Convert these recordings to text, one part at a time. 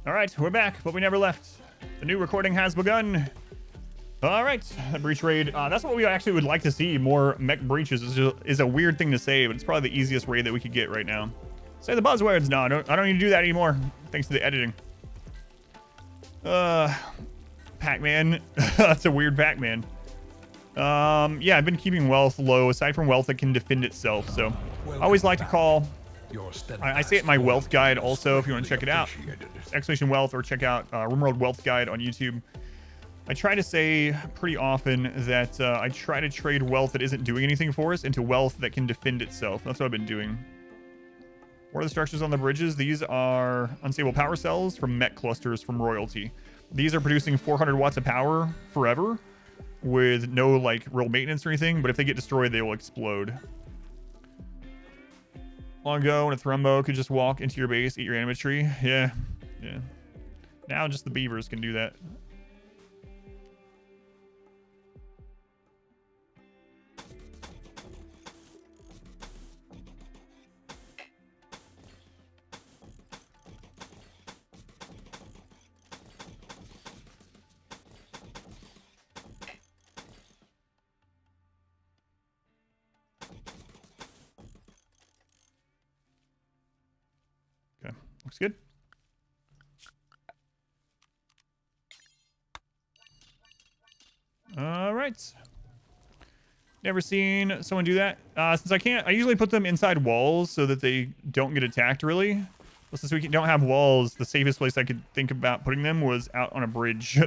All right, we're back, but we never left. The new recording has begun. All right, breach raid. That's what we actually would like to see. More mech breaches is a weird thing to say, but it's probably the easiest raid that we could get right now. Say the buzzwords. No, I don't need to do that anymore. Thanks to the editing. Pac-Man. That's a weird Pac-Man. Yeah, I've been keeping wealth low, aside from wealth that can defend itself. So I always like to call... I say it in my wealth guide also, if you want to check it out. Exclamation wealth, or check out RimWorld Wealth Guide on YouTube. I try to say pretty often that I try to trade wealth that isn't doing anything for us into wealth that can defend itself. That's what I've been doing. What are the structures on the bridges? These are unstable power cells from mech clusters from royalty. These are producing 400 watts of power forever with no like real maintenance or anything, but if they get destroyed, they will explode. Long ago, when a Thrumbo could just walk into your base, eat your animatry. Yeah. Now just the beavers can do that. Looks good. All right. Never seen someone do that. Since I can't, I usually put them inside walls so that they don't get attacked, really. But since we don't have walls, the safest place I could think about putting them was out on a bridge.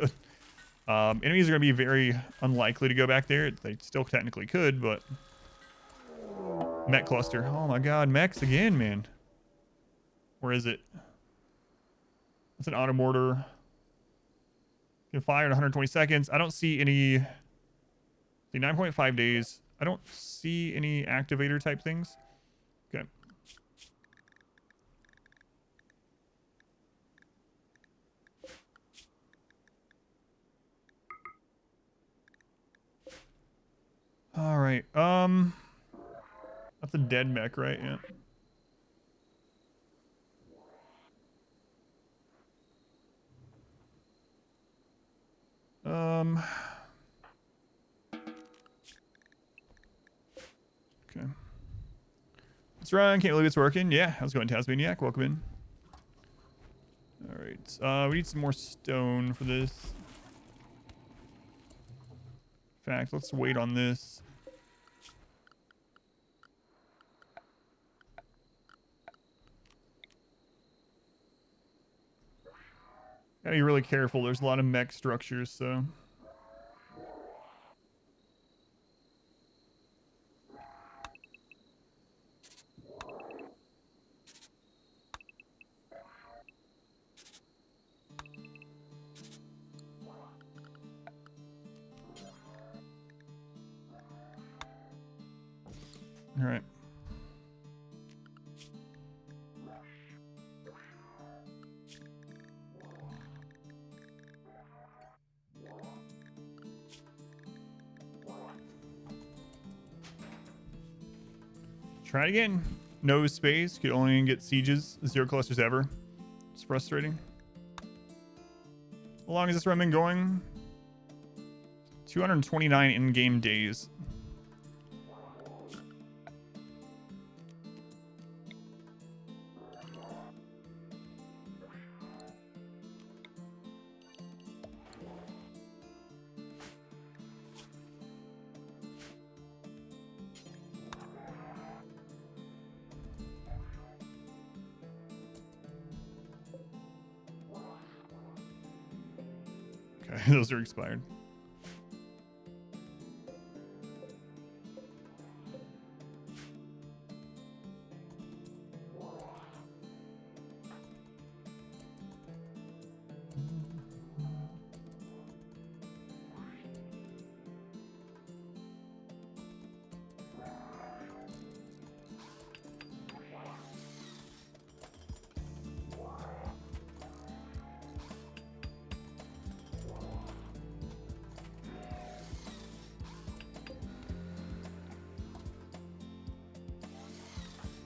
Enemies are going to be very unlikely to go back there. They still technically could, but... Mech cluster. Oh my god, mechs again, man. Where is it? It's an auto mortar. Can fire in 120 seconds. I don't see any... See, 9.5 days. I don't see any activator type things. Okay. All right. That's a dead mech, right? Yeah. Okay. Let's run. Can't believe it's working. Yeah, how's it going, Tasmaniac? Welcome in. All right. We need some more stone for this. In fact, let's wait on this. Gotta be really careful. There's a lot of mech structures, so... All right. Try it again. No space. Could only get sieges. 0 clusters ever. It's frustrating. How long has this run been going? 229 in-game days. Okay, those are expired.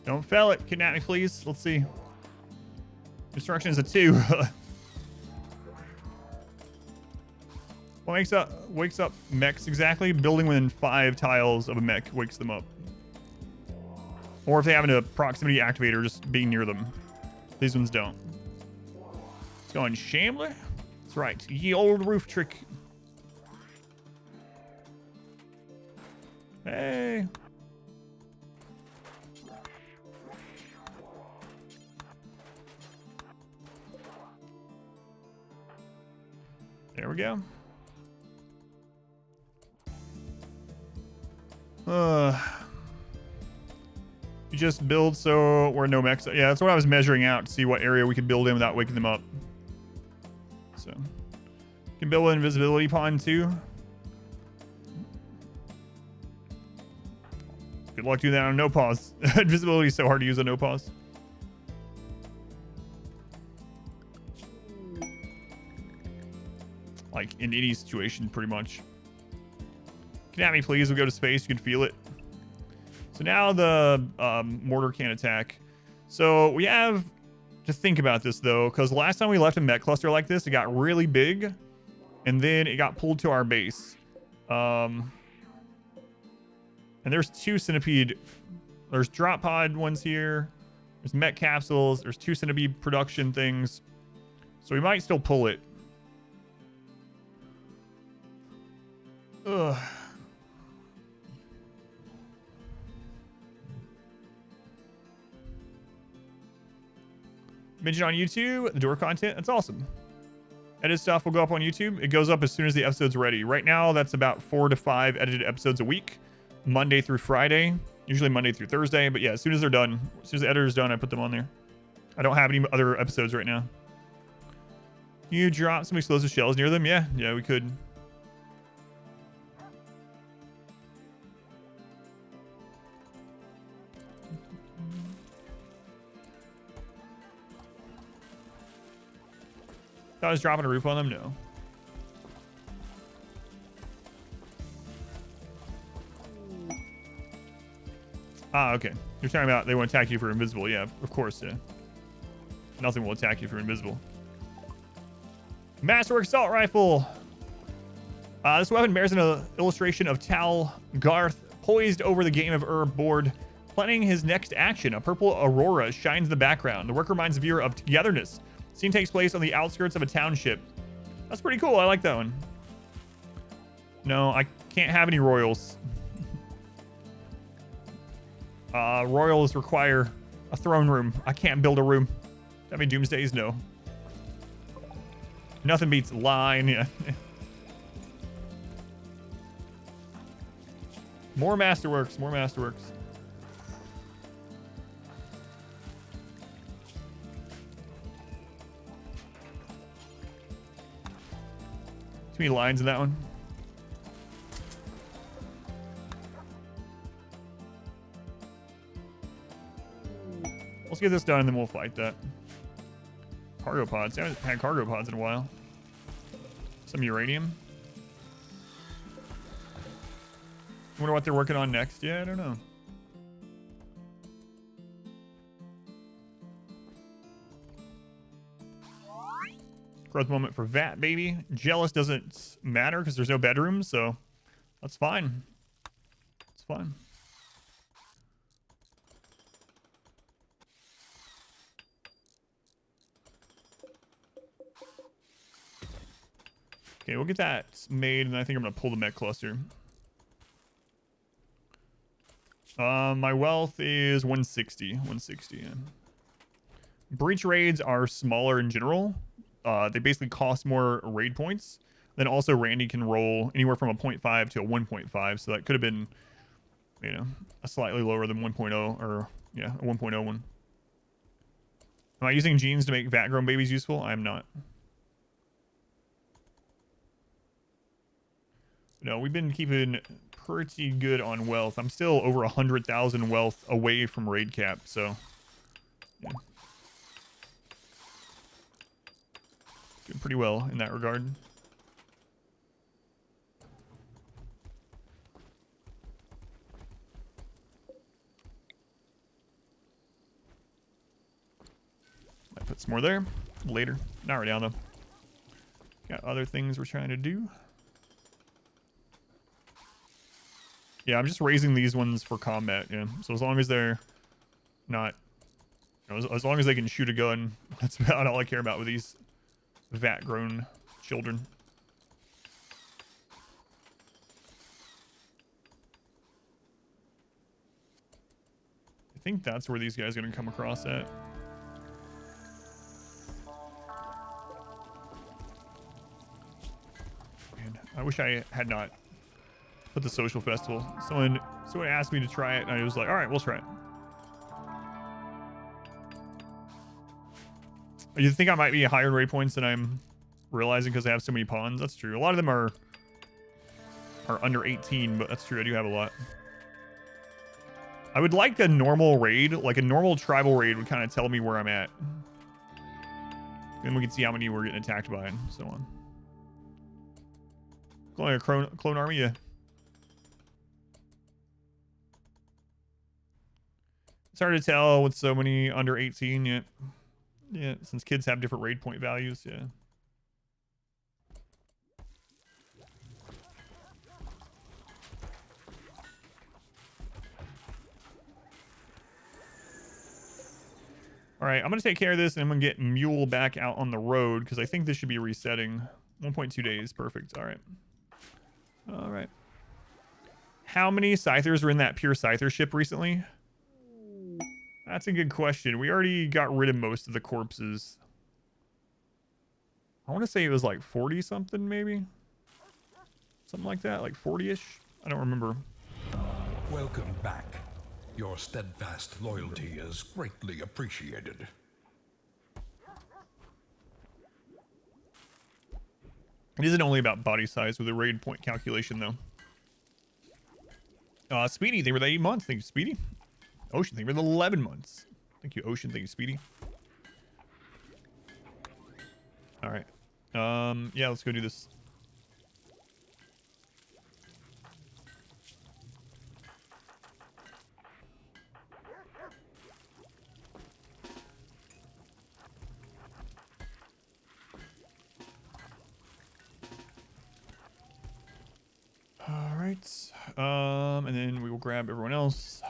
Don't fail it. Kidnap me, please. Let's see. Destruction is a 2. What wakes up mechs exactly? Building within 5 tiles of a mech wakes them up. Or if they have a proximity activator, just being near them. These ones don't. Let's go on Shambler. That's right. Ye old roof trick. Hey. There we go. You just build so we're no mechs. Yeah, that's what I was measuring out to see what area we could build in without waking them up. So, you can build an invisibility pond too. Good luck doing that on no pause. Invisibility is so hard to use on no pause. Like in any situation, pretty much. Can you have me please? We'll go to space. You can feel it. So now the mortar can't attack. So we have to think about this though, because last time we left a mech cluster like this, it got really big, and then it got pulled to our base. And there's 2 centipede. There's drop pod ones here. There's mech capsules. There's 2 centipede production things. So we might still pull it. Ugh. Mention on YouTube, the door content. That's awesome. Edit stuff will go up on YouTube. It goes up as soon as the episode's ready. Right now, that's about 4 to 5 edited episodes a week, Monday through Friday, usually Monday through Thursday. But yeah, as soon as they're done, as soon as the editor's done, I put them on there. I don't have any other episodes right now. Can you drop some explosive shells near them? Yeah, we could. Thought I was dropping a roof on them? No. Ah, okay. You're talking about they won't attack you if you're invisible. Yeah, of course, yeah. Nothing will attack you if you're invisible. Masterwork Assault Rifle. This weapon bears an illustration of Tal Garth poised over the Game of Ur board, planning his next action. A purple aurora shines in the background. The work reminds the viewer of togetherness. Scene takes place on the outskirts of a township. That's pretty cool. I like that one. No, I can't have any royals. Royals require a throne room. I can't build a room. That mean Doomsdays? No. Nothing beats line. Yeah. More Masterworks. More Masterworks. Too many lines in that one. Let's get this done and then we'll fight that. Cargo pods. I haven't had cargo pods in a while. Some uranium. Wonder what they're working on next. Yeah, I don't know. Growth moment for Vat, baby. Jealous doesn't matter because there's no bedroom, so that's fine. It's fine. Okay, we'll get that made, and I think I'm gonna pull the mech cluster. My wealth is 160. 160. Yeah. Breach raids are smaller in general. They basically cost more raid points. Then also Randy can roll anywhere from a 0.5 to a 1.5. So that could have been, you know, a slightly lower than 1.0 or yeah, a 1.0 one. Am I using genes to make vat grown babies useful? I am not. No, we've been keeping pretty good on wealth. I'm still over 100,000 wealth away from raid cap. So yeah. Doing pretty well in that regard. Might put some more there later. Not right now though. Got other things we're trying to do. Yeah, I'm just raising these ones for combat. Yeah, so as long as they're not, you know, as long as they can shoot a gun, that's about all I care about with these vat-grown children. I think that's where these guys are going to come across at. Man, I wish I had not put the social festival. Someone asked me to try it, and I was like, all right, we'll try it. You think I might be higher in raid points than I'm realizing because I have so many pawns? That's true. A lot of them are under 18, but that's true. I do have a lot. I would like a normal raid, like a normal tribal raid would kind of tell me where I'm at. Then we can see how many we're getting attacked by and so on. Like a clone army, yeah. It's hard to tell with so many under 18 yet. Yeah, since kids have different raid point values, yeah. All right, I'm going to take care of this, and I'm going to get Mule back out on the road, because I think this should be resetting. 1.2 days. Perfect. All right. All right. How many Scythers were in that pure Scyther ship recently? That's a good question. We already got rid of most of the corpses. I want to say it was like 40-something, maybe? Something like that, like 40-ish? I don't remember. Welcome back. Your steadfast loyalty is greatly appreciated. It isn't only about body size with a raid point calculation, though. Speedy, they were the 8 months. Thank you, Speedy. Ocean, they were the 11 months. Thank you, Ocean. Thank you, Speedy. All right. Yeah, let's go do this. All right. And then we will grab everyone else.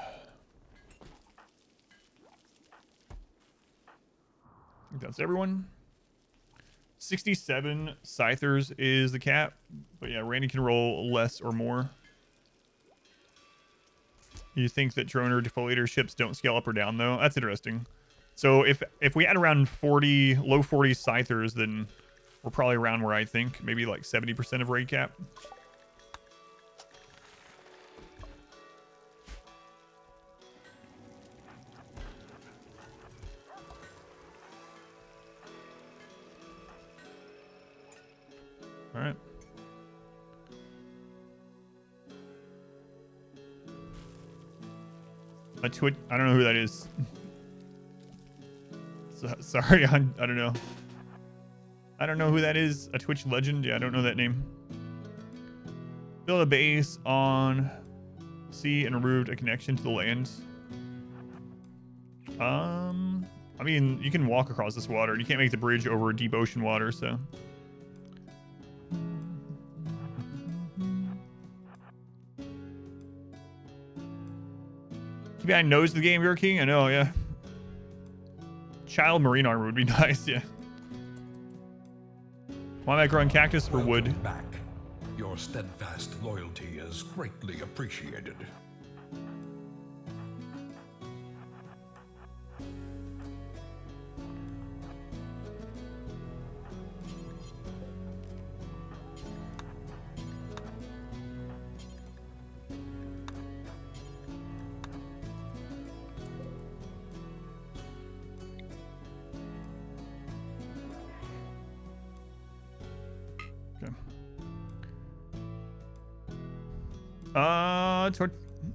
I think that's everyone. 67 Scythers is the cap. But yeah, Randy can roll less or more. You think that drone or defoliator ships don't scale up or down, though? That's interesting. So if we had around 40, low 40 Scythers, then we're probably around where I think. Maybe like 70% of raid cap. All right. A Twitch. I don't know who that is. Sorry, I don't know. I don't know who that is. A Twitch legend? Yeah, I don't know that name. Build a base on sea and removed a connection to the land. I mean, you can walk across this water. You can't make the bridge over deep ocean water, so. Too bad knows the game, you're king. I know, yeah. Child marine armor would be nice, yeah. Why am I growing cactus for wood? Back. Your steadfast loyalty is greatly appreciated.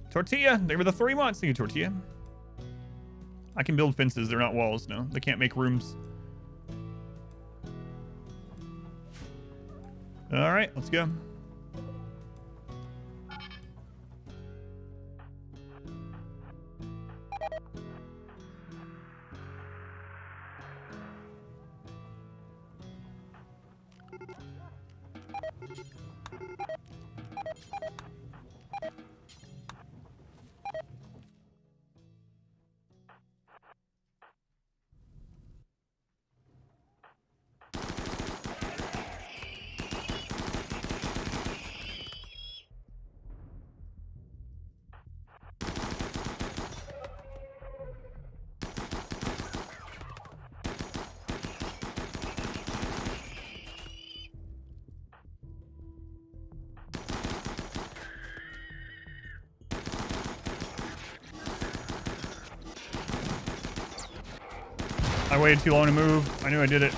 Tortilla. They were the 3 months. Thank you, Tortilla. I can build fences. They're not walls. No, they can't make rooms. All right, let's go. I waited too long to move. I knew I did it.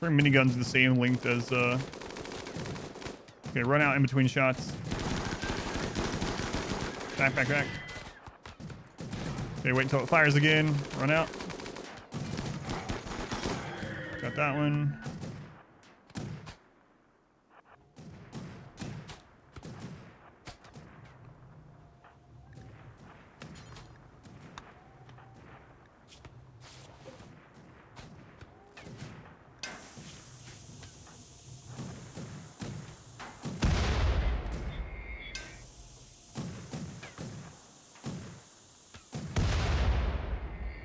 Miniguns the same length as okay, run out in between shots. Back. Okay, wait until it fires again. Run out. Got that one.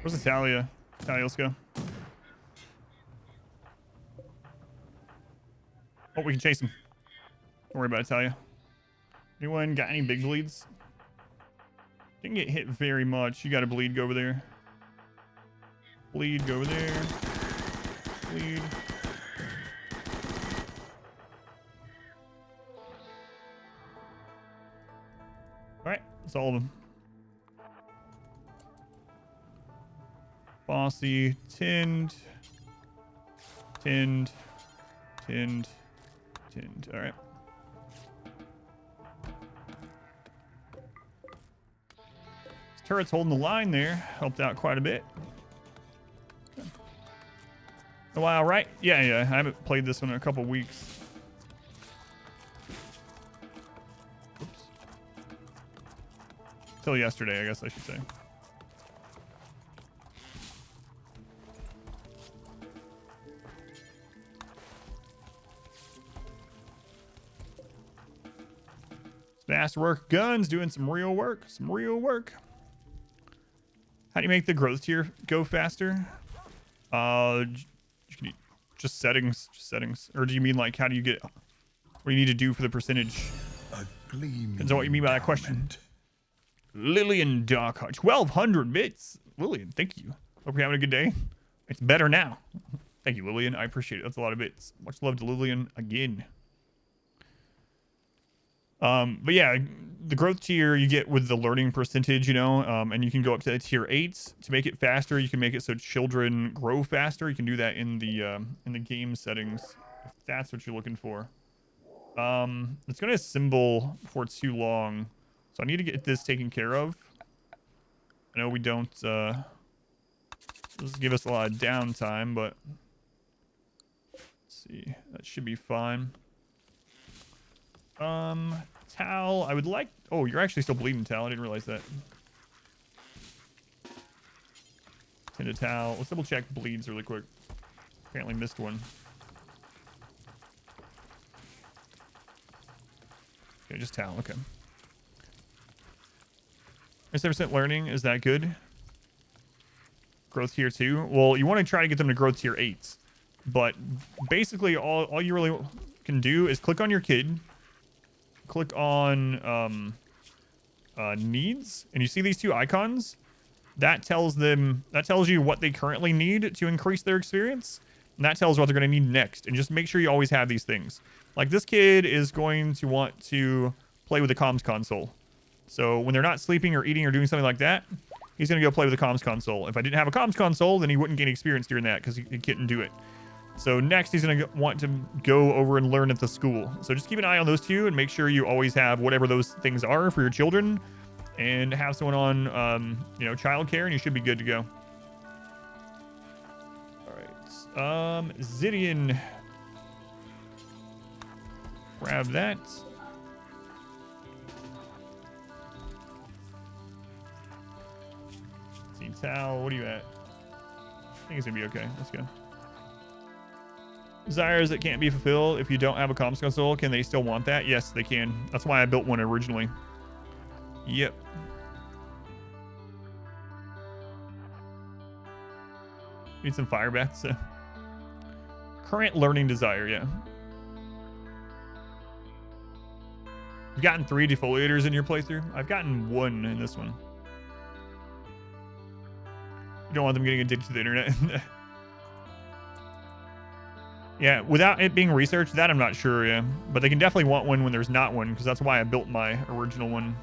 Where's Italia? Italia, let's go. Oh, we can chase him. Don't worry about Italia. Anyone got any big bleeds? Didn't get hit very much. You got to bleed. Go over there. Bleed. Go over there. Bleed. All right, that's all of them. Bossy, tinned. All right. This turret's holding the line there. Helped out quite a bit. Okay. A while, right? Yeah. I haven't played this one in a couple weeks. Oops. Till yesterday, I guess I should say. Fast work guns doing some real work. How do you make the growth tier go faster? Just settings. Or do you mean like how do you get what do you need to do for the percentage? Depends on what you mean by that question. Lillian Darkhawk, 1,200 bits. Lillian, thank you. Hope you're having a good day. It's better now. Thank you, Lillian. I appreciate it. That's a lot of bits. Much love to Lillian again. But yeah, the growth tier you get with the learning percentage, you know, and you can go up to tier 8 to make it faster. You can make it so children grow faster. You can do that in the game settings if that's what you're looking for. It's gonna assemble for too long, so I need to get this taken care of. I know we don't, doesn't give us a lot of downtime, but let's see. That should be fine. Tal, I would like... Oh, you're actually still bleeding, Tal. I didn't realize that. Tend to Tal. Let's double check bleeds really quick. Apparently missed one. Okay, just Tal. Okay. 7% learning. Is that good? Growth tier 2. Well, you want to try to get them to growth tier 8s. But basically, all you really can do is click on your kid. Click on needs. And you see these two icons? That tells you what they currently need to increase their experience. And that tells what they're going to need next. And just make sure you always have these things. Like this kid is going to want to play with the comms console. So when they're not sleeping or eating or doing something like that, he's going to go play with the comms console. If I didn't have a comms console, then he wouldn't gain experience during that because he couldn't do it. So next, he's going to want to go over and learn at the school. So just keep an eye on those two and make sure you always have whatever those things are for your children. And have someone on, childcare, and you should be good to go. All right. Zidian. Grab that. See, Tal, what are you at? I think it's gonna be okay. Let's go. Desires that can't be fulfilled if you don't have a comms console, can they still want that? Yes, they can. That's why I built one originally. Yep. Need some fire baths. Current learning desire, yeah. You've gotten 3 defoliators in your playthrough? I've gotten 1 in this one. You don't want them getting addicted to the internet. Yeah, without it being researched, that I'm not sure, yeah. But they can definitely want one when there's not one, because that's why I built my original one.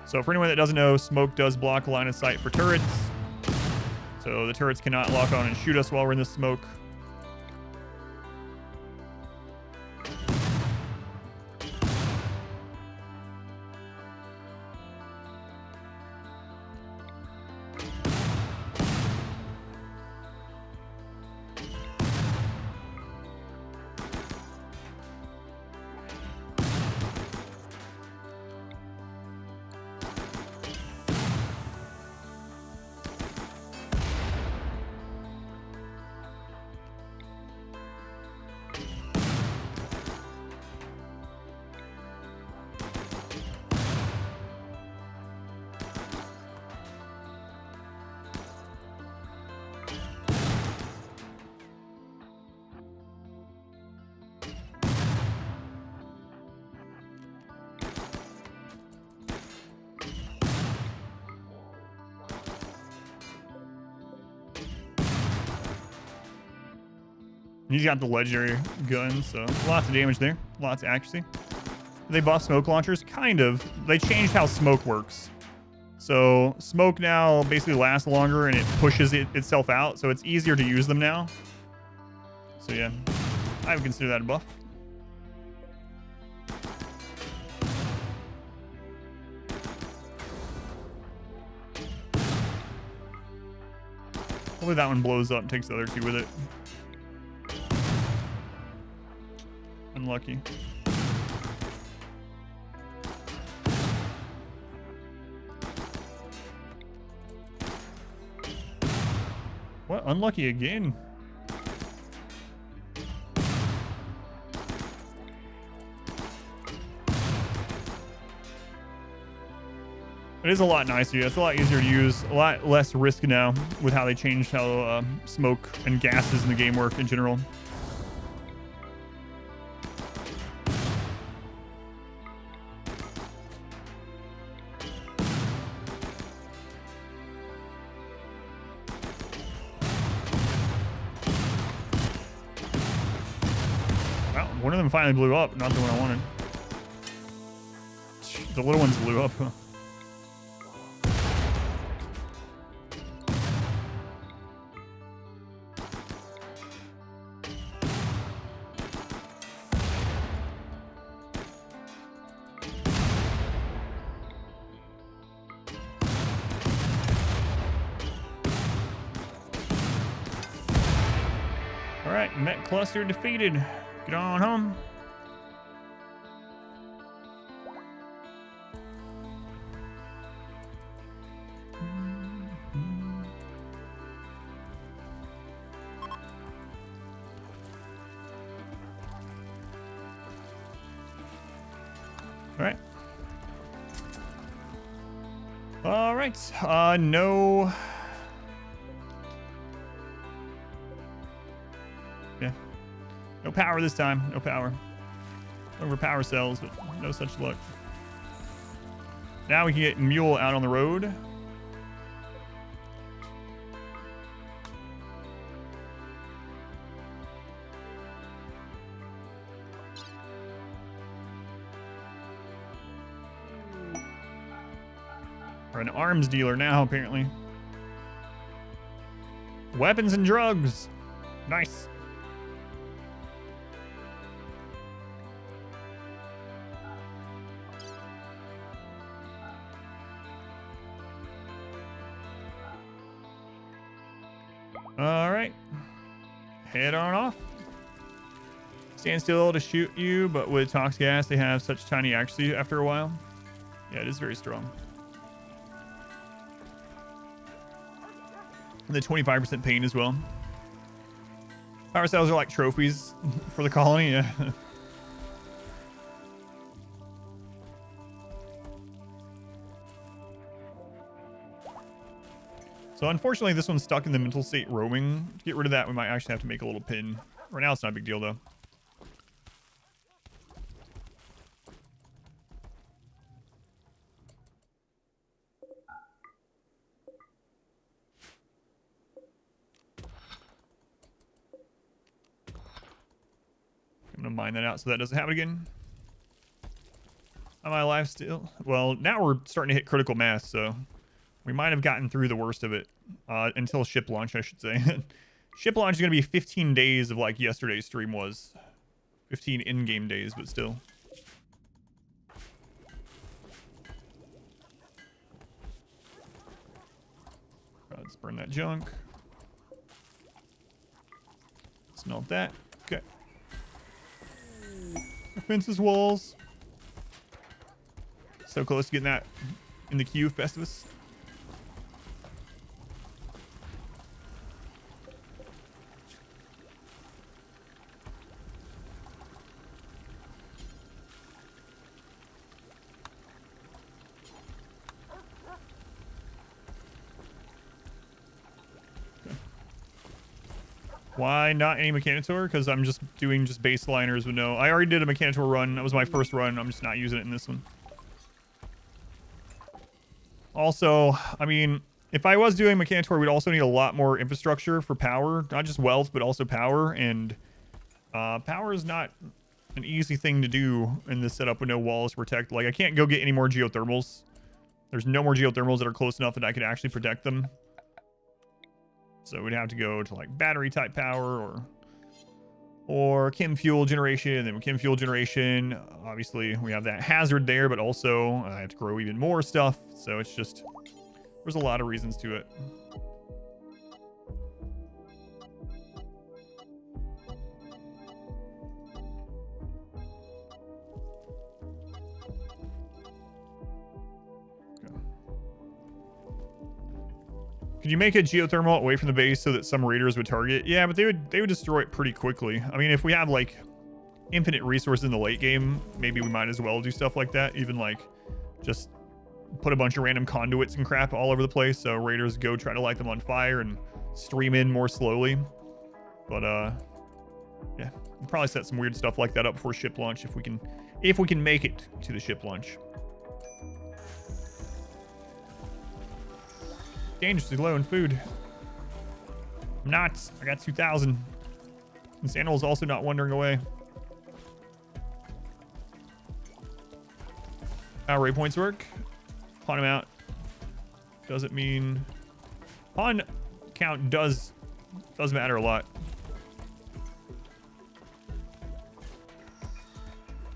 So for anyone that doesn't know, smoke does block line of sight for turrets. So the turrets cannot lock on and shoot us while we're in the smoke. He's got the legendary gun, so lots of damage there. Lots of accuracy. They buff smoke launchers? Kind of. They changed how smoke works. So smoke now basically lasts longer and it pushes itself out, so it's easier to use them now. So yeah, I would consider that a buff. Hopefully that one blows up and takes the other two with it. Unlucky. What? Unlucky again? It is a lot nicer. It's a lot easier to use. A lot less risk now with how they changed how smoke and gases in the game work in general. Well, one of them finally blew up. Not the one I wanted. The little ones blew up. Met cluster defeated. Get on home. All right. No. Yeah. No power this time. No power. Over power cells, but no such luck. Now we can get Mule out on the road. Or an arms dealer now, apparently. Weapons and drugs. Nice. All right. Head on off. Stand still to shoot you, but with toxic gas, they have such tiny accuracy after a while. Yeah, it is very strong. And the 25% pain as well. Power cells are like trophies for the colony, yeah. So unfortunately, this one's stuck in the mental state roaming. To get rid of that, we might actually have to make a little pin. Right now, it's not a big deal, though. I'm going to mine that out so that doesn't happen again. Am I alive still? Well, now we're starting to hit critical mass, so we might have gotten through the worst of it. Until ship launch, I should say. Ship launch is going to be 15 days of like yesterday's stream was. 15 in-game days, but still. Let's burn that junk. Smelt that. Okay. Fences, walls. So close to getting that in the queue, Festivus. Why not any Mechanitor? Because I'm just doing just baseliners with no... I already did a Mechanitor run. That was my first run. I'm just not using it in this one. Also, I mean, if I was doing Mechanitor, we'd also need a lot more infrastructure for power. Not just wealth, but also power. And power is not an easy thing to do in this setup with no walls to protect. Like, I can't go get any more geothermals. There's no more geothermals that are close enough that I could actually protect them. So we'd have to go to like battery type power or chem fuel generation. And then with chem fuel generation, obviously we have that hazard there, but also I have to grow even more stuff. So it's just, there's a lot of reasons to it. Could you make a geothermal away from the base so that some raiders would target? Yeah, but they would destroy it pretty quickly. I mean, if we have like infinite resources in the late game, maybe we might as well do stuff like that. Even like just put a bunch of random conduits and crap all over the place so raiders go try to light them on fire and stream in more slowly. But yeah, we'll probably set some weird stuff like that up before ship launch if we can make it to the ship launch. Dangerously low in food. I'm not. I got 2,000. This animal's also not wandering away. How ray points work? Pawn him out. Doesn't mean... Pawn count does matter a lot.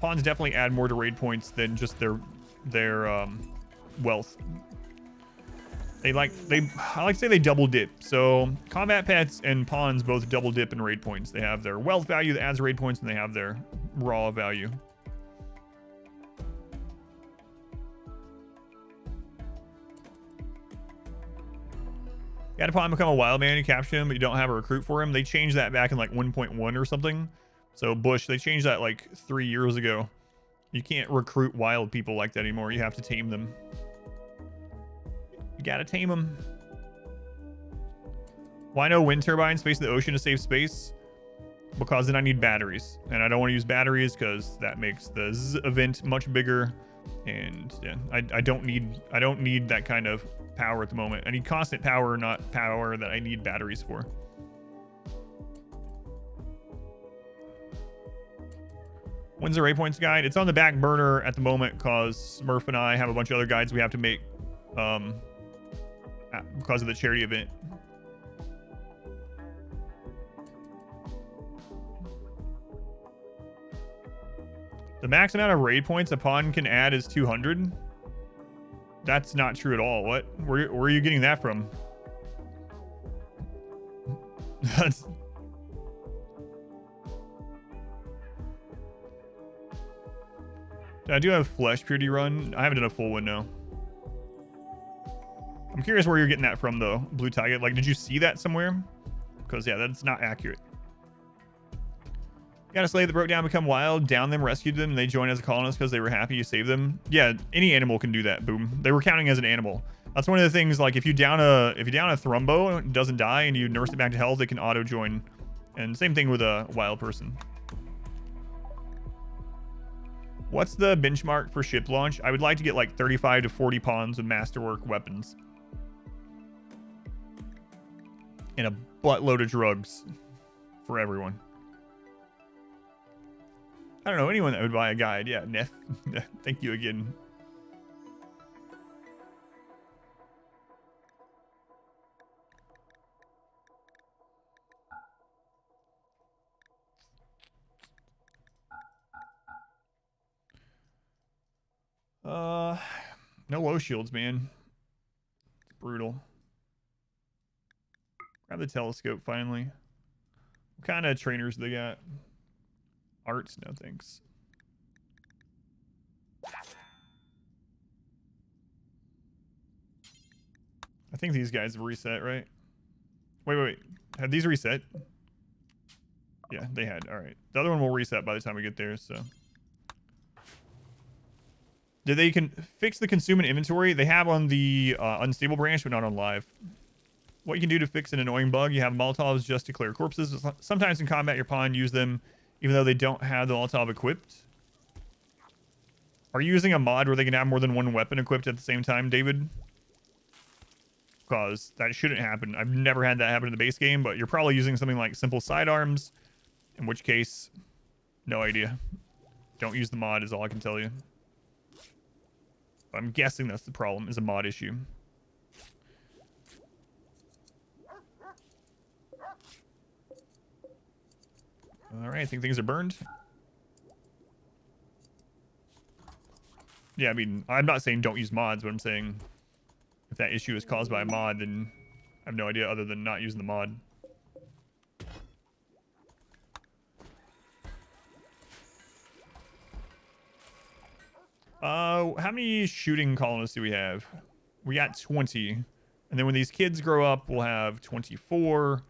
Pawns definitely add more to raid points than just their wealth. I like to say they double dip. So combat pets and pawns both double dip in raid points. They have their wealth value that adds raid points, and they have their raw value. You had a pawn become a wild man, you capture him, but you don't have a recruit for him. They changed that back in like 1.1 or something. So Bush, they changed that like 3 years ago. You can't recruit wild people like that anymore. You have to tame them. You gotta tame them. Why no wind turbines facing the ocean to save space? Because then I need batteries, and I don't want to use batteries because that makes the event much bigger. And yeah, I don't need that kind of power at the moment. I need constant power, not power that I need batteries for. When's the raid points guide? It's on the back burner at the moment because Smurf and I have a bunch of other guides we have to make because of the charity event. The max amount of raid points a pawn can add is 200. That's not true at all. What? Where are you getting that from? That's... I do have flesh purity run. I haven't done a full one, no. I'm curious where you're getting that from, though, Blue Tiger. Like, did you see that somewhere? Because, yeah, that's not accurate. You got a slave that broke down, become wild, down them, rescued them, and they joined as a colonist because they were happy you saved them. Yeah, any animal can do that. Boom. They were counting as an animal. That's one of the things. Like, if you down a Thrumbo, it doesn't die, and you nurse it back to health, it can auto join. And same thing with a wild person. What's the benchmark for ship launch? I would like to get like 35 to 40 pawns with masterwork weapons. And a buttload of drugs for everyone. I don't know, anyone that would buy a guide. Yeah, Neff. Thank you again. No low shields, man. It's brutal. Grab the telescope finally. What kind of trainers they got? Arts, no thanks. I think these guys have reset, right? Wait. Have these reset? Yeah, they had. All right. The other one will reset by the time we get there, so. Did they fix the consume and inventory? They have on the unstable branch, but not on live. What you can do to fix an annoying bug, you have Molotovs just to clear corpses. Sometimes in combat, your pawn use them even though they don't have the Molotov equipped. Are you using a mod where they can have more than one weapon equipped at the same time, David? Because that shouldn't happen. I've never had that happen in the base game, but you're probably using something like simple sidearms, in which case, no idea. Don't use the mod is all I can tell you. I'm guessing that's the problem, is a mod issue. All right, I think things are burned. Yeah, I mean, I'm not saying don't use mods, but I'm saying if that issue is caused by a mod, then I have no idea other than not using the mod. How many shooting colonists do we have? We got 20. And then when these kids grow up, we'll have 24.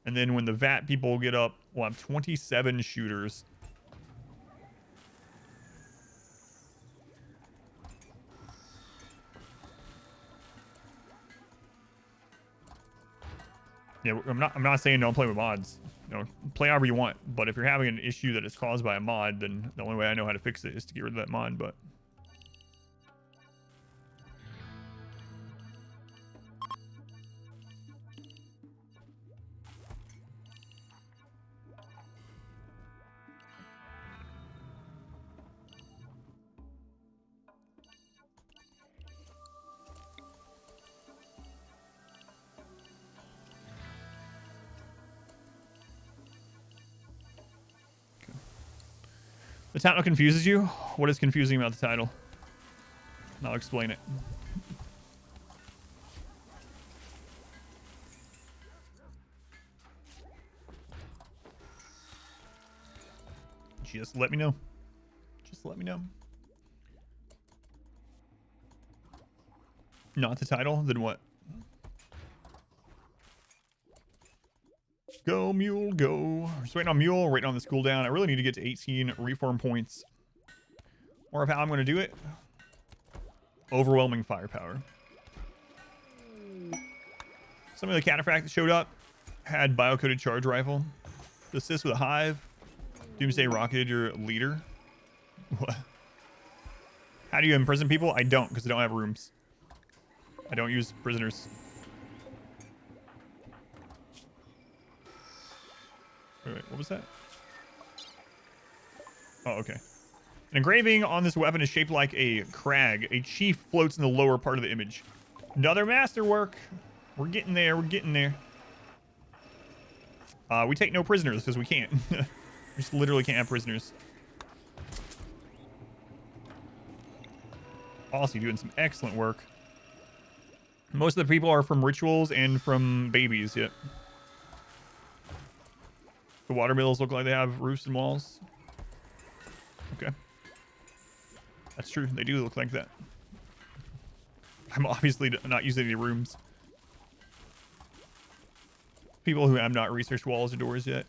And then when the VAT people get up, we'll have 27 shooters. Yeah, I'm not saying don't play with mods. You know, play however you want. But if you're having an issue that is caused by a mod, then the only way I know how to fix it is to get rid of that mod. But the title confuses you? What is confusing about the title? I'll explain it. Just let me know. Just let me know. Not the title, then what? Go, Mule, go. Just waiting on Mule, waiting on this cooldown. I really need to get to 18 reform points. Or of how I'm going to do it. Overwhelming firepower. Some of the cataphract that showed up had bio-coded charge rifle. Assist with a hive. Doomsday rocketed your leader. What? How do you imprison people? I don't, because I don't have rooms. I don't use prisoners. Wait, what was that? Oh, okay. An engraving on this weapon is shaped like a crag. A chief floats in the lower part of the image. Another masterwork. We're getting there. We're getting there. We take no prisoners because we can't. We just literally can't have prisoners. Aussie doing some excellent work. Most of the people are from rituals and from babies. Yet the water mills look like they have roofs and walls. Okay. That's true. They do look like that. I'm obviously not using any rooms. People who have not researched walls or doors yet.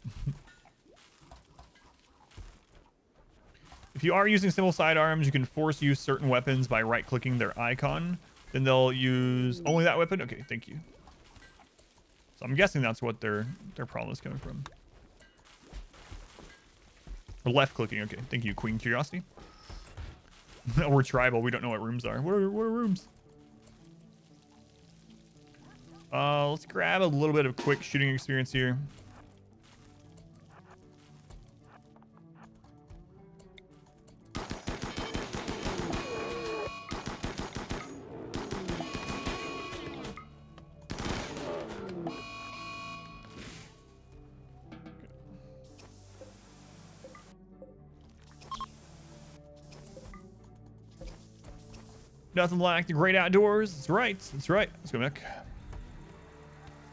If you are using simple sidearms, you can force use certain weapons by right-clicking their icon. Then they'll use only that weapon. Okay, thank you. So I'm guessing that's what their problem is coming from. Or left-clicking. Okay, thank you, Queen Curiosity. We're tribal. We don't know what rooms are. What are rooms? Let's grab a little bit of quick shooting experience here. Nothing like the great outdoors. That's right. That's right. Let's go back.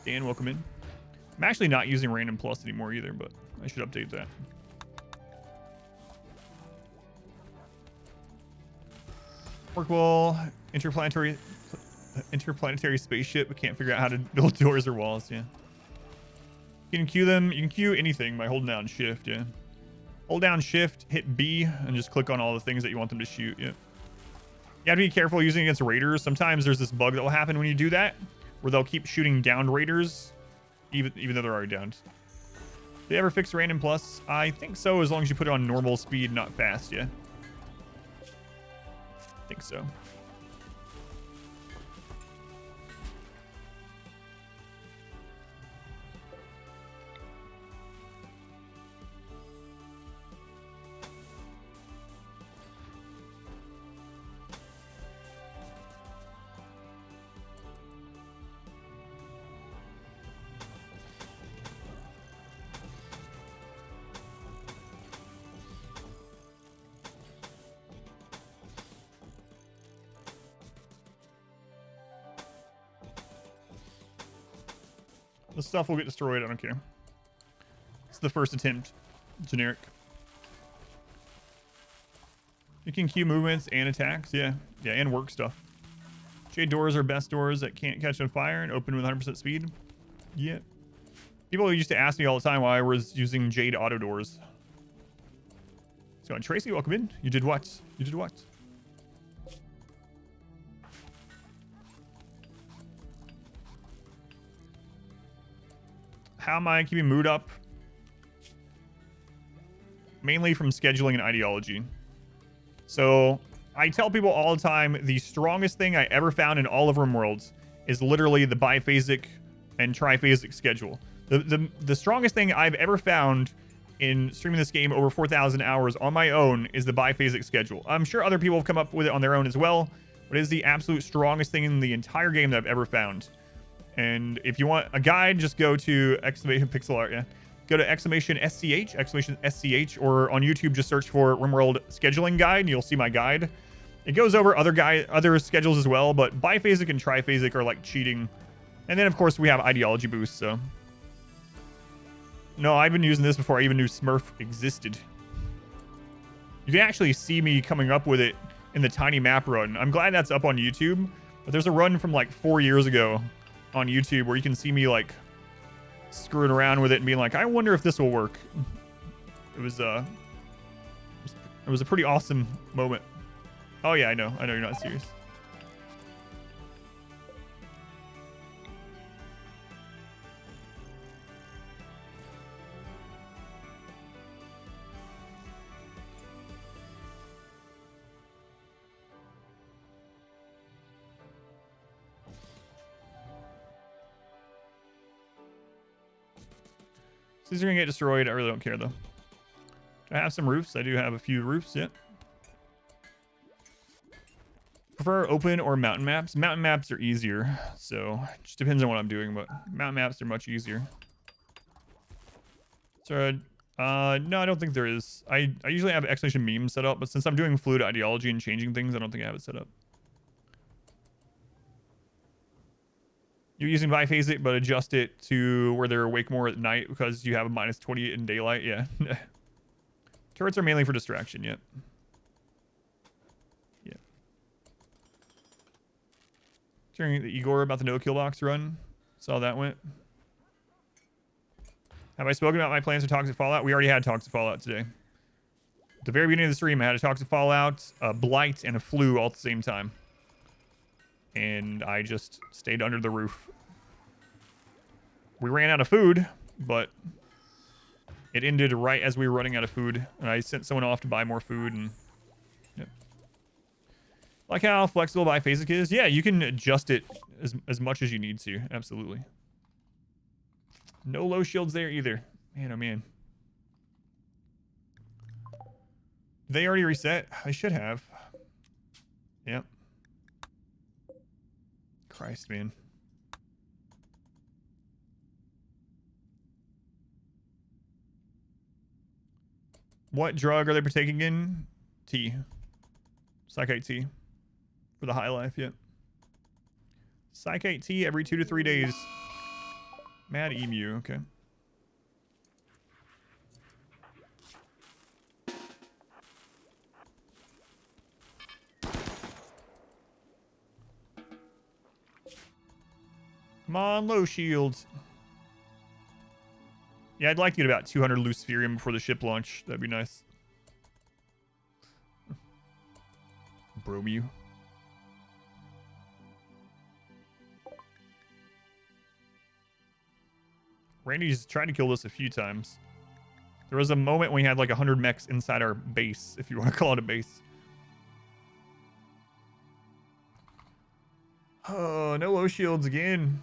Dan, welcome in. I'm actually not using Random Plus anymore either, but I should update that. Workwall, interplanetary spaceship. We can't figure out how to build doors or walls. Yeah. You can queue them. You can queue anything by holding down Shift. Yeah. Hold down Shift, hit B, and just click on all the things that you want them to shoot. Yeah. You have to be careful using against raiders. Sometimes there's this bug that will happen when you do that, where they'll keep shooting down raiders, even though they're already downed. Did they ever fix Random Plus? I think so, as long as you put it on normal speed, not fast, yeah. I think so. The stuff will get destroyed. I don't care. It's the first attempt. Generic. You can queue movements and attacks. Yeah. Yeah, and work stuff. Jade doors are best doors that can't catch on fire and open with 100% speed. Yeah. People used to ask me all the time why I was using Jade auto doors. So, Tracy, welcome in. You did what? You did what? How am I keeping mood up? Mainly from scheduling and ideology. So I tell people all the time, the strongest thing I ever found in all of RimWorlds is literally the biphasic and triphasic schedule. The strongest thing I've ever found in streaming this game over 4,000 hours on my own is the biphasic schedule. I'm sure other people have come up with it on their own as well, but it is the absolute strongest thing in the entire game that I've ever found. And if you want a guide, just go to exclamation pixel art. Yeah, go to exclamation SCH, or on YouTube, just search for RimWorld scheduling guide, and you'll see my guide. It goes over other schedules as well, but biphasic and triphasic are like cheating. And then of course we have ideology boosts. So no, I've been using this before I even knew Smurf existed. You can actually see me coming up with it in the tiny map run. I'm glad that's up on YouTube, but there's a run from like 4 years ago on YouTube where you can see me like screwing around with it and being like, I wonder if this will work. It was a pretty awesome moment. Oh yeah, I know you're not serious. These are gonna get destroyed. I really don't care though. I have some roofs. I do have a few roofs, yeah. Prefer open or mountain maps? Mountain maps are easier, so it just depends on what I'm doing, but mountain maps are much easier. So, no, I don't think there is. I usually have exclamation meme set up, but since I'm doing fluid ideology and changing things, I don't think I have it set up. You're using biphase it, but adjust it to where they're awake more at night because you have a -20 in daylight. Yeah. Turrets are mainly for distraction. Yep. Yeah. Hearing the Igor about the no kill box run. Saw that went. Have I spoken about my plans for Toxic Fallout? We already had Toxic Fallout today. At the very beginning of the stream, I had a Toxic Fallout, a Blight, and a Flu all at the same time. And I just stayed under the roof. We ran out of food, but it ended right as we were running out of food. And I sent someone off to buy more food. And yep. Like how flexible biphasic is. Yeah, you can adjust it as much as you need to. Absolutely. No low shields there either. Man, oh man. They already reset? I should have. Yep. Christ, man. What drug are they partaking in? Tea. Psychite tea. For the high life, yep. Psychite tea every 2 to 3 days. Mad emu, okay. Come on, low shields. Yeah, I'd like to get about 200 Luciferium before the ship launch. That'd be nice. Bromu. Randy's tried to kill us a few times. There was a moment when we had like 100 mechs inside our base, if you want to call it a base. Oh, no low shields again.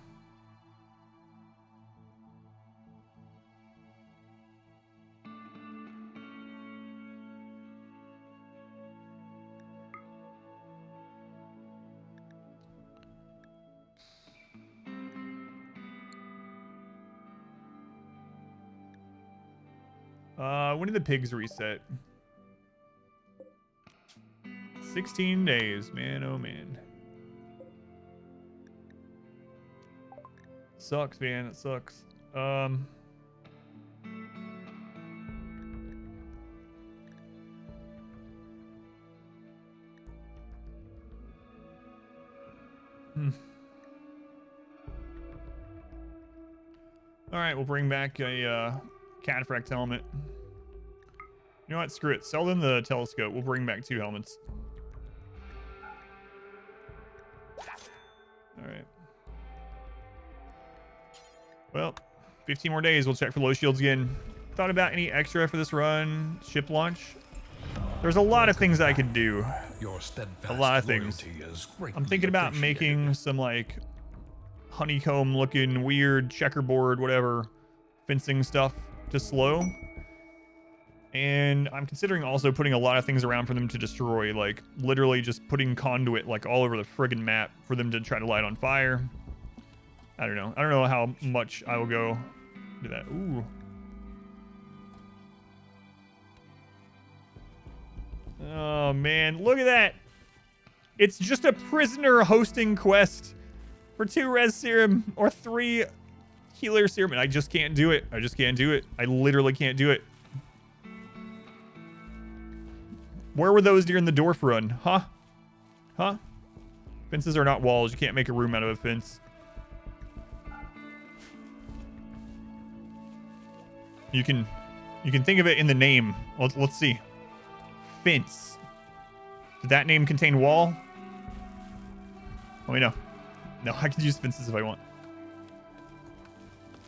When did the pigs reset? 16 days, man. Oh, man. Sucks, man. It sucks. All right, we'll bring back a cataphract helmet. You know what? Screw it. Sell them the telescope. We'll bring back 2 helmets. All right. Well, 15 more days. We'll check for low shields again. Thought about any extra for this run? Ship launch? There's a lot of things I could do. A lot of things. I'm thinking about making some like honeycomb looking weird checkerboard, whatever, fencing stuff to slow. And I'm considering also putting a lot of things around for them to destroy, like literally just putting conduit like all over the friggin' map for them to try to light on fire. I don't know. I don't know how much I will go do that. Ooh. Oh man, look at that. It's just a prisoner hosting quest for 2 res serum or 3 healer serum, and I just can't do it. I just can't do it. I literally can't do it. Where were those during the Dwarf run? Huh? Huh? Fences are not walls. You can't make a room out of a fence. You can think of it in the name. Let's see. Fence. Did that name contain wall? Let me know. No, I can use fences if I want.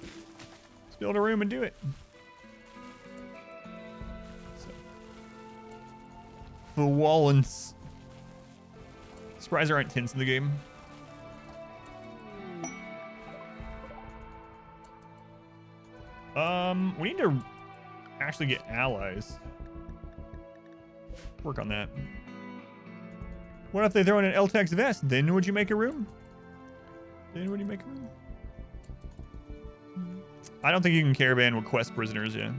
Let's build a room and do it. So. For Wallens. Surprised there aren't tents in the game. We need to actually get allies. Work on that. What if they throw in an LTEX vest? Then would you make a room? Then would you make a room? I don't think you can caravan with quest prisoners, yeah.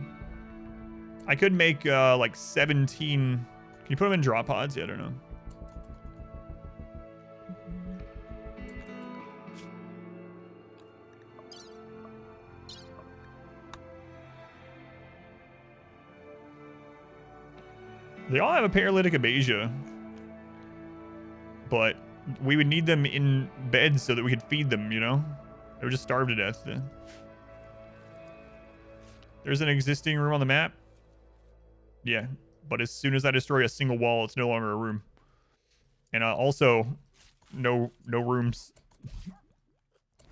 I could make like 17. Can you put them in drop pods? Yeah, I don't know. They all have a paralytic abasia. But we would need them in beds so that we could feed them, you know? They would just starve to death. There's an existing room on the map. Yeah, but as soon as I destroy a single wall, it's no longer a room. And also, no rooms.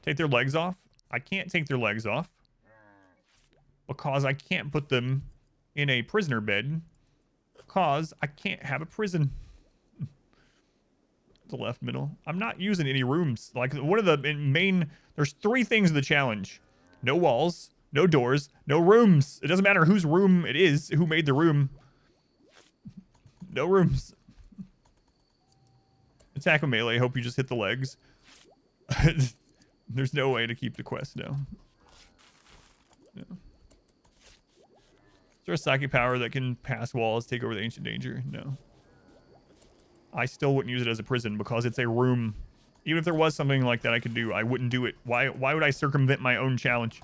Take their legs off? I can't take their legs off. Because I can't put them in a prisoner bed. Because I can't have a prison. The left middle. I'm not using any rooms. Like, one of the main... There's 3 things in the challenge. No walls, no doors, no rooms. It doesn't matter whose room it is, who made the room. No rooms. Attack with melee. Hope you just hit the legs. There's no way to keep the quest, no. No. Is there a psychic power that can pass walls, take over the ancient danger? No. I still wouldn't use it as a prison because it's a room. Even if there was something like that I could do, I wouldn't do it. Why would I circumvent my own challenge?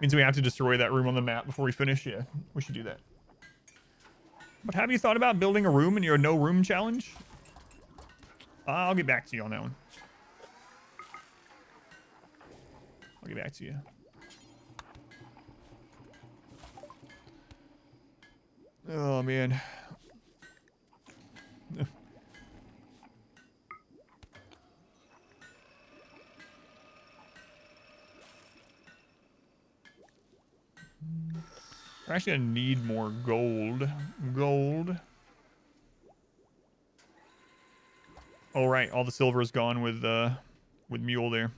Means we have to destroy that room on the map before we finish? Yeah, we should do that. But have you thought about building a room in your no room challenge? I'll get back to you on that one. I'll get back to you. Oh, man. We're actually gonna need more gold. Gold. Oh, right. All the silver is gone with Mule there.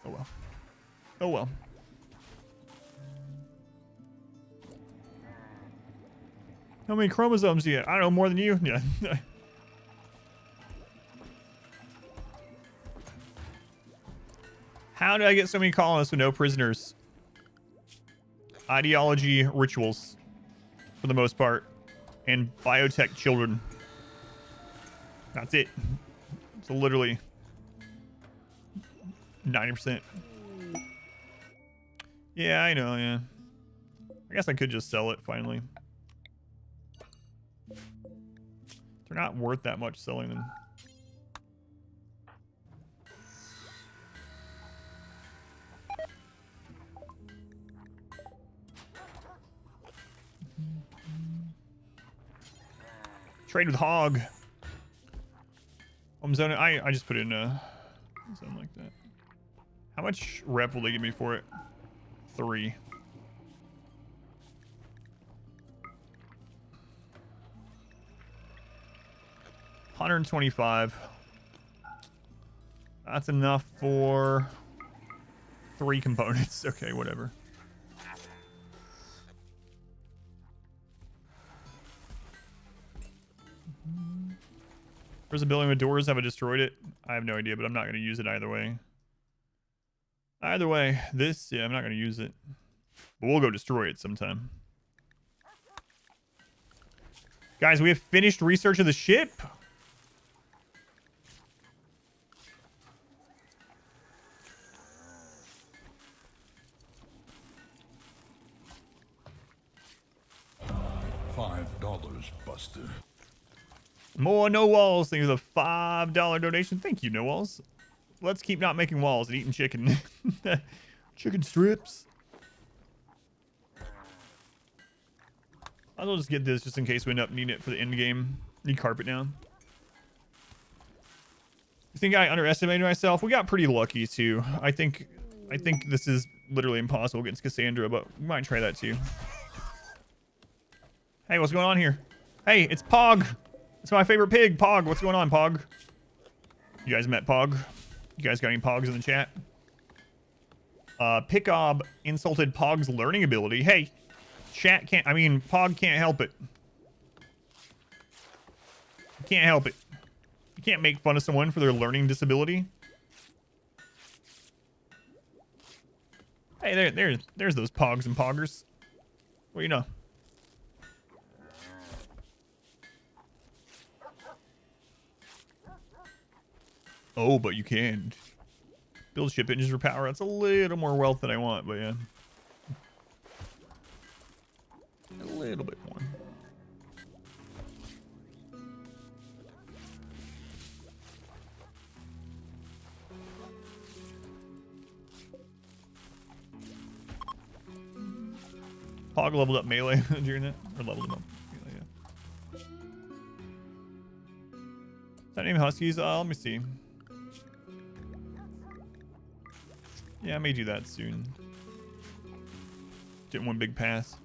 Oh, well. Oh, well. How many chromosomes do you have? I don't know, more than you. Yeah. How did I get so many colonists with no prisoners? Ideology rituals, for the most part. And biotech children. That's it. So literally 90%. Yeah, I know, yeah. I guess I could just sell it finally. They're not worth that much selling them. Trade with Hog. Home zone. I just put in a zone like that. How much rep will they give me for it? 3. $125. That's enough for 3 components. Okay, whatever. There's a building with doors. Have I destroyed it? I have no idea, but I'm not going to use it either way. Either way, this, yeah, I'm not going to use it. But we'll go destroy it sometime. Guys, we have finished research of the ship. $5, Buster. More no walls. Thank you for the $5 donation. Thank you, no walls. Let's keep not making walls and eating chicken. Chicken strips. I'll just get this just in case we end up needing it for the end game. Need carpet now. You think I underestimated myself? We got pretty lucky too. I think this is literally impossible against Cassandra, but we might try that too. Hey, what's going on here? Hey, it's Pog. It's my favorite pig, Pog. What's going on, Pog? You guys met Pog? You guys got any Pogs in the chat? Pickob insulted Pog's learning ability. Hey, chat can't, I mean, Pog can't help it. Can't help it. You can't make fun of someone for their learning disability. Hey, there's those Pogs and Poggers. What do you know? Oh, but you can build ship engines for power. That's a little more wealth than I want, but yeah. A little bit more. Pog leveled up melee during that, or leveled him up. Melee, yeah. Is that name Huskies? Let me see. Yeah, I may do that soon. Get one big pass.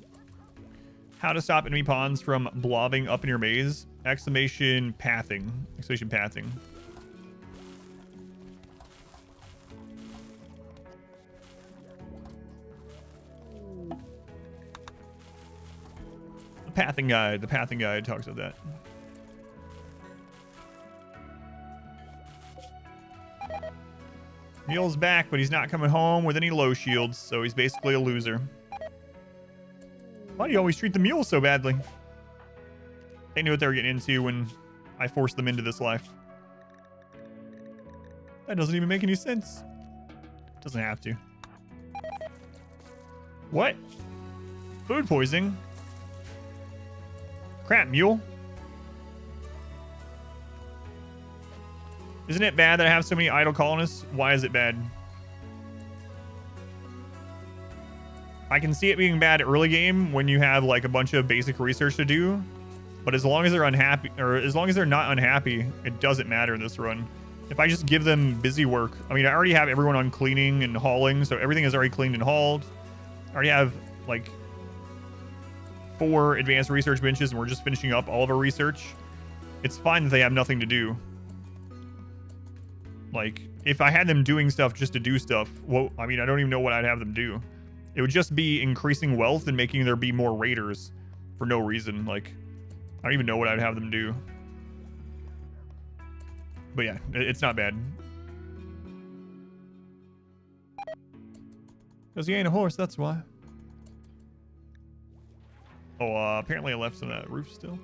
How to stop enemy pawns from blobbing up in your maze? Exclamation pathing. Exclamation pathing. The pathing guide. The pathing guide talks about that. Mule's back, but he's not coming home with any low shields, so he's basically a loser. Why do you always treat the mule so badly? They knew what they were getting into when I forced them into this life. That doesn't even make any sense. Doesn't have to. What? Food poisoning? Crap, mule. Isn't it bad that I have so many idle colonists? Why is it bad? I can see it being bad early game when you have like a bunch of basic research to do, but as long as they're unhappy, or as long as they're not unhappy, it doesn't matter this run. If I just give them busy work, I mean, I already have everyone on cleaning and hauling, so everything is already cleaned and hauled. I already have like 4 advanced research benches, and we're just finishing up all of our research. It's fine that they have nothing to do. Like, if I had them doing stuff just to do stuff, well, I mean, I don't even know what I'd have them do. It would just be increasing wealth and making there be more raiders for no reason. Like, I don't even know what I'd have them do. But yeah, it's not bad. Because he ain't a horse, that's why. Oh, apparently I left some of that roof still.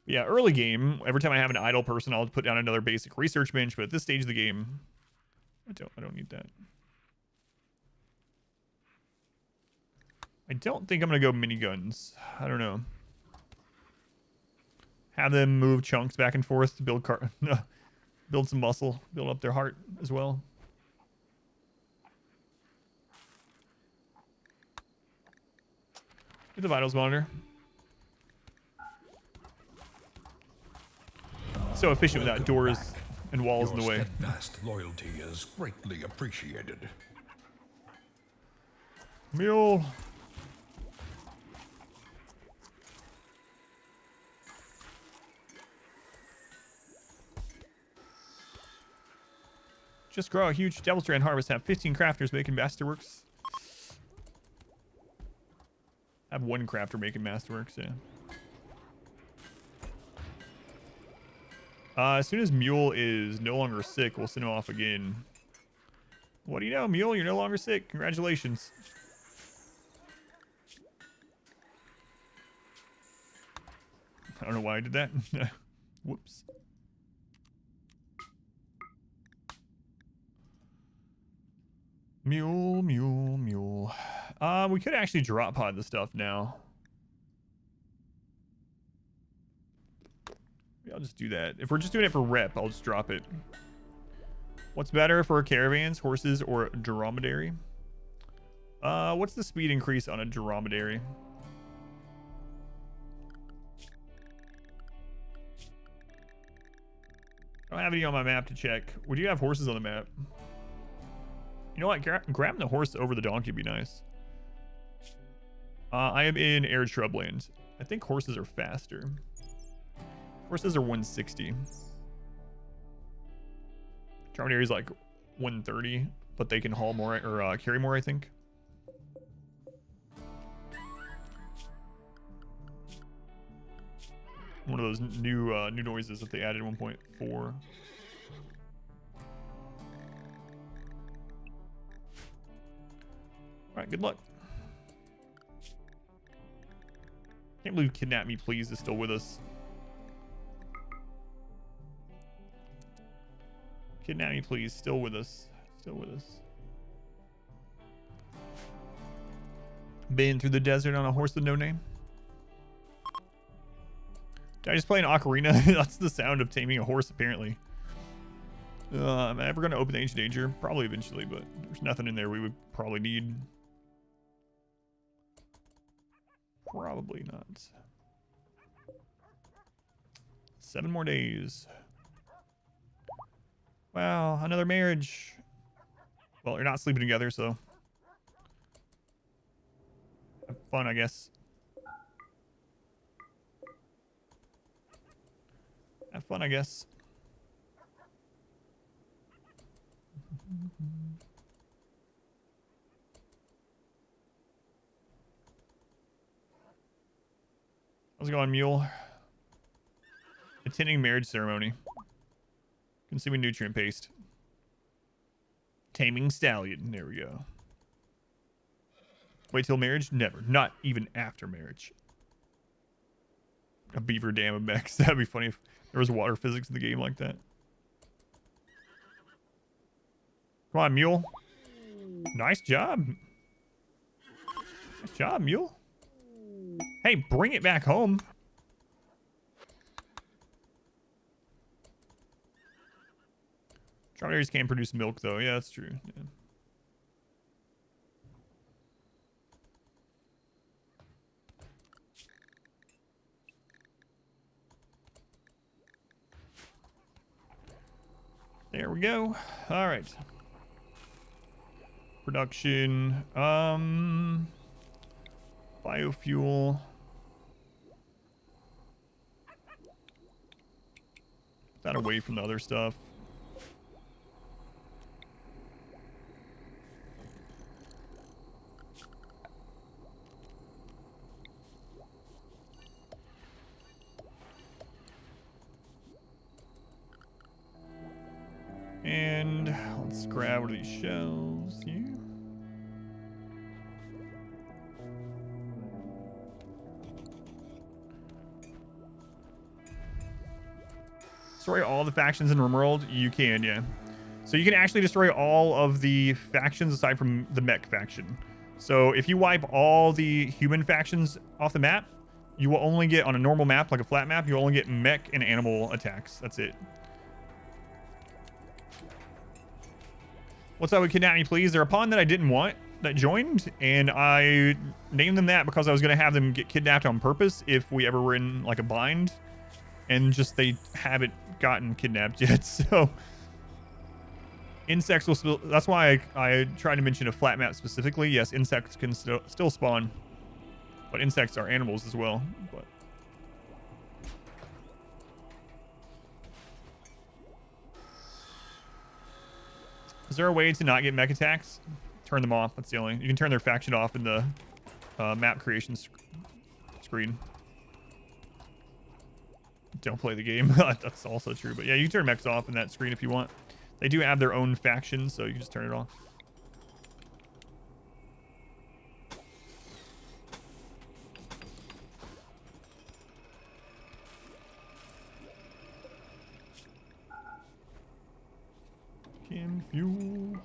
Yeah, early game, every time I have an idle person, I'll put down another basic research bench, but at this stage of the game, I don't need that. I don't think I'm gonna go miniguns. I don't know. Have them move chunks back and forth to build build some muscle, build up their heart as well. Get the vitals monitor. So efficient without doors and walls in the way. Your steadfast loyalty is greatly appreciated. Mule. Just grow a huge Devil Strand harvest. Have 15 crafters making masterworks. Have 1 crafter making masterworks, yeah. As soon as Mule is no longer sick, we'll send him off again. What do you know, Mule? You're no longer sick. Congratulations. I don't know why I did that. Whoops. Mule, mule, mule. We could actually drop pod the stuff now. Maybe I'll just do that. If we're just doing it for rep, I'll just drop it. What's better for caravans, horses, or dromedary? What's the speed increase on a dromedary? I don't have any on my map to check. Would you have horses on the map? You know what? Grabbing the horse over the donkey would be nice. I am in arid shrubland. I think horses are faster. Horses are 160. Dromedary is like 130, but they can haul more or carry more, I think. One of those new noises that they added 1.4. Alright, good luck. Can't believe Kidnap Me Please is still with us. Kidnap Me Please, still with us. Still with us. Been through the desert on a horse with no name. Did I just play an ocarina? That's the sound of taming a horse, apparently. Am I ever going to open the Ancient Danger? Probably eventually, but there's nothing in there we would probably need. Probably not. 7 more days. Wow, another marriage. Well, you're not sleeping together, so have fun, I guess. Have fun, I guess. How's it going, mule? Attending marriage ceremony. Consuming nutrient paste. Taming stallion. There we go. Wait till marriage? Never. Not even after marriage. A beaver dam of mechs. That'd be funny if there was water physics in the game like that. Come on, mule. Nice job. Nice job, mule. Hey, bring it back home. Dromedaries can't produce milk, though. Yeah, that's true. Yeah. There we go. All right. Production. Biofuel. Put that away from the other stuff. And let's grab one of these shells here. Destroy all the factions in RimWorld? You can, yeah. So you can actually destroy all of the factions aside from the mech faction. So if you wipe all the human factions off the map, you will only get, on a normal map, like a flat map, you'll only get mech and animal attacks. That's it. What's up with Kidnap Me Please? They're a pawn that I didn't want that joined, and I named them that because I was going to have them get kidnapped on purpose if we ever were in like a bind, and just they haven't gotten kidnapped yet. So insects will still, that's why I tried to mention a flat map specifically. Yes, insects can still spawn, but insects are animals as well. But is there a way to not get mech attacks? Turn them off. That's the only. You can turn their faction off in the map creation screen. Don't play the game. That's also true. But yeah, you can turn mechs off in that screen if you want. They do have their own faction, so you can just turn it off. Chem fuel.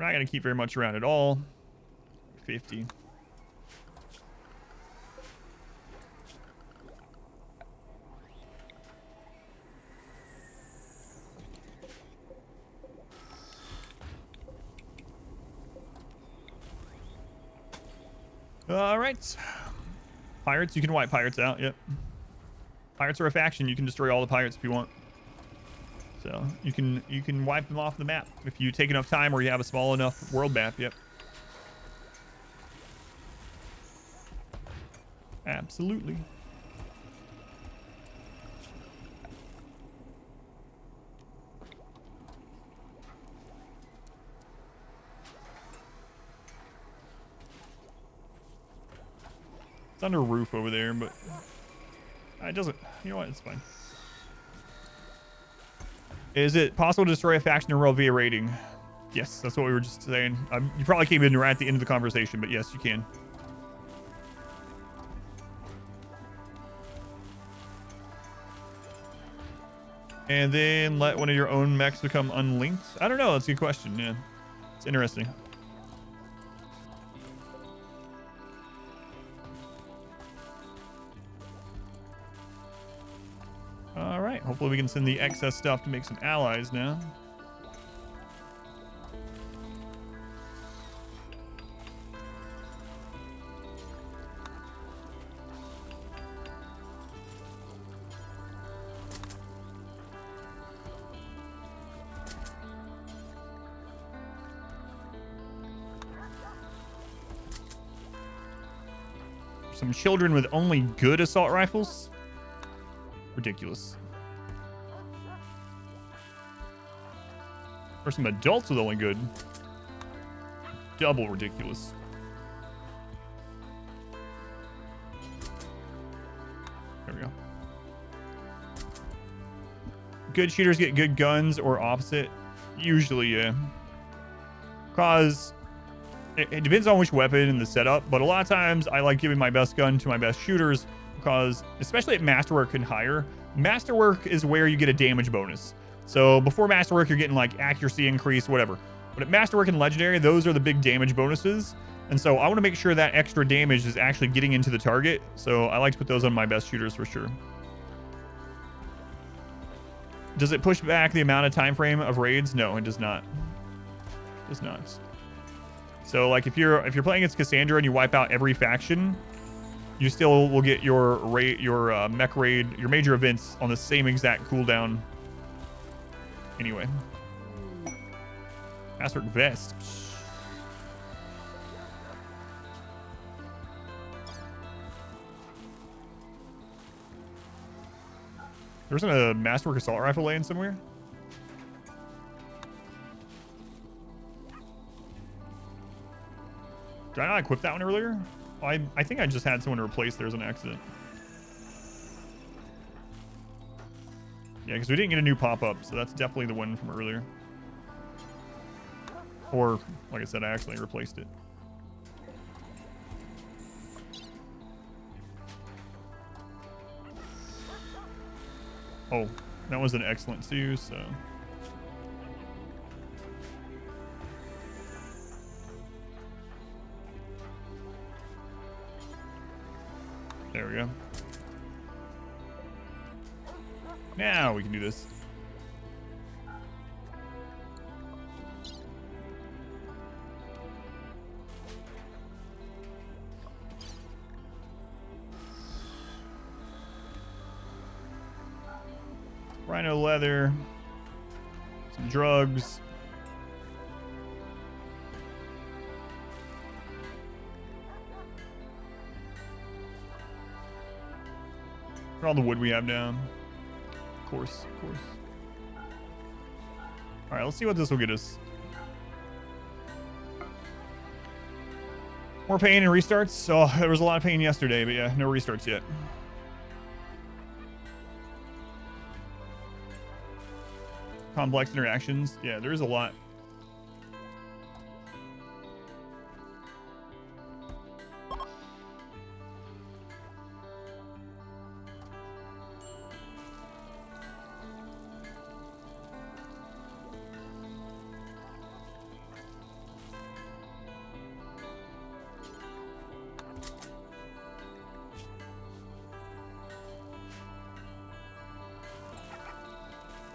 We're not going to keep very much around at all. 50. All right. Pirates, you can wipe pirates out. Yep. Pirates are a faction. You can destroy all the pirates if you want. So you can wipe them off the map if you take enough time or you have a small enough world map. Yep. Absolutely. It's under a roof over there, but it doesn't. You know what? It's fine. Is it possible to destroy a faction in RimWorld via raiding? Yes, that's what we were just saying. You probably came in right at the end of the conversation, but yes, you can. And then let one of your own mechs become unlinked? I don't know. That's a good question. Yeah. It's interesting. All right. Hopefully we can send the excess stuff to make some allies now. Some children with only good assault rifles? Ridiculous. Or some adults with only good. Double ridiculous. There we go. Good shooters get good guns or opposite? Usually, yeah. Because it depends on which weapon and the setup, but a lot of times I like giving my best gun to my best shooters because, especially at Masterwork and higher, Masterwork is where you get a damage bonus. So before Masterwork, you're getting like accuracy increase, whatever. But at Masterwork and Legendary, those are the big damage bonuses. And so I want to make sure that extra damage is actually getting into the target. So I like to put those on my best shooters for sure. Does it push back the amount of time frame of raids? No, it does not. It does not. So like if you're playing against Cassandra and you wipe out every faction, you still will get your mech raid, your major events on the same exact cooldown. Anyway, Masterwork vest. There wasn't a Masterwork assault rifle laying somewhere. Did I not equip that one earlier? I think I just had someone to replace there as an accident. Yeah, because we didn't get a new pop-up, so that's definitely the one from earlier. Or, like I said, I accidentally replaced it. Oh, that was an excellent too, so... There we go. Now we can do this. Rhino leather. Some drugs. For all the wood we have down. Of course, of course. All right, let's see what this will get us. More pain and restarts. So there was a lot of pain yesterday, but yeah, no restarts yet. Complex interactions. Yeah, there is a lot.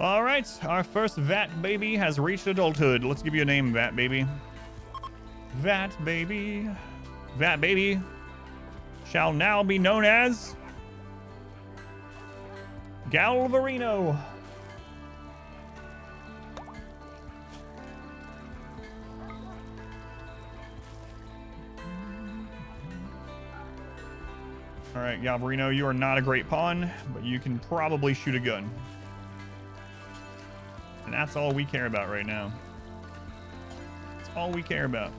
All right, our first Vat Baby has reached adulthood. Let's give you a name, Vat Baby. Vat Baby. Vat Baby shall now be known as Galvarino. All right, Galvarino, you are not a great pawn, but you can probably shoot a gun. And that's all we care about right now. That's all we care about.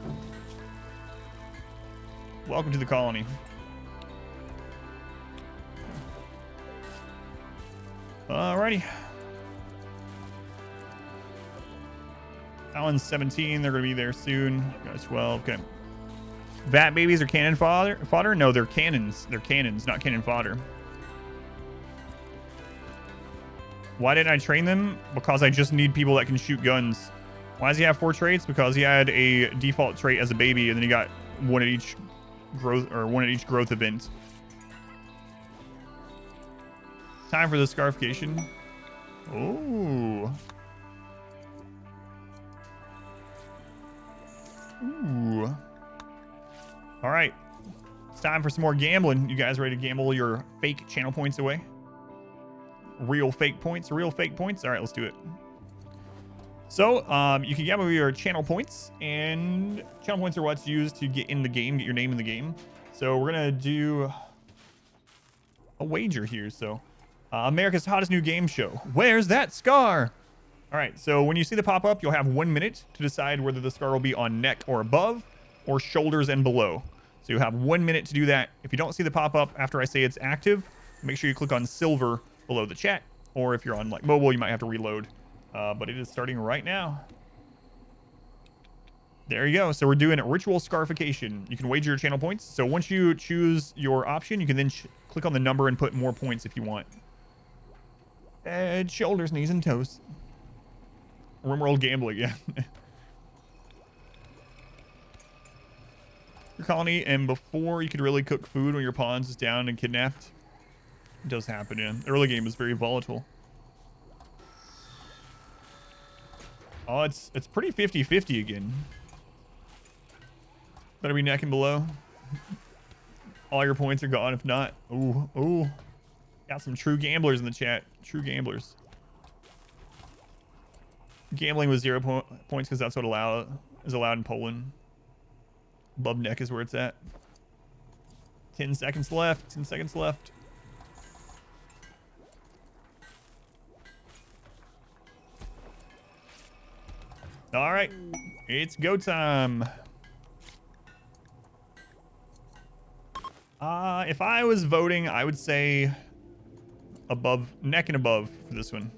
Welcome to the colony. Alrighty. Alan's 17. They're going to be there soon. Got 12. Okay. Vat babies are cannon fodder? No, they're cannons. They're cannons, not cannon fodder. Why didn't I train them? Because I just need people that can shoot guns. Why does he have 4 traits? Because he had a default trait as a baby, and then he got one at each growth event. Time for the scarification. Oh. Ooh. All right. It's time for some more gambling. You guys ready to gamble your fake channel points away? Real fake points? Real fake points? All right, let's do it. So, you can gamble your channel points, and channel points are what's used to get in the game, get your name in the game. So we're going to do a wager here. So, America's hottest new game show. Where's that scar? All right, so when you see the pop-up, you'll have 1 minute to decide whether the scar will be on neck or above, or shoulders and below. So you have 1 minute to do that. If you don't see the pop-up after I say it's active, make sure you click on silver below the chat, or if you're on like mobile, you might have to reload. But it is starting right now. There you go. So we're doing ritual scarification. You can wager your channel points. So once you choose your option, you can then click on the number and put more points if you want. Head, shoulders, knees, and toes. RimWorld gambling, yeah. Your colony, and before you could really cook food when your pawns is down and kidnapped. It does happen, yeah. The early game is very volatile. Oh, it's pretty 50-50 again. Better be neck and below. All your points are gone if not. Ooh, ooh. Got some true gamblers in the chat. True gamblers. Gambling with 0 points because that's what is allowed in Poland. Above neck is where it's at. 10 seconds left. 10 seconds left. All right, it's go time. If I was voting, I would say above, neck and above for this one.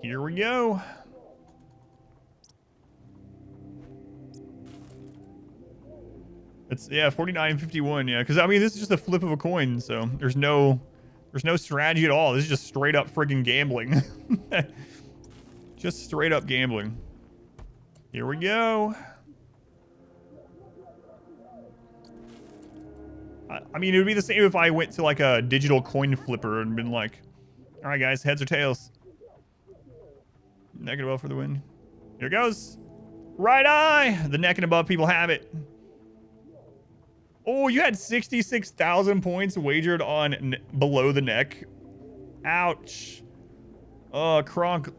Here we go. It's, yeah, 49-51, yeah, because I mean this is just a flip of a coin, so there's no strategy at all. This is just straight up friggin' gambling. Just straight up gambling. Here we go. I mean, it would be the same if I went to like a digital coin flipper and been like, all right, guys, heads or tails. Neck and above for the win. Here it goes. Right eye. The neck and above people have it. Oh, you had 66,000 points wagered on below the neck. Ouch. Oh, Kronk.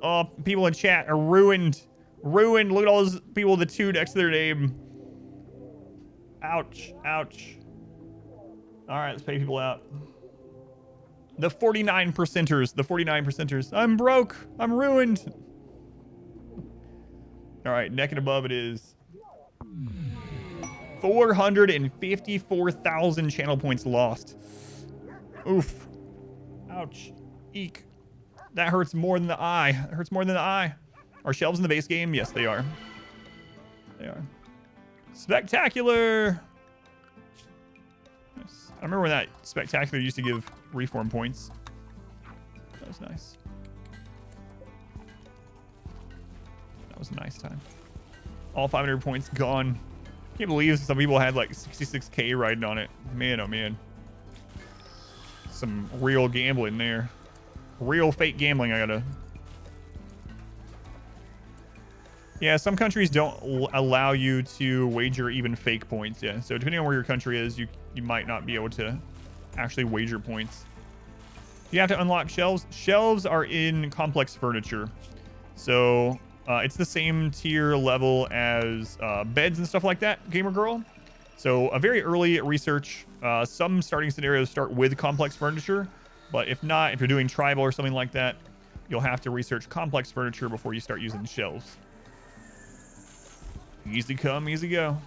Oh, people in chat are ruined. Ruined. Look at all those people with the 2 next to their name. Ouch. Ouch. All right, let's pay people out. The 49%ers. The 49%ers. I'm broke. I'm ruined. All right, neck and above it is 454,000 channel points lost. Oof. Ouch. Eek. That hurts more than the eye. It hurts more than the eye. Are shelves in the base game? Yes, they are. They are. Spectacular. Nice. I remember when that spectacular used to give reform points. That was nice. That was a nice time. All 500 points gone. Can't believe some people had like 66K riding on it. Man, oh man. Some real gambling there. Real fake gambling. I gotta. Yeah, some countries don't allow you to wager even fake points. Yeah, so depending on where your country is, you might not be able to actually wager points. You have to unlock shelves. Shelves are in complex furniture, so it's the same tier level as beds and stuff like that, Gamer Girl. So a very early research. Some starting scenarios start with complex furniture, but if not, if you're doing tribal or something like that, you'll have to research complex furniture before you start using shelves. Easy come, easy go.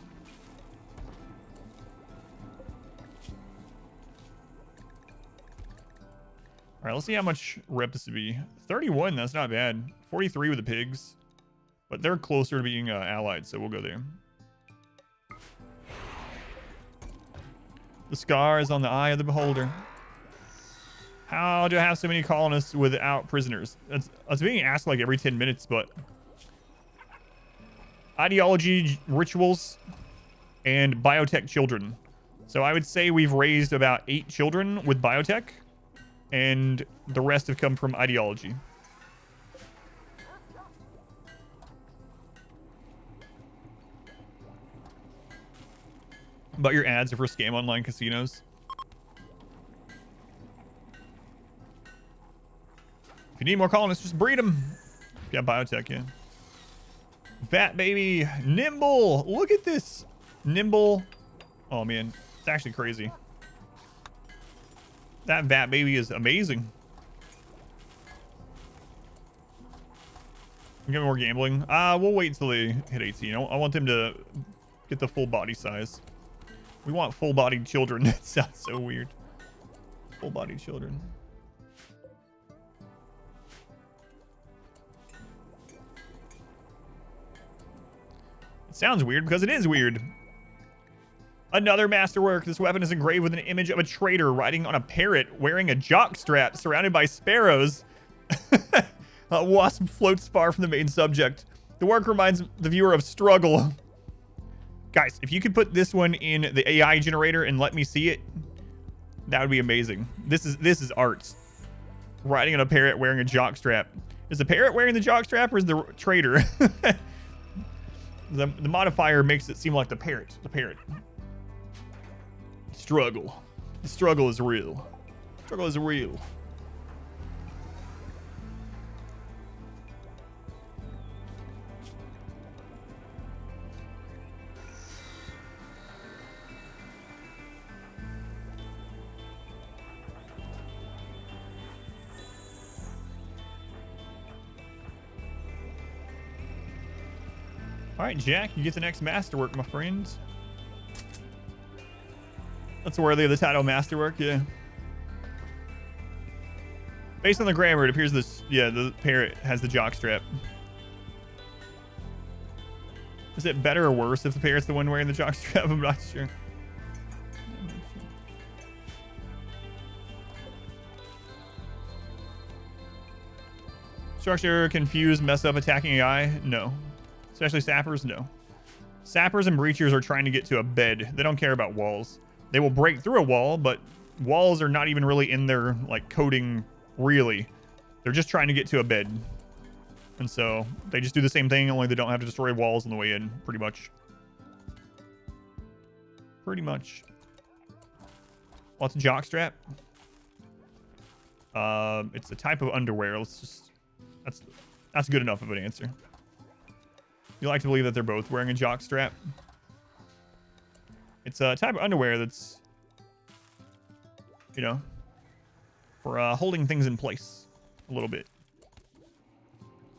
All right, let's see how much rep this would be. 31, that's not bad. 43 with the pigs, but they're closer to being allied, so we'll go there. The scar is on the eye of the beholder. How do I have so many colonists without prisoners? It's being asked like every 10 minutes, but ideology, rituals, and biotech children. So I would say we've raised about 8 children with biotech, and the rest have come from ideology. But your ads are for scam online casinos. If you need more colonists, just breed them. If you have biotech, yeah. Fat baby, nimble. Look at this, nimble. Oh man, it's actually crazy. That vat baby is amazing. Get more gambling. We'll wait until they hit 18. I want them to get the full body size. We want full-bodied children. That sounds so weird. Full-bodied children. It sounds weird because it is weird. Another masterwork. This weapon is engraved with an image of a trader riding on a parrot wearing a jockstrap surrounded by sparrows. A wasp floats far from the main subject. The work reminds the viewer of struggle. Guys, if you could put this one in the AI generator and let me see it, that would be amazing. This is art. Riding on a parrot wearing a jockstrap. Is the parrot wearing the jockstrap or is the trader? The modifier makes it seem like the parrot. The parrot. Struggle. The struggle is real. Struggle is real. All right, Jack, you get the next masterwork, my friend. That's worthy of the title masterwork, yeah. Based on the grammar, it appears this, yeah, the parrot has the jockstrap. Is it better or worse if the parrot's the one wearing the jockstrap? I'm not sure. Structure, confuse, mess up attacking AI? No. Especially sappers? No. Sappers and breachers are trying to get to a bed. They don't care about walls. They will break through a wall, but walls are not even really in their like coding, really. They're just trying to get to a bed. And so they just do the same thing, only they don't have to destroy walls on the way in, pretty much. Pretty much. What's a jockstrap? It's a type of underwear. Let's just... That's good enough of an answer. You like to believe that they're both wearing a jockstrap. It's a type of underwear that's, you know, for holding things in place a little bit.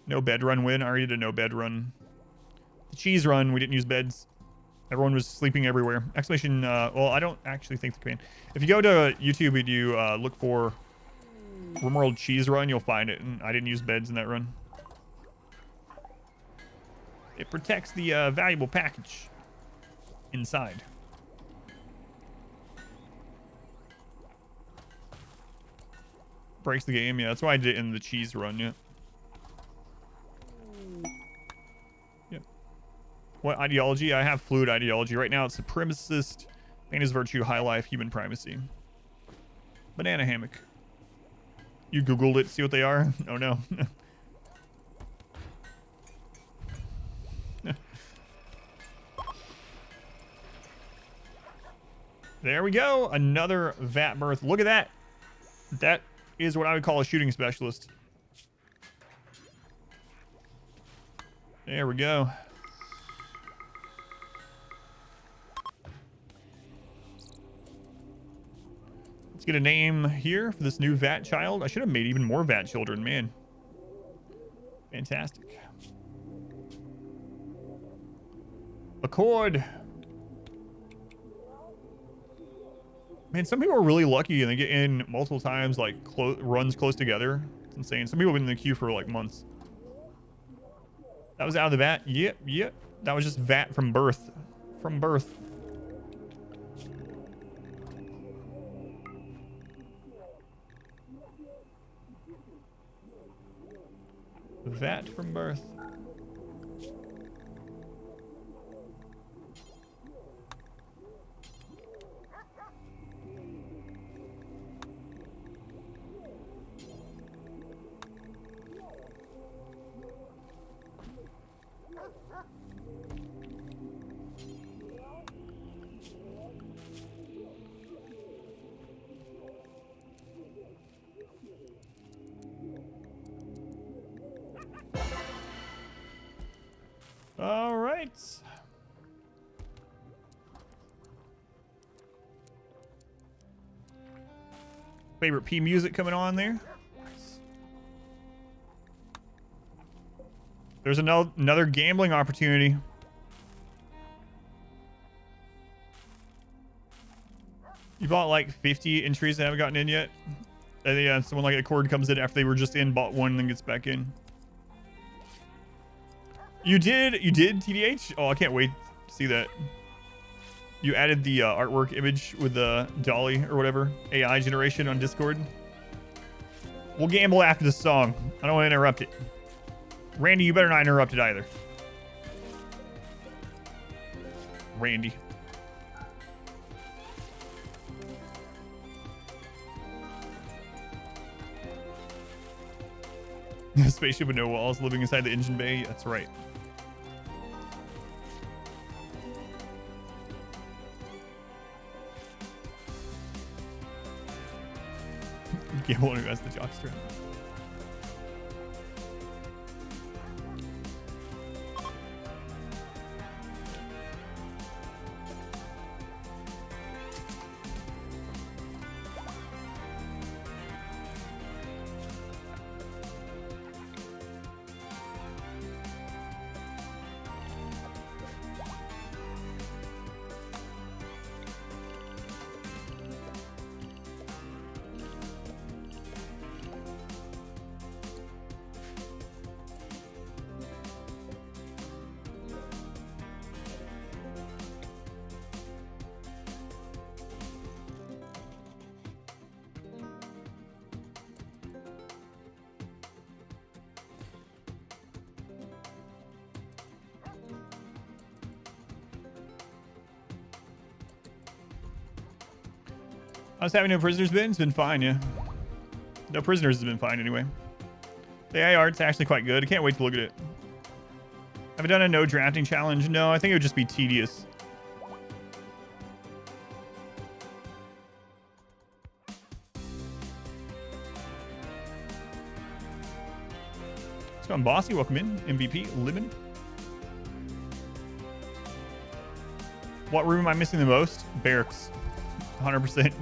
No bed run win. I already did a no bed run. The cheese run, we didn't use beds. Everyone was sleeping everywhere. Exclamation, well, I don't actually think the command. If you go to YouTube and you look for RimWorld cheese run, you'll find it. And I didn't use beds in that run. It protects the valuable package inside. Breaks the game, yeah. That's why I did it in the cheese run, yeah. Yep. What ideology? I have fluid ideology. Right now it's supremacist, pain is virtue, high life, human primacy. Banana hammock. You Googled it, see what they are? Oh no. There we go. Another vat birth. Look at that. That is what I would call a shooting specialist. There we go. Let's get a name here for this new vat child. I should have made even more vat children, man. Fantastic. Accord. Man, some people are really lucky and they get in multiple times, like runs close together. It's insane. Some people have been in the queue for like months. That was out of the vat. Yep, yep. That was just vat from birth. From birth. Vat from birth. All right. Favorite P music coming on there. There's another gambling opportunity. You bought like 50 entries that haven't gotten in yet. And yeah, someone like Accord comes in after they were just in, bought one, and then gets back in. You did, TDH? Oh, I can't wait to see that. You added the artwork image with the Dolly or whatever AI generation on Discord. We'll gamble after the song. I don't want to interrupt it. Randy, you better not interrupt it either. Randy. A spaceship with no walls living inside the engine bay. That's right. Gamble who has the jockstrap. How's having no prisoners been? It's been fine, yeah. No prisoners has been fine anyway. The AI art's actually quite good. I can't wait to look at it. Have I done a no drafting challenge? No, I think it would just be tedious. What's going on, Bossy? Welcome in. MVP, Lemon. What room am I missing the most? Barracks. 100%.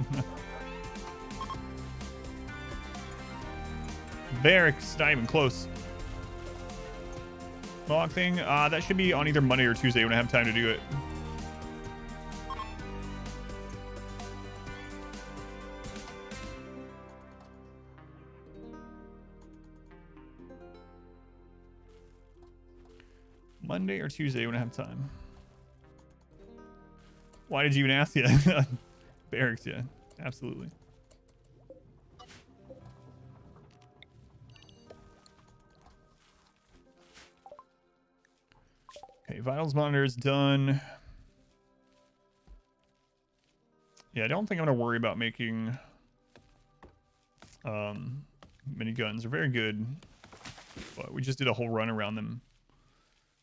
Barracks, not even close. Log thing, that should be on either Monday or Tuesday when I have time to do it. Monday or Tuesday when I have time. Why did you even ask that? Barracks, yeah, absolutely. Okay, vitals monitor is done. Yeah, I don't think I'm gonna worry about making miniguns are very good, but we just did a whole run around them.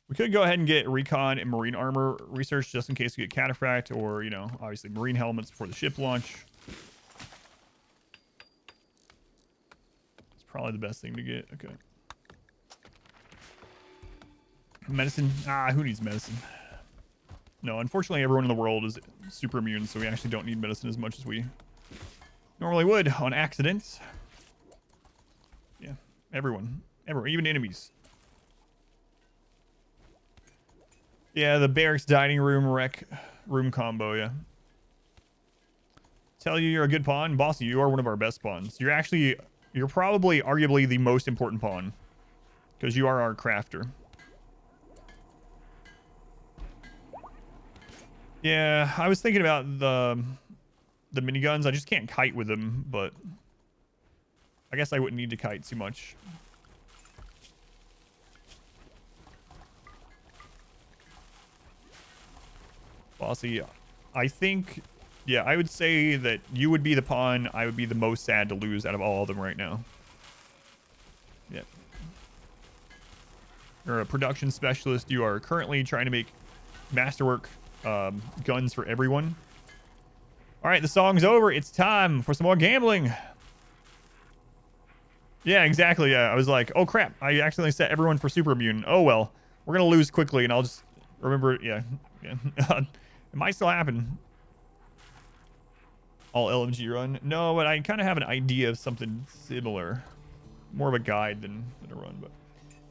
We could go ahead and get recon and marine armor research just in case we get cataphract, or, you know, obviously marine helmets before the ship launch. It's probably the best thing to get. Okay. Medicine. Ah, who needs medicine? No, unfortunately, everyone in the world is super immune, so we actually don't need medicine as much as we normally would on accidents. Yeah, everyone, even enemies. Yeah, the barracks dining room rec room combo. Yeah. Tell you you're a good pawn, bossy. You are one of our best pawns. You're probably arguably the most important pawn because you are our crafter. Yeah, I was thinking about the miniguns. I just can't kite with them, but I guess I wouldn't need to kite too much. Bossy, I think, yeah, I would say that you would be the pawn. I would be the most sad to lose out of all of them right now. Yeah. You're a production specialist. You are currently trying to make masterwork guns for everyone. All right, the song's over. It's time for some more gambling. Yeah, exactly. Yeah, I was like, oh crap, I accidentally set everyone for super immune. Oh well, we're gonna lose quickly, and I'll just remember. Yeah. It might still happen. All LMG run. No, but I kind of have an idea of something similar. More of a guide than a run, but.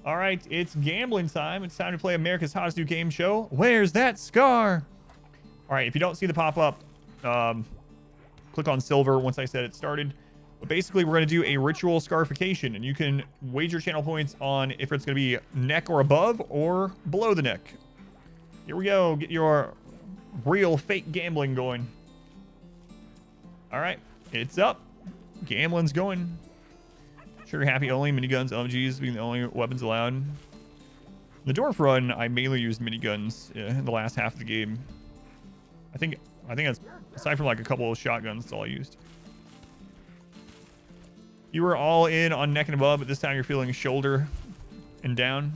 All right, it's gambling time. It's time to play America's Hottest New Game Show. Where's that scar? All right, if you don't see the pop-up, click on silver once I said it started. But basically, we're going to do a ritual scarification, and you can wager channel points on if it's going to be neck or above or below the neck. Here we go. Get your real fake gambling going. All right, it's up. Gambling's going. Sure, happy only. Miniguns, LMGs being the only weapons allowed. The Dwarf run, I mainly used miniguns in the last half of the game. I think that's, aside from like a couple of shotguns, that's all I used. You were all in on neck and above, but this time you're feeling shoulder and down.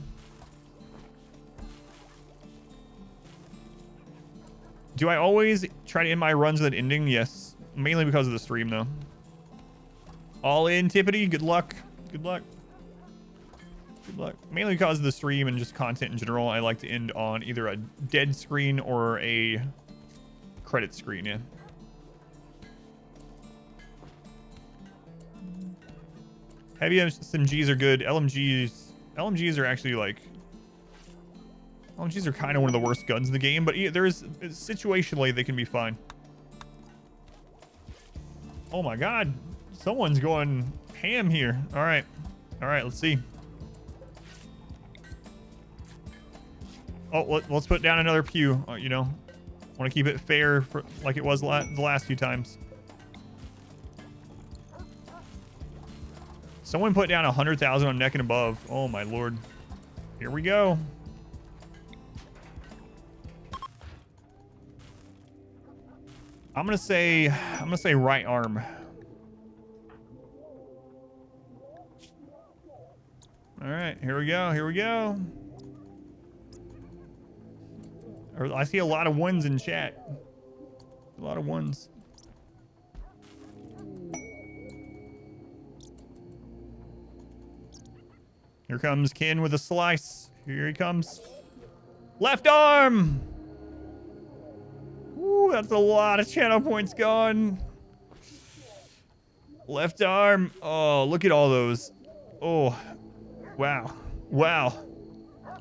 Do I always try to end my runs with an ending? Yes. Mainly because of the stream, though. All in, Tippity. Good luck. Good luck. Good luck. Mainly because of the stream and just content in general, I like to end on either a dead screen or a credit screen, yeah. Heavy SMGs are good. LMGs are actually like... LMGs are kind of one of the worst guns in the game, but situationally they can be fine. Oh my god. Someone's going ham here. All right, let's see. Oh, let's put down another pew. You know, want to keep it fair for like it was the last few times. Someone put down 100,000 on neck and above. Oh my lord. Here we go. I'm gonna say right arm. All right, here we go. Here we go. I see a lot of ones in chat. A lot of ones. Here comes Ken with a slice. Here he comes. Left arm. Ooh, that's a lot of channel points gone. Left arm. Oh, look at all those. Oh, wow. Wow.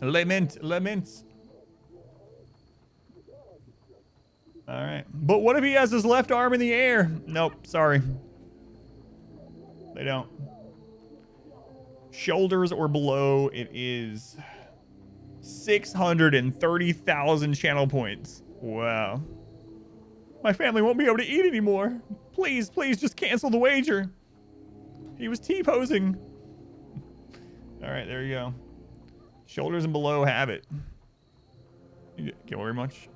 Lament. All right. But what if he has his left arm in the air? Nope. Sorry. They don't. Shoulders or below, it is 630,000 channel points. Wow. My family won't be able to eat anymore. Please, just cancel the wager. He was T-posing. All right, there you go. Shoulders and below have it. Get very much.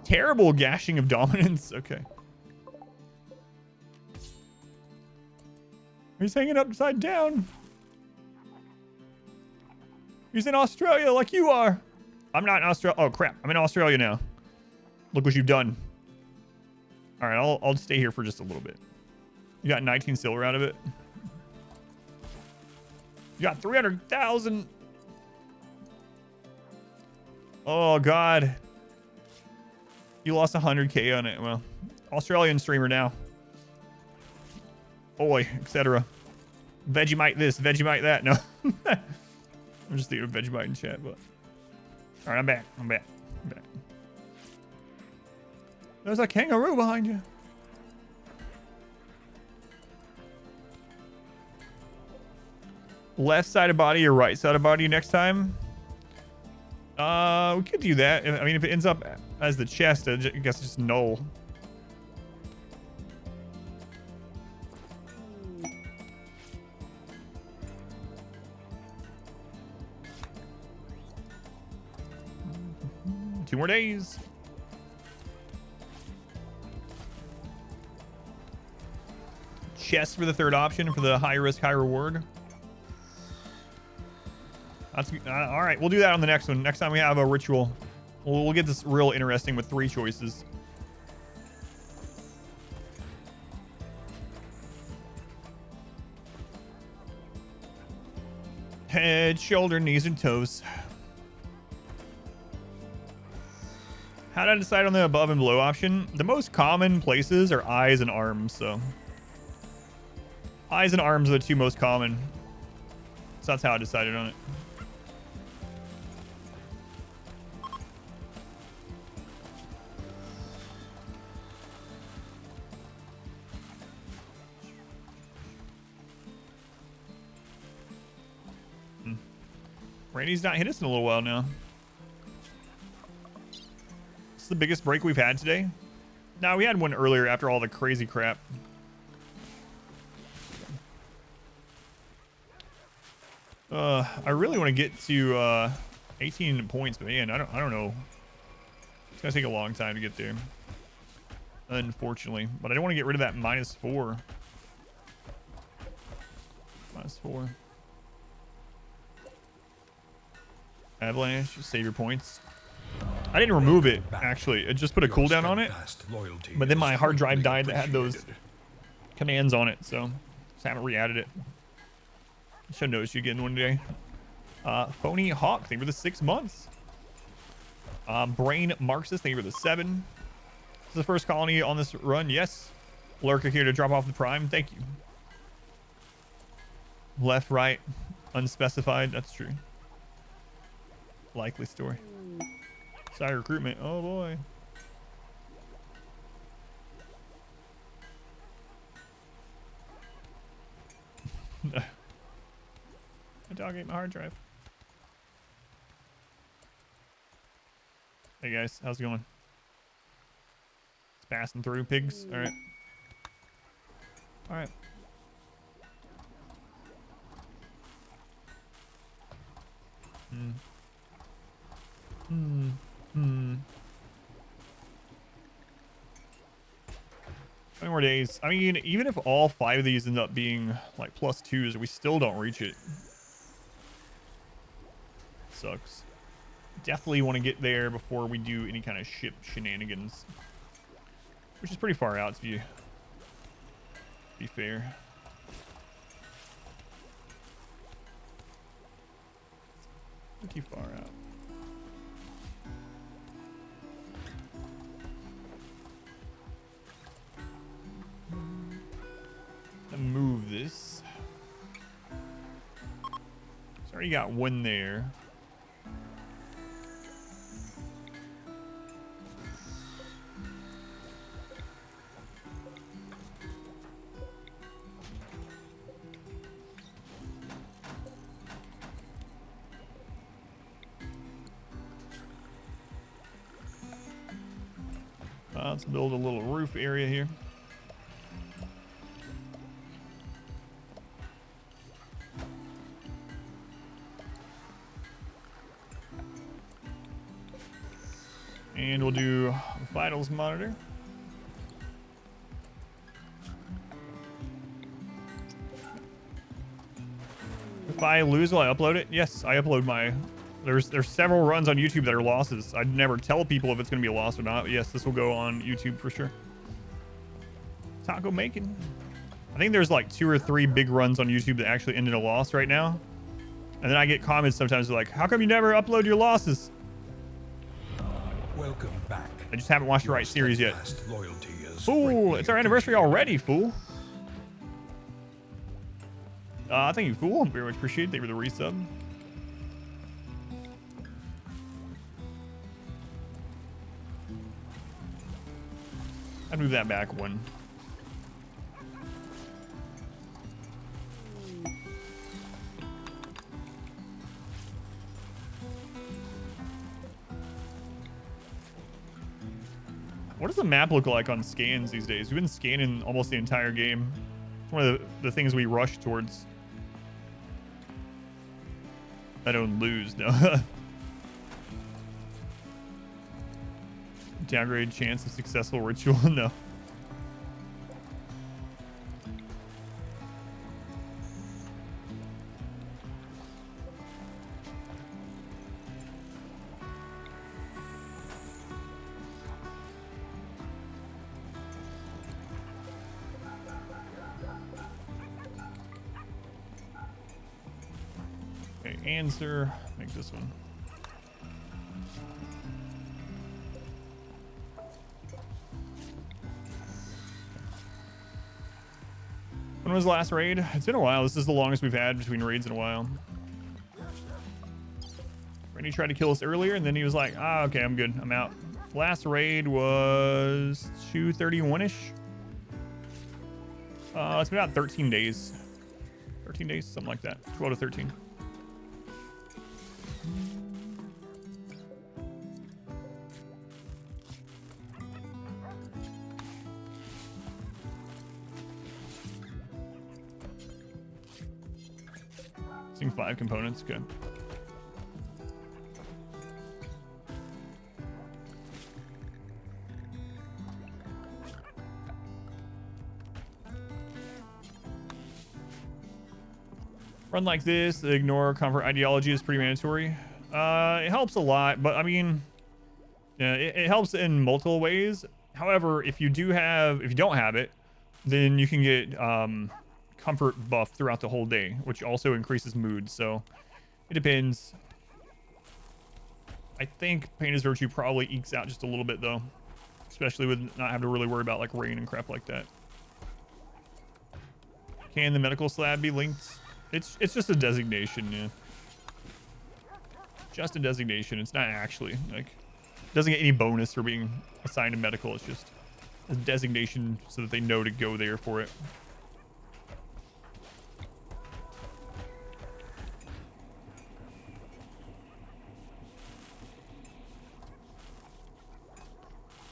Terrible gashing of dominance. Okay. He's hanging upside down. He's in Australia like you are. I'm not in Australia. Oh, crap. I'm in Australia now. Look what you've done. All right, I'll stay here for just a little bit. You got 19 silver out of it. You got 300,000. Oh, God. You lost 100K on it. Well, Australian streamer now. Oi, etc. Vegemite this, Vegemite that. No. I'm just thinking of Vegemite in chat, but. All right, I'm back. I'm back. There's a kangaroo behind you. Left side of body or right side of body next time? We could do that. I mean, if it ends up as the chest, I guess it's just null. Two more days. Chest for the third option for the high risk, high reward. That's all right. We'll do that on the next one. Next time we have a ritual, we'll get this real interesting with 3 choices. Head, shoulder, knees, and toes. How did I decide on the above and below option? The most common places are eyes and arms, so. Eyes and arms are the 2 most common. So that's how I decided on it. Randy's not hit us in a little while now. This is the biggest break we've had today. No, we had one earlier after all the crazy crap. I really want to get to 18 points, but man, I don't know. It's gonna take a long time to get there, unfortunately. But I don't want to get rid of that -4. -4. Avalanche, save your points. I didn't remove it, actually. It just put a cooldown on it. But then my hard drive died that had those commands on it, so just haven't re-added it. Should notice you again one day. Phony Hawk, thank you for the 6 months. Brain Marxist, thank you for the 7. This is the first colony on this run, yes. Lurker here to drop off the prime, thank you. Left, right, unspecified, that's true. Likely story. Side recruitment, oh boy. My dog ate my hard drive. Hey guys, how's it going? It's passing through pigs. All right. All right. How many more days? I mean, even if all 5 of these end up being like +2s, we still don't reach it. Sucks. Definitely want to get there before we do any kind of ship shenanigans, which is pretty far out, to be fair. Pretty far out. Move this. So already got one there. Let's build a little roof area here. And we'll do vitals monitor. If I lose, will I upload it? Yes, I upload my... There's several runs on YouTube that are losses. I'd never tell people if it's going to be a loss or not. Yes, this will go on YouTube for sure. Taco making. I think there's like 2 or 3 big runs on YouTube that actually ended a loss right now. And then I get comments sometimes like, how come you never upload your losses? Welcome back. I just haven't watched the right series yet. Loyalty is Fool, it's our anniversary already, fool. Thank you, fool. Very much appreciate it. Thank you for the resub. I'd move that back one. What does the map look like on scans these days? We've been scanning almost the entire game. It's one of the things we rush towards. I don't lose, no. Downgrade chance of successful ritual, no. Okay, answer. Make this one. When was the last raid? It's been a while. This is the longest we've had between raids in a while. Randy tried to kill us earlier, and then he was like, ah, okay, I'm good. I'm out. Last raid was 231-ish. It's been about 13 days. 13 days, something like that. 12 to 13. Seeing 5 components, good. Run like this, ignore comfort ideology is pretty mandatory. It helps a lot, but I mean, yeah, it helps in multiple ways. However, if you don't have it, then you can get comfort buff throughout the whole day, which also increases mood. So it depends. I think Pain is Virtue probably ekes out just a little bit though, especially with not having to really worry about like rain and crap like that. Can the medical slab be linked? It's just a designation, yeah. Just a designation. It's not actually like doesn't get any bonus for being assigned to medical. It's just a designation so that they know to go there for it.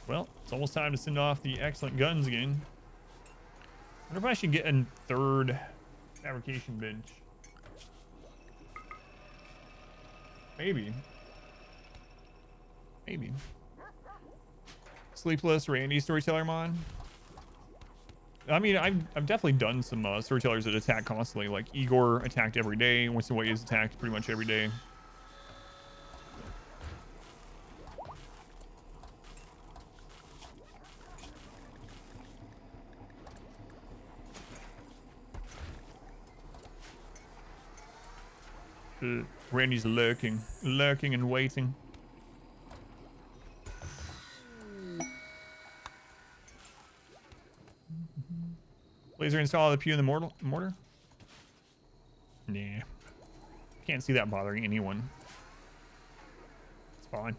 Well, it's almost time to send off the excellent guns again. I wonder if I should get a 3rd fabrication bench. Maybe. Sleepless Randy storyteller mod. I mean, I've definitely done some storytellers that attack constantly. Like Igor attacked every day. Winston Wade is attacked pretty much every day. Randy's lurking and waiting. Laser install the pew in the mortar? Nah. Can't see that bothering anyone. It's fine.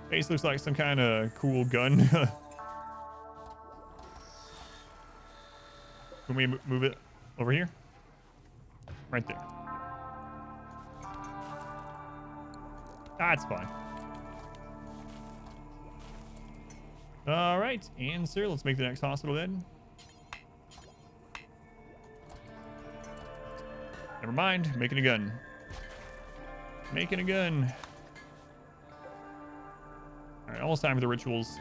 Base looks like some kind of cool gun. Can we move it over here? Right there. That's fine. All right, answer. Let's make the next hospital then. Never mind. Making a gun. Making a gun. All right, almost time for the rituals.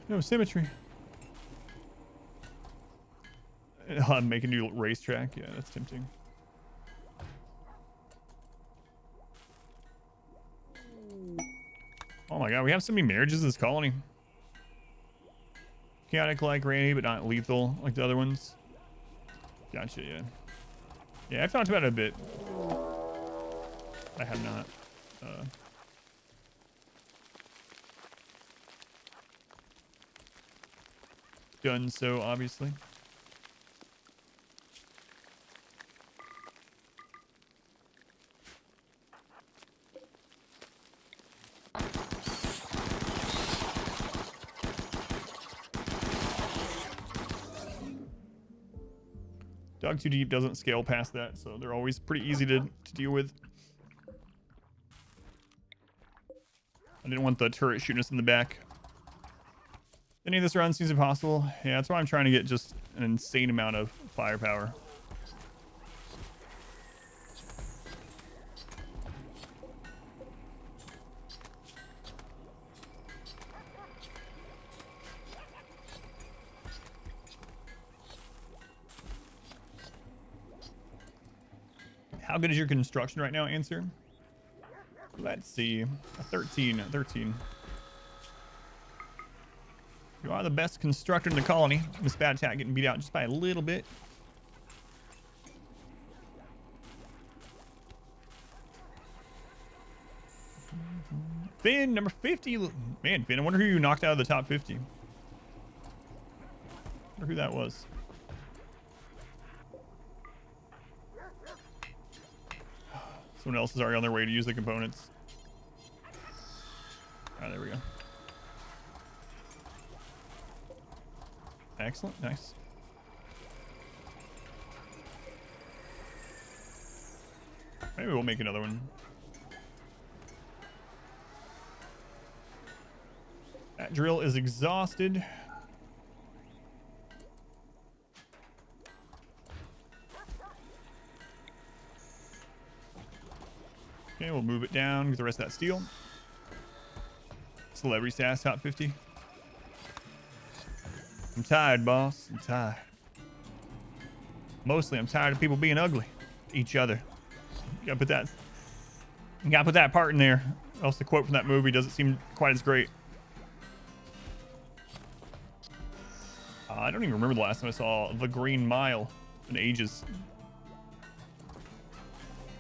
No symmetry. Make a new racetrack. Yeah, that's tempting. Oh my god, we have so many marriages in this colony. Chaotic like Randy, but not lethal like the other ones. Gotcha, yeah. Yeah, I've talked about it a bit. I have not. Done so, obviously. Dog Too Deep doesn't scale past that, so they're always pretty easy to deal with. I didn't want the turret shooting us in the back. Any of this run seems impossible. Yeah, that's why I'm trying to get just an insane amount of firepower. How good is your construction right now? Answer. Let's see. A 13. 13. You are the best constructor in the colony. This bad attack getting beat out just by a little bit. Finn, number 50. Man, Finn, I wonder who you knocked out of the top 50. I wonder who that was. Someone else is already on their way to use the components. Ah, there we go. Excellent. Nice. Maybe we'll make another one. That drill is exhausted. Okay, we'll move it down, get the rest of that steel. Celebrity status, top 50. I'm tired, boss. I'm tired. Mostly, I'm tired of people being ugly to each other. You gotta put that part in there. Else the quote from that movie doesn't seem quite as great. I don't even remember the last time I saw The Green Mile in ages.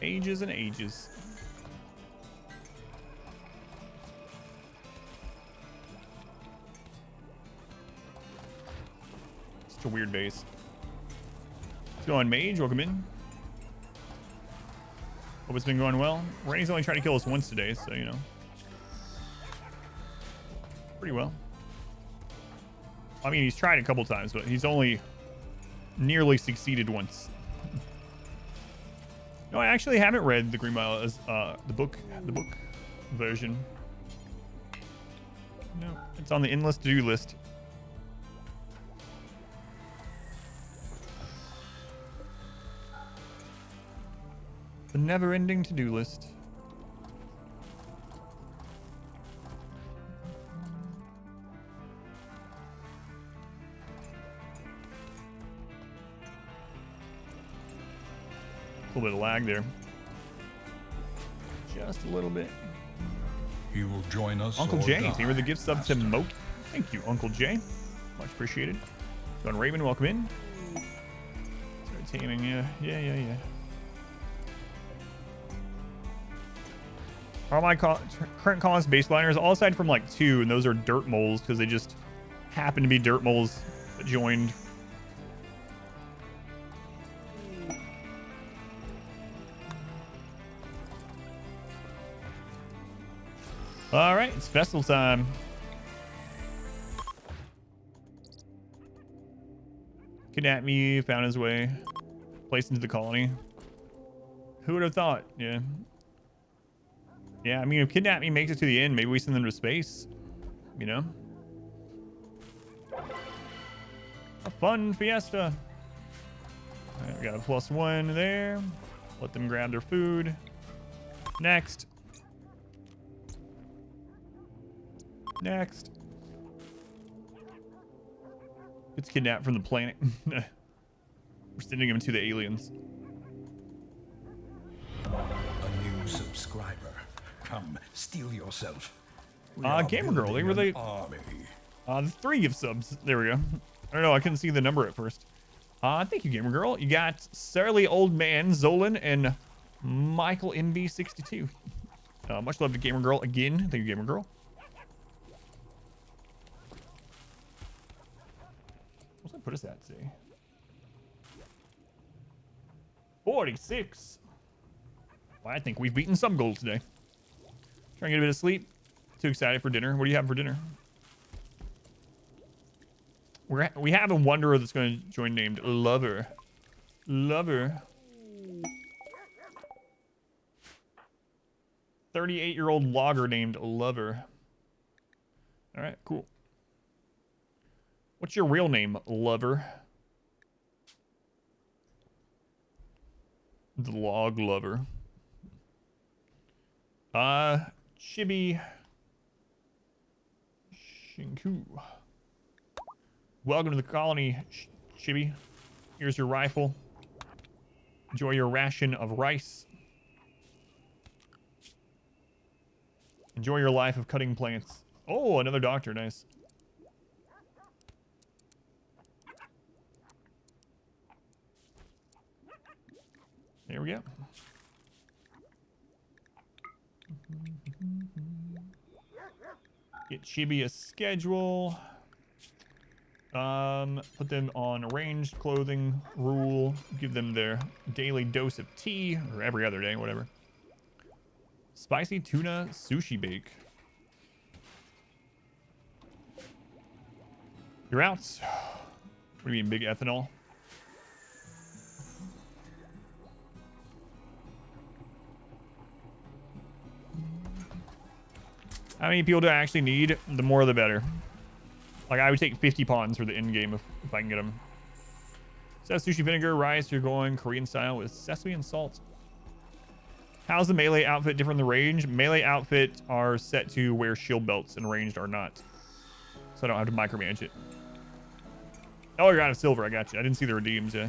Ages and ages. Such a weird base. Let's go on Mage. Welcome in. Hope it's been going well. Randy's only tried to kill us once today, so you know. Pretty well. I mean, he's tried a couple times, but he's only nearly succeeded once. No, I actually haven't read The Green Mile as the book version. No, it's on the endless to-do list. The never-ending to-do list. A little bit of lag there. Just a little bit. He will join us. Uncle Jay, thank you for the gift sub to Moke. Thank you, Uncle Jay. Much appreciated. John Raven, welcome in. Start taming, yeah. All my current colonist baseliners, all aside from like 2, and those are dirt moles because they just happen to be dirt moles that joined. All right, it's festival time. Kidnapped me, found his way, placed into the colony. Who would have thought? Yeah. Yeah, I mean, if Kidnap Me makes it to the end, maybe we send them to space. You know? A fun fiesta. All right, we got a +1 there. Let them grab their food. Next. Gets kidnapped from the planet. We're sending him to the aliens. A new subscriber. Come, steal yourself. Gamer Girl, they really... Army. There's 3 gift subs. There we go. I don't know, I couldn't see the number at first. Thank you, Gamer Girl. You got Surly Old Man, Zolan, and Michael MB62. Much love to Gamer Girl again. Thank you, Gamer Girl. What's that put us at today? 46. Well, I think we've beaten some goals today. Trying to get a bit of sleep. Too excited for dinner. What do you have for dinner? We have a wanderer that's going to join named Lover. Lover. 38-year-old logger named Lover. All right, cool. What's your real name, Lover? The log lover. Chibi Shinku. Welcome to the colony, Chibi. Here's your rifle. Enjoy your ration of rice. Enjoy your life of cutting plants. Oh, another doctor. Nice. There we go. Get Chibi a schedule. Put them on arranged clothing rule. Give them their daily dose of tea, or every other day, whatever. Spicy tuna sushi bake. You're out. What do you mean, big ethanol? How many people do I actually need? The more the better. Like, I would take 50 pawns for the end game if I can get them. So sushi vinegar, rice, you're going Korean style with sesame and salt. How's the melee outfit different than the range? Melee outfit are set to wear shield belts and ranged are not. So I don't have to micromanage it. Oh, you're out of silver. I got you. I didn't see the redeems, yeah.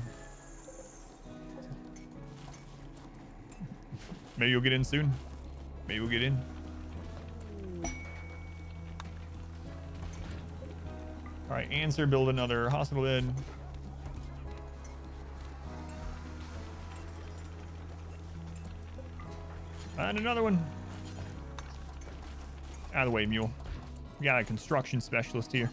Maybe you'll get in soon. Maybe we'll get in. All right, answer, build another hospital bed. And another one. Out of the way, mule. We got a construction specialist here.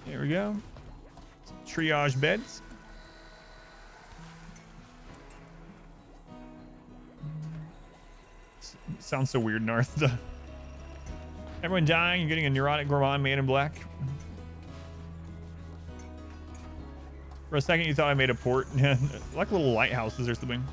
There we go. Some triage beds. Sounds so weird, Narth. Everyone dying, you're getting a neurotic gourmand man in black. For a second, you thought I made a port. Like little lighthouses or something.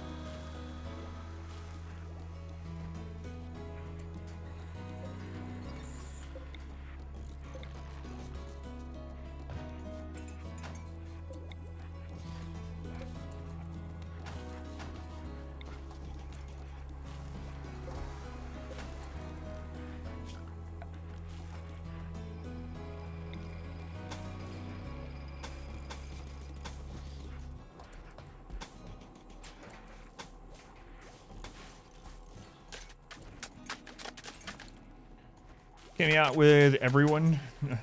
Camping out with everyone. Want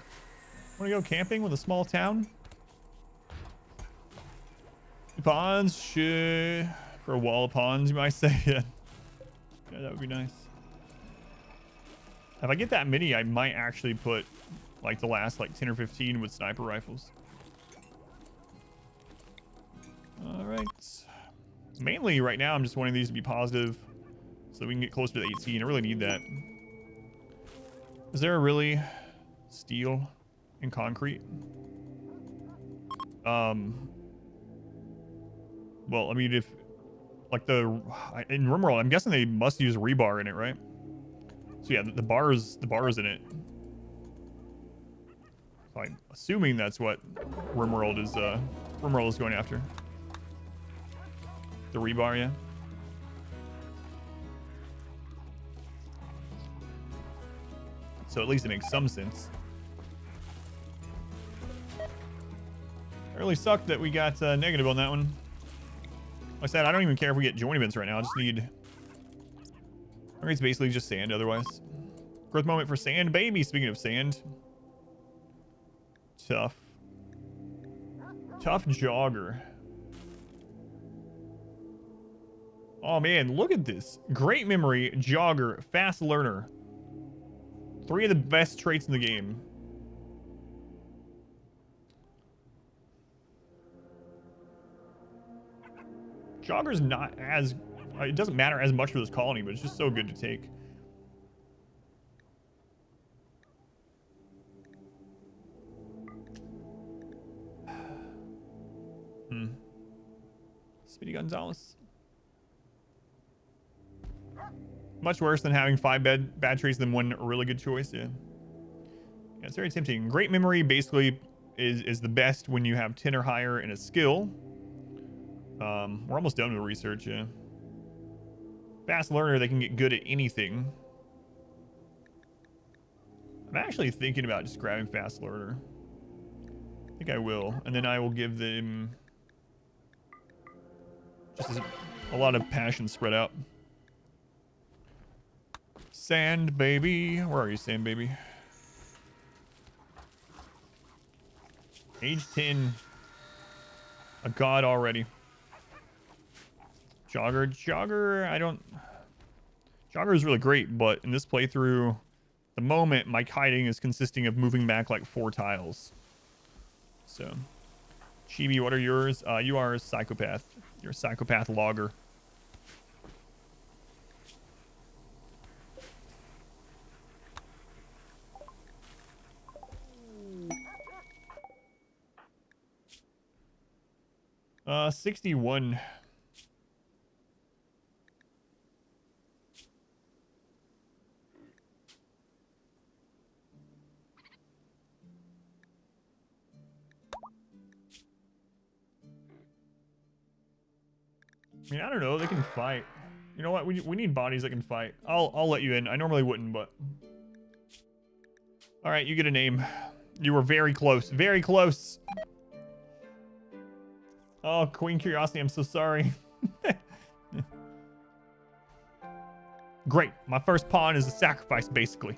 to go camping with a small town? Ponds, sure. For a wall of ponds, you might say. Yeah, that would be nice. If I get that many, I might actually put like the last like 10 or 15 with sniper rifles. All right. Mainly right now, I'm just wanting these to be positive so we can get closer to the 18. I really need that. Is there a really steel and concrete? Well, I mean, if like in RimWorld, I'm guessing they must use rebar in it, right? So yeah, the bars in it. So I'm assuming that's what RimWorld is going after. The rebar, yeah. so at least it makes some sense. It really sucked that we got negative on that one. Like I said, I don't even care if we get joint events right now. I just need... I think it's basically just sand otherwise. Growth moment for sand, baby. Speaking of sand. Tough. Tough jogger. Oh, man, look at this. Great memory, jogger, fast learner. 3 of the best traits in the game. Jogger's not as... it doesn't matter as much for this colony, but it's just so good to take. Speedy Gonzalez. Much worse than having 5 bad traits than 1 really good choice. Yeah, it's very tempting. Great memory basically is the best when you have 10 or higher in a skill. We're almost done with research. Yeah. Fast learner, they can get good at anything. I'm actually thinking about just grabbing fast learner. I think I will, and then I will give them just a lot of passion spread out. Sand baby, where are you, sand baby? Age 10, a god already. Jogger, Jogger is really great, but in this playthrough, the moment my kiting is consisting of moving back like 4 tiles. So, Chibi, what are yours? You are a psychopath. You're a psychopath logger. Uh, 61. I mean, I don't know. They can fight. You know what? We need bodies that can fight. I'll let you in. I normally wouldn't, but... All right, you get a name. You were very close. Very close. Oh, Queen Curiosity, I'm so sorry. Great. My first pawn is a sacrifice, basically.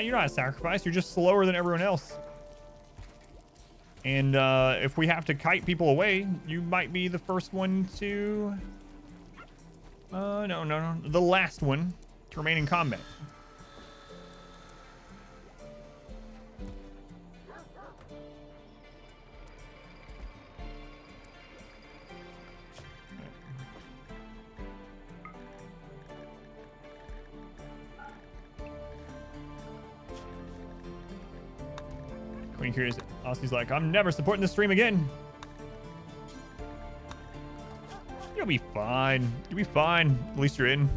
You're not a sacrifice. You're just slower than everyone else. And if we have to kite people away, you might be the first one to... No. The last one to remain in combat. Queen Curious, Aussie's like, I'm never supporting this stream again. You'll be fine. You'll be fine. At least you're in.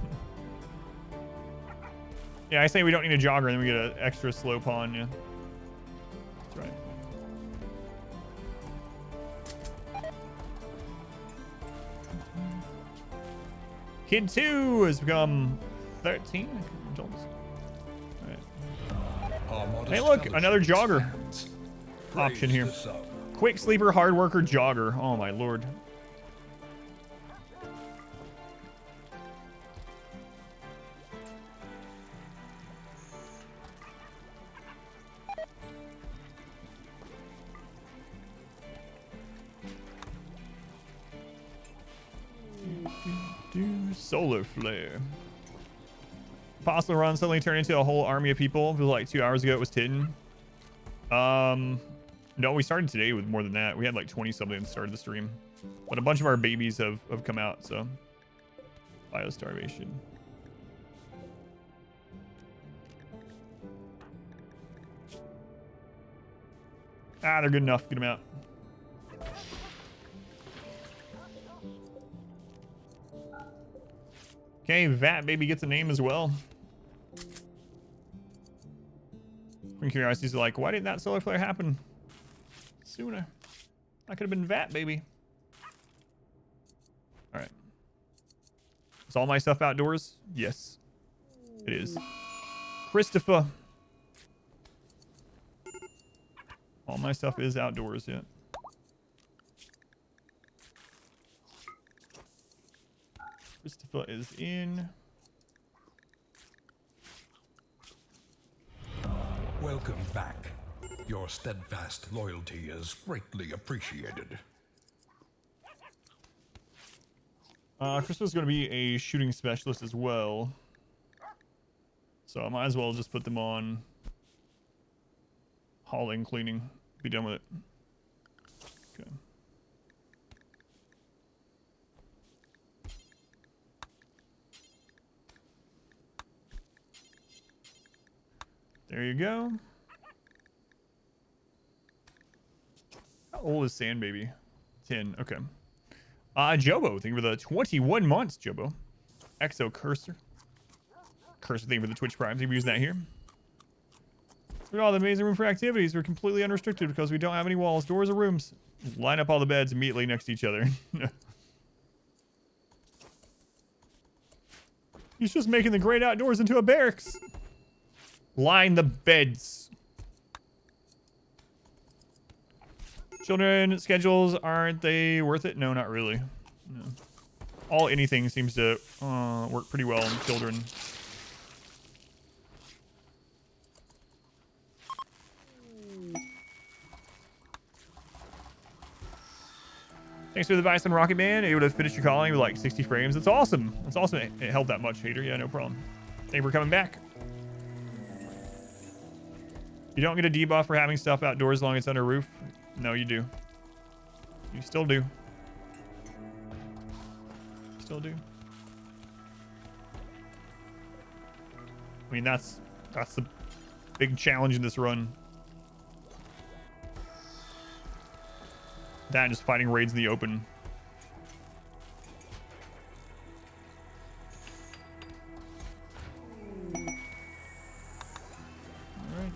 Yeah, I say we don't need a jogger, and then we get an extra slow pawn. Yeah, that's right. Kid 2 has become 13. Hey, look, another jogger option here. Quick sleeper, hard worker, jogger. Oh my lord. Solar flare. Apostle run suddenly turned into a whole army of people. It was like 2 hours ago. It was 10. No, we started today with more than that. We had like 20 something at the start of the stream, but a bunch of our babies have come out. So biostarvation. They're good enough. Get them out. Okay, Vat Baby gets a name as well. Queen Curiosity's like, why didn't that solar flare happen sooner? That could have been Vat Baby. All right. Is all my stuff outdoors? Yes, it is. Christopher. All my stuff is outdoors, yeah. Christopher is in. Welcome back. Your steadfast loyalty is greatly appreciated. Christopher's going to be a shooting specialist as well. So I might as well just put them on hauling, cleaning. Be done with it. Okay. There you go. How old is Sand Baby? 10. Okay. Jobo, thank you for the 21 months, Jobo. Exo Cursor. Cursor, thank you for the Twitch Prime. Thank you for using that here. Look at all the amazing room for activities. We're completely unrestricted because we don't have any walls, doors, or rooms. Line up all the beds immediately next to each other. He's just making the great outdoors into a barracks. Line the beds. Children schedules, aren't they worth it? No, not really. No. All anything seems to work pretty well on children. Thanks for the advice on Rocketman. Able to finish your calling with like 60 frames. That's awesome. That's awesome. It held that much, hater. Yeah, no problem. Thank you for coming back. You don't get a debuff for having stuff outdoors as long as it's under a roof. No, you do. You still do. Still do. I mean, that's the big challenge in this run. That and just fighting raids in the open. Alright.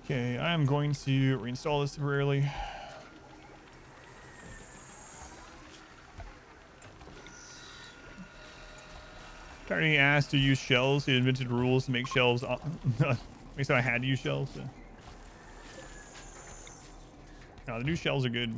Okay, I'm going to reinstall this temporarily. Already asked to use shelves. He invented rules to make shelves. Makes it I had to use shelves. So. No, the new shelves are good.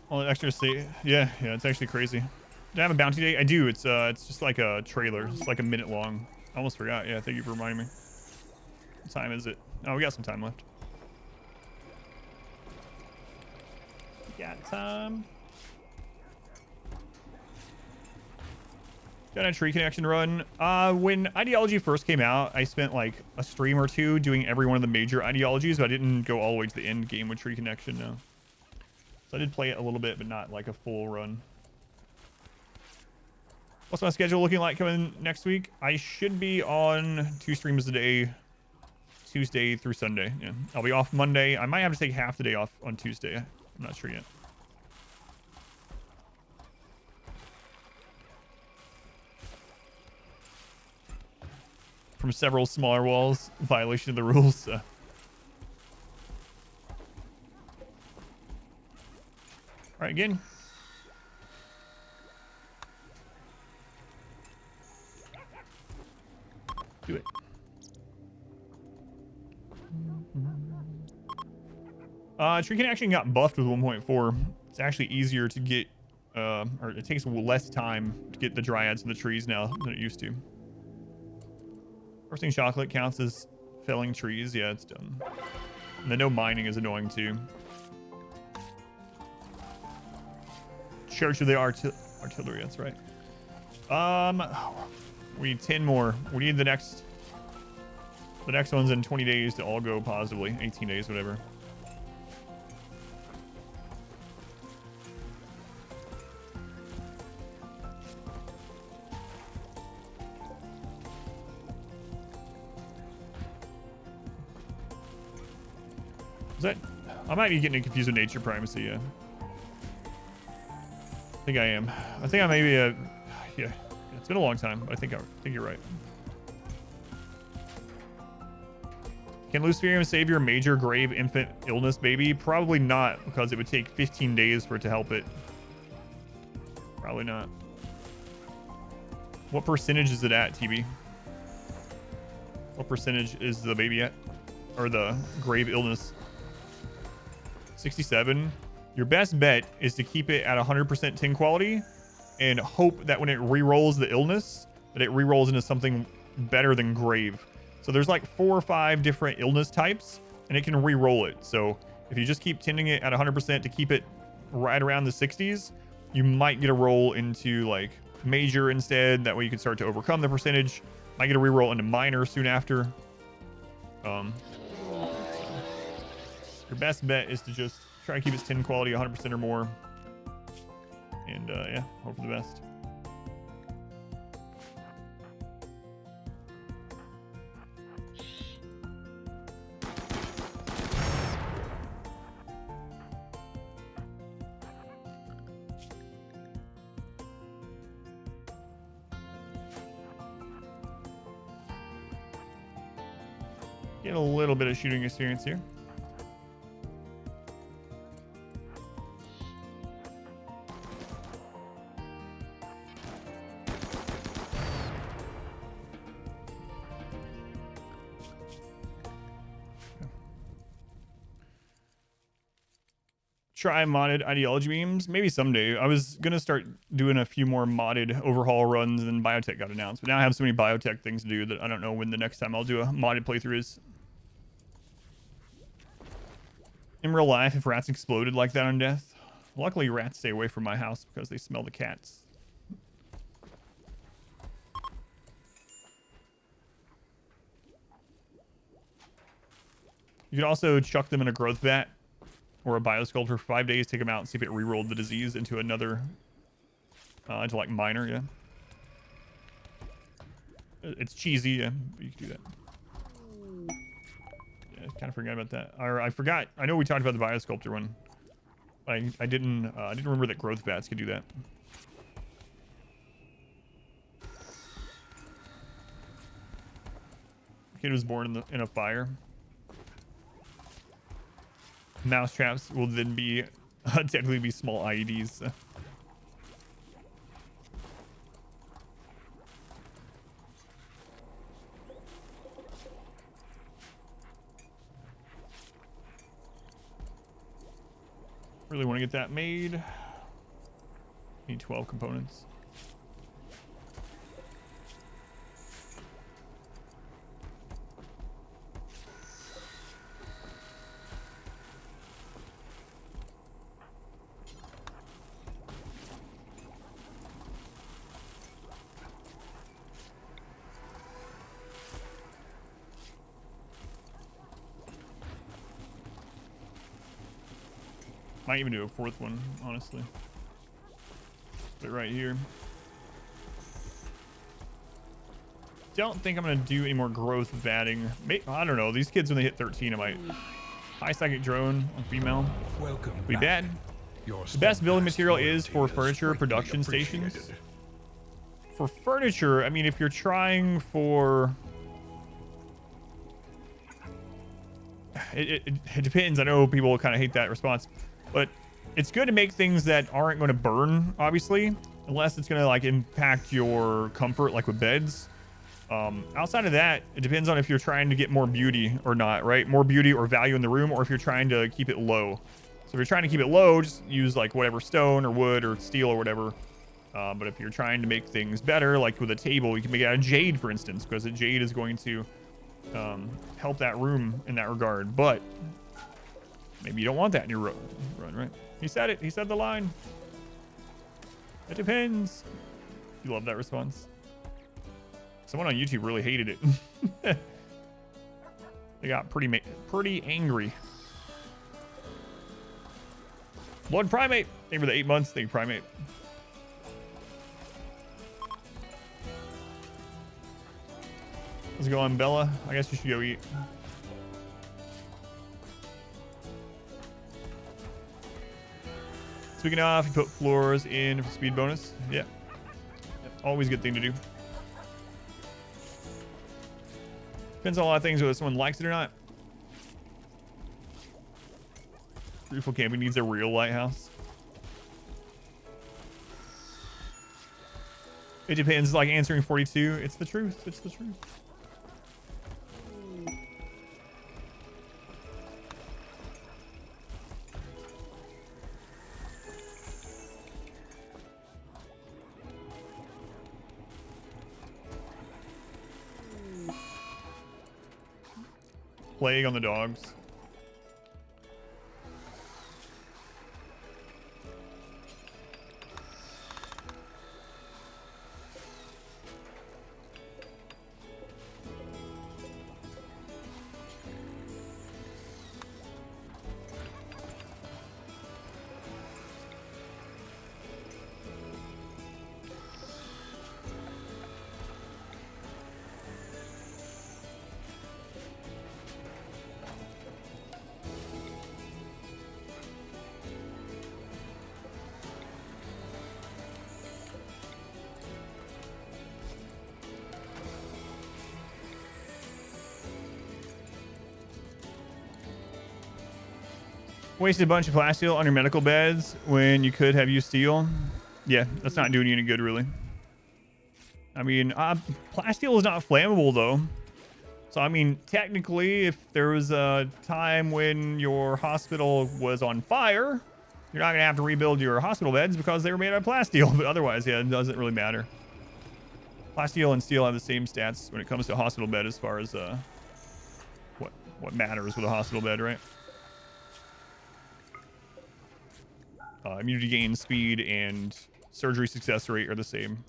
All the extra yeah, it's actually crazy. Do I have a bounty day? I do. It's just like a trailer. It's like a minute long. I almost forgot. Yeah, thank you for reminding me. What time is it? Oh, we got some time left. Got time. Got a tree connection run. When ideology first came out, I spent like a stream or two doing every one of the major ideologies, but I didn't go all the way to the end game with tree connection. No. So I did play it a little bit, but not like a full run. What's my schedule looking like coming next week? I should be on 2 streams a day, Tuesday through Sunday. Yeah, I'll be off Monday. I might have to take half the day off on Tuesday. I'm not sure yet. From several smaller walls, violation of the rules. So. All right, again. Do it. Tree connection got buffed with 1.4. It's actually easier to get, or it takes less time to get the dryads in the trees now than it used to. Roasting chocolate counts as felling trees. Yeah, it's done. And the no mining is annoying too. Church of the Artillery, that's right. We need 10 more. We need the next The next one's in 20 days to all go positively. 18 days, whatever. Is that... I might be getting confused with nature primacy, yeah. I think I am. I think I may be a... Yeah. It's been a long time, but I think you're right. Can Luciferium save your major grave infant illness baby? Probably not, because it would take 15 days for it to help it. Probably not. What percentage is it at, TB? What percentage is the baby at? Or the grave illness? 67. Your best bet is to keep it at 100% tin quality and hope that when it re-rolls the illness, that it re-rolls into something better than grave. So there's like 4 or 5 different illness types, and it can re-roll it. So if you just keep tinning it at 100% to keep it right around the 60s, you might get a roll into like major instead. That way you can start to overcome the percentage. Might get a re-roll into minor soon after. Your best bet is to just try to keep its tin quality 100% or more. And yeah, hope for the best. Get a little bit of shooting experience here. Try modded ideology beams, maybe someday. I was gonna start doing a few more modded overhaul runs, and biotech got announced, but now I have so many biotech things to do that I don't know when the next time I'll do a modded playthrough is. In real life, if rats exploded like that on death, luckily rats stay away from my house because they smell the cats. You could also chuck them in a growth vat or a biosculpture for 5 days, take them out and see if it re-rolled the disease into another, into like minor, yeah. It's cheesy, yeah, but you can do that. Yeah, I kind of forgot about that. Or I forgot, I know we talked about the biosculpture one. I didn't remember that growth vats could do that. Kid was born in a fire. Mouse traps will then be technically be small IEDs. Really want to get that made. Need 12 components. Might even do a 4th one, honestly. Put it right here. Don't think I'm gonna do any more growth vatting. I don't know. These kids, when they hit 13, I might. High psychic drone on female. Welcome. Be bad. The best building material is for furniture production stations. For furniture, I mean, if you're trying for... It depends. I know people kind of hate that response. But it's good to make things that aren't going to burn, obviously, unless it's going to like impact your comfort, like with beds. Outside of that, it depends on if you're trying to get more beauty or not, right? More beauty or value in the room, or if you're trying to keep it low. So if you're trying to keep it low, just use like whatever stone or wood or steel or whatever. But if you're trying to make things better, like with a table, you can make it out of jade, for instance, because the jade is going to help that room in that regard. But maybe you don't want that in your run, right? He said it. He said the line. It depends. You love that response. Someone on YouTube really hated it. They got pretty angry. Lord Primate, thank you for the 8 months. Thank you, Primate. Let's go on, Bella. I guess you should go eat. Speaking of, you put floors in for speed bonus. Yeah. Always a good thing to do. Depends on a lot of things, whether someone likes it or not. Beautiful camping needs a real lighthouse. It depends, like answering 42. It's the truth. It's the truth. Plague on the dogs. Wasted a bunch of plasteel on your medical beds when you could have used steel. Yeah, that's not doing you any good, really. I mean, plasteel is not flammable, though. So, I mean, technically, if there was a time when your hospital was on fire, you're not going to have to rebuild your hospital beds because they were made out of plasteel. But otherwise, yeah, it doesn't really matter. Plasteel and steel have the same stats when it comes to a hospital bed as far as what matters with a hospital bed, right? Immunity gain, speed, and surgery success rate are the same.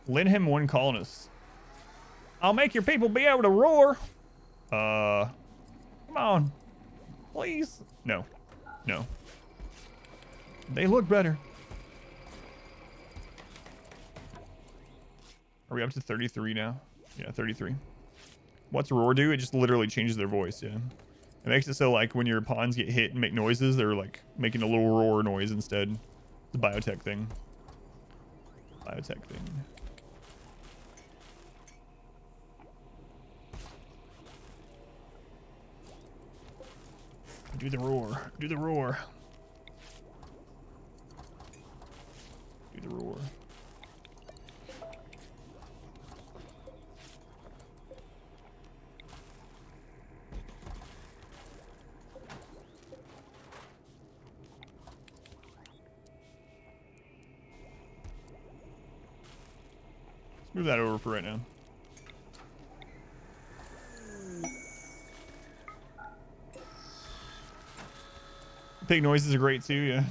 Lend him 1 colonist. I'll make your people be able to roar. Come on. Please. No. No. They look better. Are we up to 33 now? Yeah, 33. What's roar do? It just literally changes their voice, yeah. It makes it so, like, when your pawns get hit and make noises, they're, like, making a little roar noise instead. It's a biotech thing. Biotech thing. Do the roar. Do the roar. Do the roar. Move that over for right now. Pig noises are great too, yeah.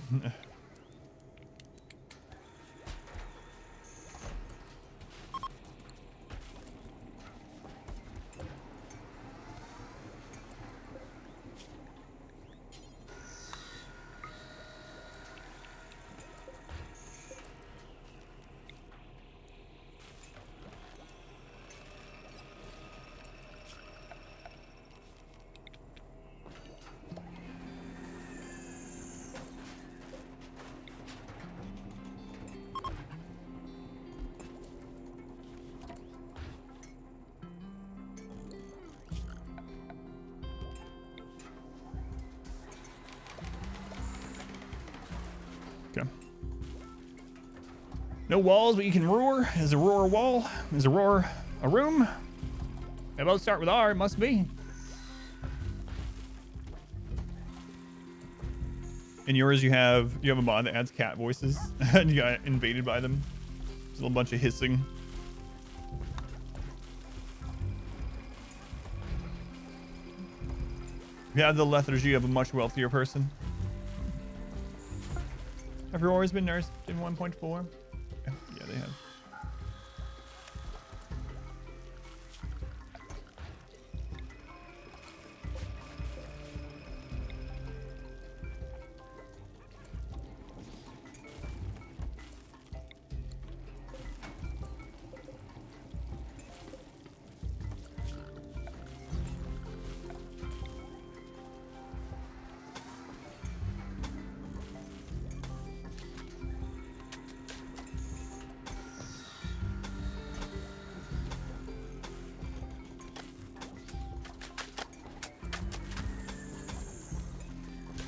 No walls, but you can roar. Is a roar a wall? Is a roar a room? They both start with R, it must be. In yours, you have a mod that adds cat voices, and you got invaded by them. There's a little bunch of hissing. You have the lethargy of a much wealthier person. Have your always been nursed in 1.4? Yeah, they have.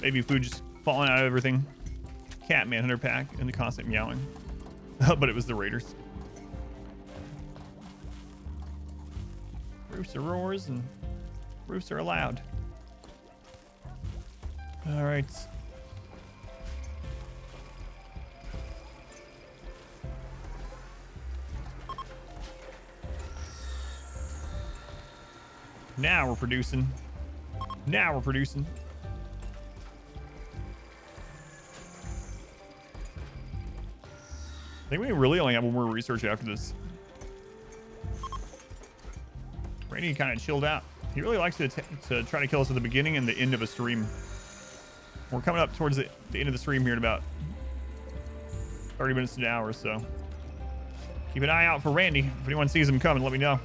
Maybe food just falling out of everything. Cat manhunter pack and the constant meowing. But it was the raiders. Rooster roars and roofs are allowed. All right. Now we're producing. Now we're producing. I think we really only have one more research after this. Randy kind of chilled out. He really likes to try to kill us at the beginning and the end of a stream. We're coming up towards the end of the stream here in about 30 minutes to an hour, so keep an eye out for Randy. If anyone sees him coming, let me know.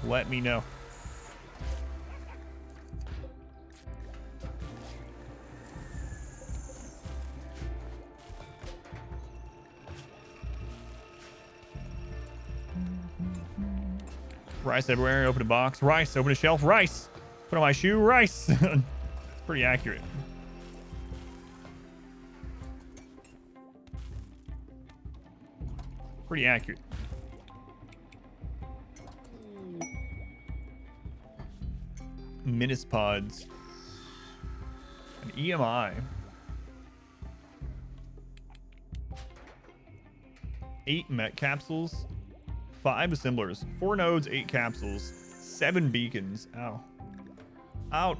Let me know. Rice everywhere. Open a box. Rice. Open a shelf. Rice. Put on my shoe. Rice. It's pretty accurate. Pretty accurate. Menace pods. An EMI. 8 met capsules. 5 assemblers. 4 nodes, 8 capsules. 7 beacons. Ow. Ouch.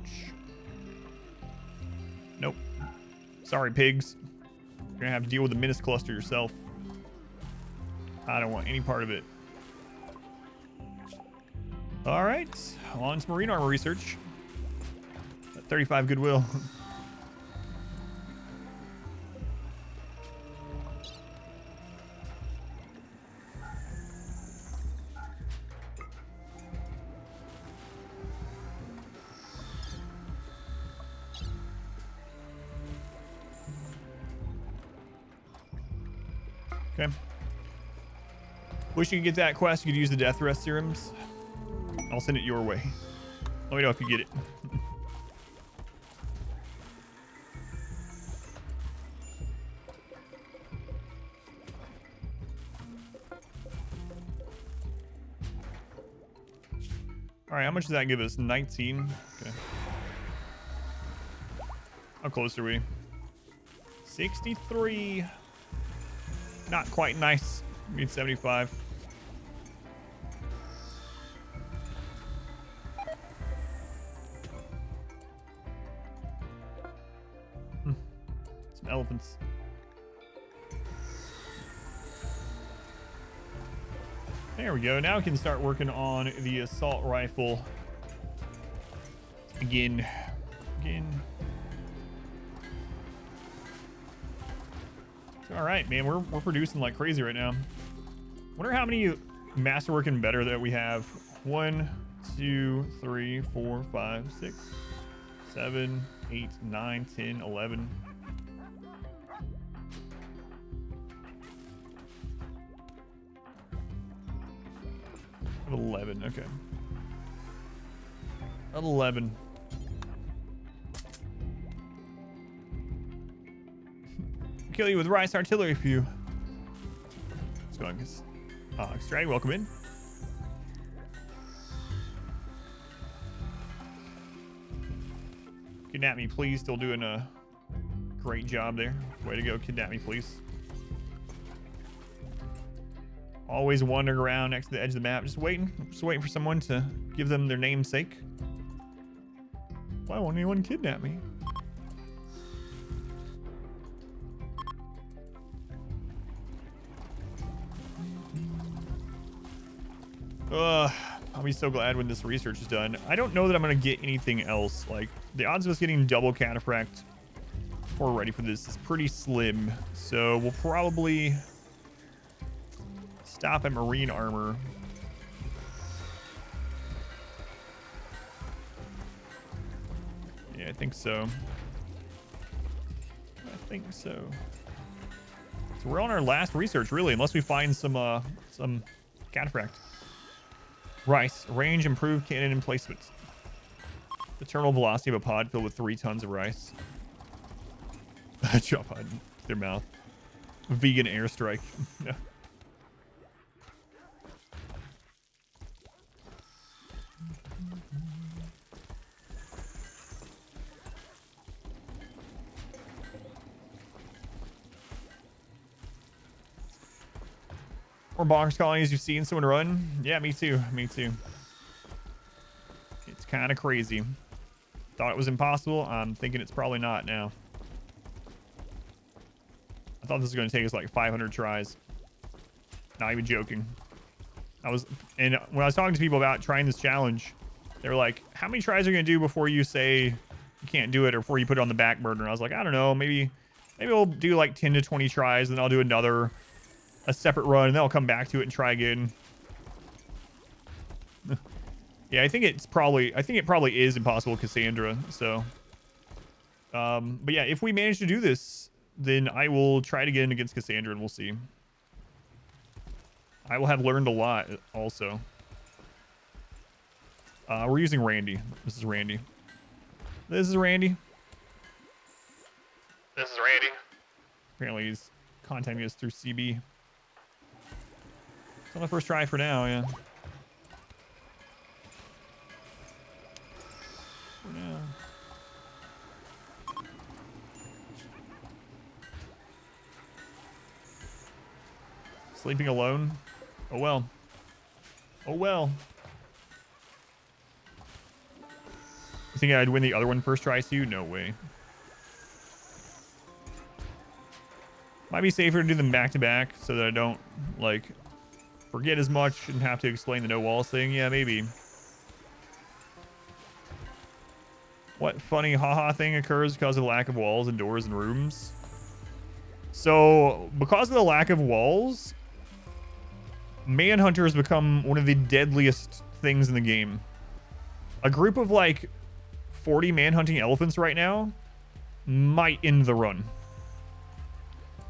Nope. Sorry, pigs. You're gonna have to deal with the menace cluster yourself. I don't want any part of it. All right, on to marine armor research. 35 goodwill. Okay. Wish you could get that quest. You could use the death rest serums. I'll send it your way. Let me know if you get it. All right, how much does that give us? 19. Okay. How close are we? 63. Not quite nice. We need 75. Some elephants. There we go. Now we can start working on the assault rifle. Again. All right, man, we're producing like crazy right now. Wonder how many masterwork and better that we have. 1, 2, 3, 4, 5, 6, 7, 8, 9, 10, 11. I have 11, okay. 11. Kill you with rice artillery if you. What's going on? Extract, welcome in. Kidnap me, please. Still doing a great job there. Way to go, kidnap me, please. Always wandering around next to the edge of the map, just waiting for someone to give them their namesake. Why won't anyone kidnap me? I'll be so glad when this research is done. I don't know that I'm gonna get anything else. Like, the odds of us getting double cataphract before we're ready for this is pretty slim. So we'll probably stop at marine armor. Yeah, I think so. So we're on our last research, really, unless we find some cataphract. Rice, range, improved cannon emplacement. The terminal velocity of a pod filled with 3 tons of rice. Drop pod in their mouth. Vegan airstrike. Yeah. More box colonies you've seen someone run? Yeah, me too. Me too. It's kind of crazy. Thought it was impossible. I'm thinking it's probably not now. I thought this was going to take us like 500 tries. Not even joking. And when I was talking to people about trying this challenge, they were like, how many tries are you going to do before you say you can't do it or before you put it on the back burner? And I was like, I don't know. Maybe we'll do like 10 to 20 tries, and then I'll do a separate run, and then I'll come back to it and try again. Yeah, I think it probably is impossible Cassandra. So, but yeah, if we manage to do this, then I will try it again against Cassandra, and we'll see. I will have learned a lot also. We're using Randy. This is Randy. This is Randy. This is Randy. Apparently he's contacting us through CB. It's on the first try for now, yeah. For now. Sleeping alone? Oh well. Oh well. You think I'd win the other one first try too? No way. Might be safer to do them back to back so that I don't like forget as much and have to explain the no walls thing. Yeah, maybe. What funny haha thing occurs because of the lack of walls and doors and rooms? So because of the lack of walls, Manhunters become one of the deadliest things in the game. A group of like 40 manhunting elephants right now might end the run.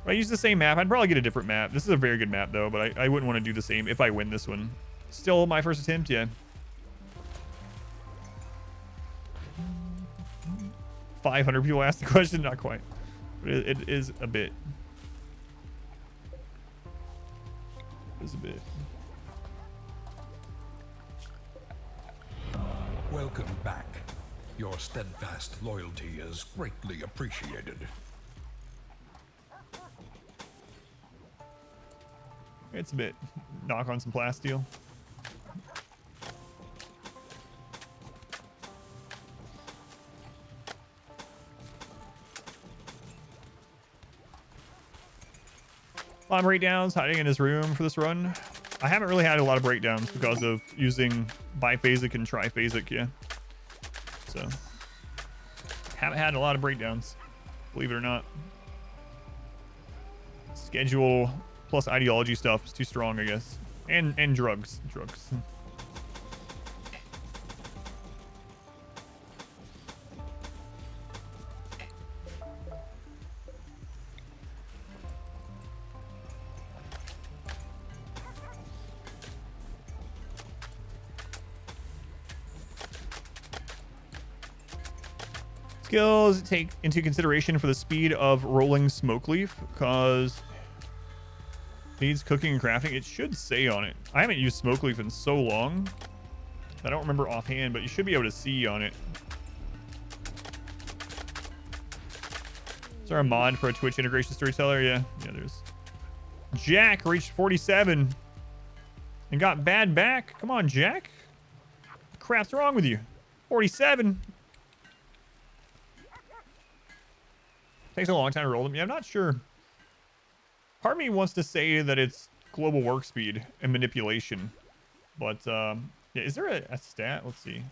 If I use the same map, I'd probably get a different map. This is a very good map though, but I wouldn't want to do the same if I win this one. Still my first attempt, yeah. 500 people asked the question, not quite. But it is a bit. It is a bit. Welcome back. Your steadfast loyalty is greatly appreciated. It's a bit. Knock on some plasteel. A lot of breakdowns hiding in his room for this run. I haven't really had a lot of breakdowns because of using biphasic and triphasic, yeah. So, haven't had a lot of breakdowns, believe it or not. Schedule plus ideology stuff is too strong, I guess. And drugs. Skills take into consideration for the speed of rolling smoke leaf, because needs cooking and crafting. It should say on it. I haven't used smoke leaf in so long. I don't remember offhand, but you should be able to see on it. Is there a mod for a Twitch integration storyteller? Yeah, there's. Jack reached 47 and got bad back. Come on, Jack. What crap's wrong with you? 47. Takes a long time to roll them. Yeah, I'm not sure. Part of me wants to say that it's global work speed and manipulation. But, yeah, is there a stat? Let's see.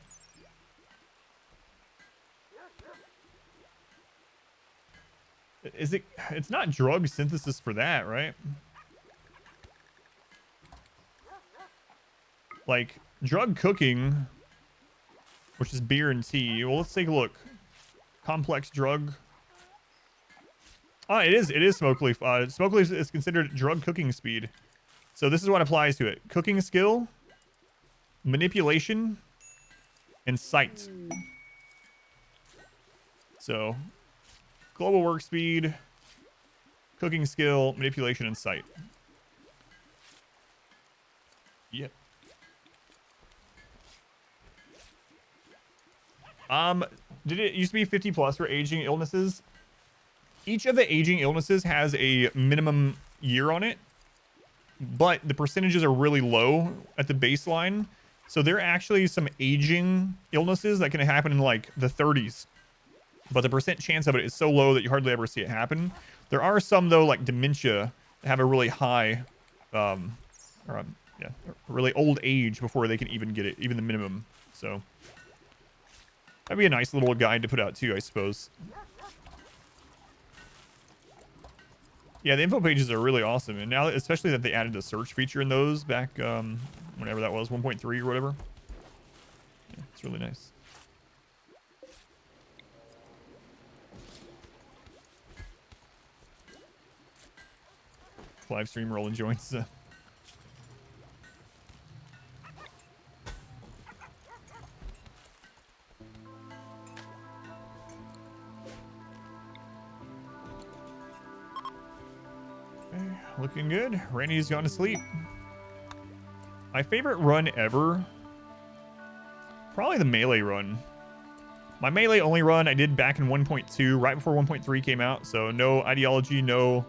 Is it? It's not drug synthesis for that, right? Like, drug cooking, which is beer and tea. Well, let's take a look. Complex drug. Oh, it is smoke leaf. Smoke leaf is considered drug cooking speed. So this is what applies to it. Cooking skill, manipulation, and sight. So global work speed, cooking skill, manipulation, and sight. Yep. Did it used to be 50 plus for aging illnesses? Each of the aging illnesses has a minimum year on it, but the percentages are really low at the baseline. So there are actually some aging illnesses that can happen in like the 30s, but the percent chance of it is so low that you hardly ever see it happen. There are some though, like dementia, that have a really high, yeah, a really old age before they can even get it, even the minimum. So that'd be a nice little guide to put out too, I suppose. Yeah, the info pages are really awesome, and now, especially that they added a search feature in those back, whenever that was, 1.3 or whatever. Yeah, it's really nice. Live stream rolling joints. Looking good. Randy's gone to sleep. My favorite run ever, probably the melee run. My melee only run I did back in 1.2, right before 1.3 came out. So no ideology, no.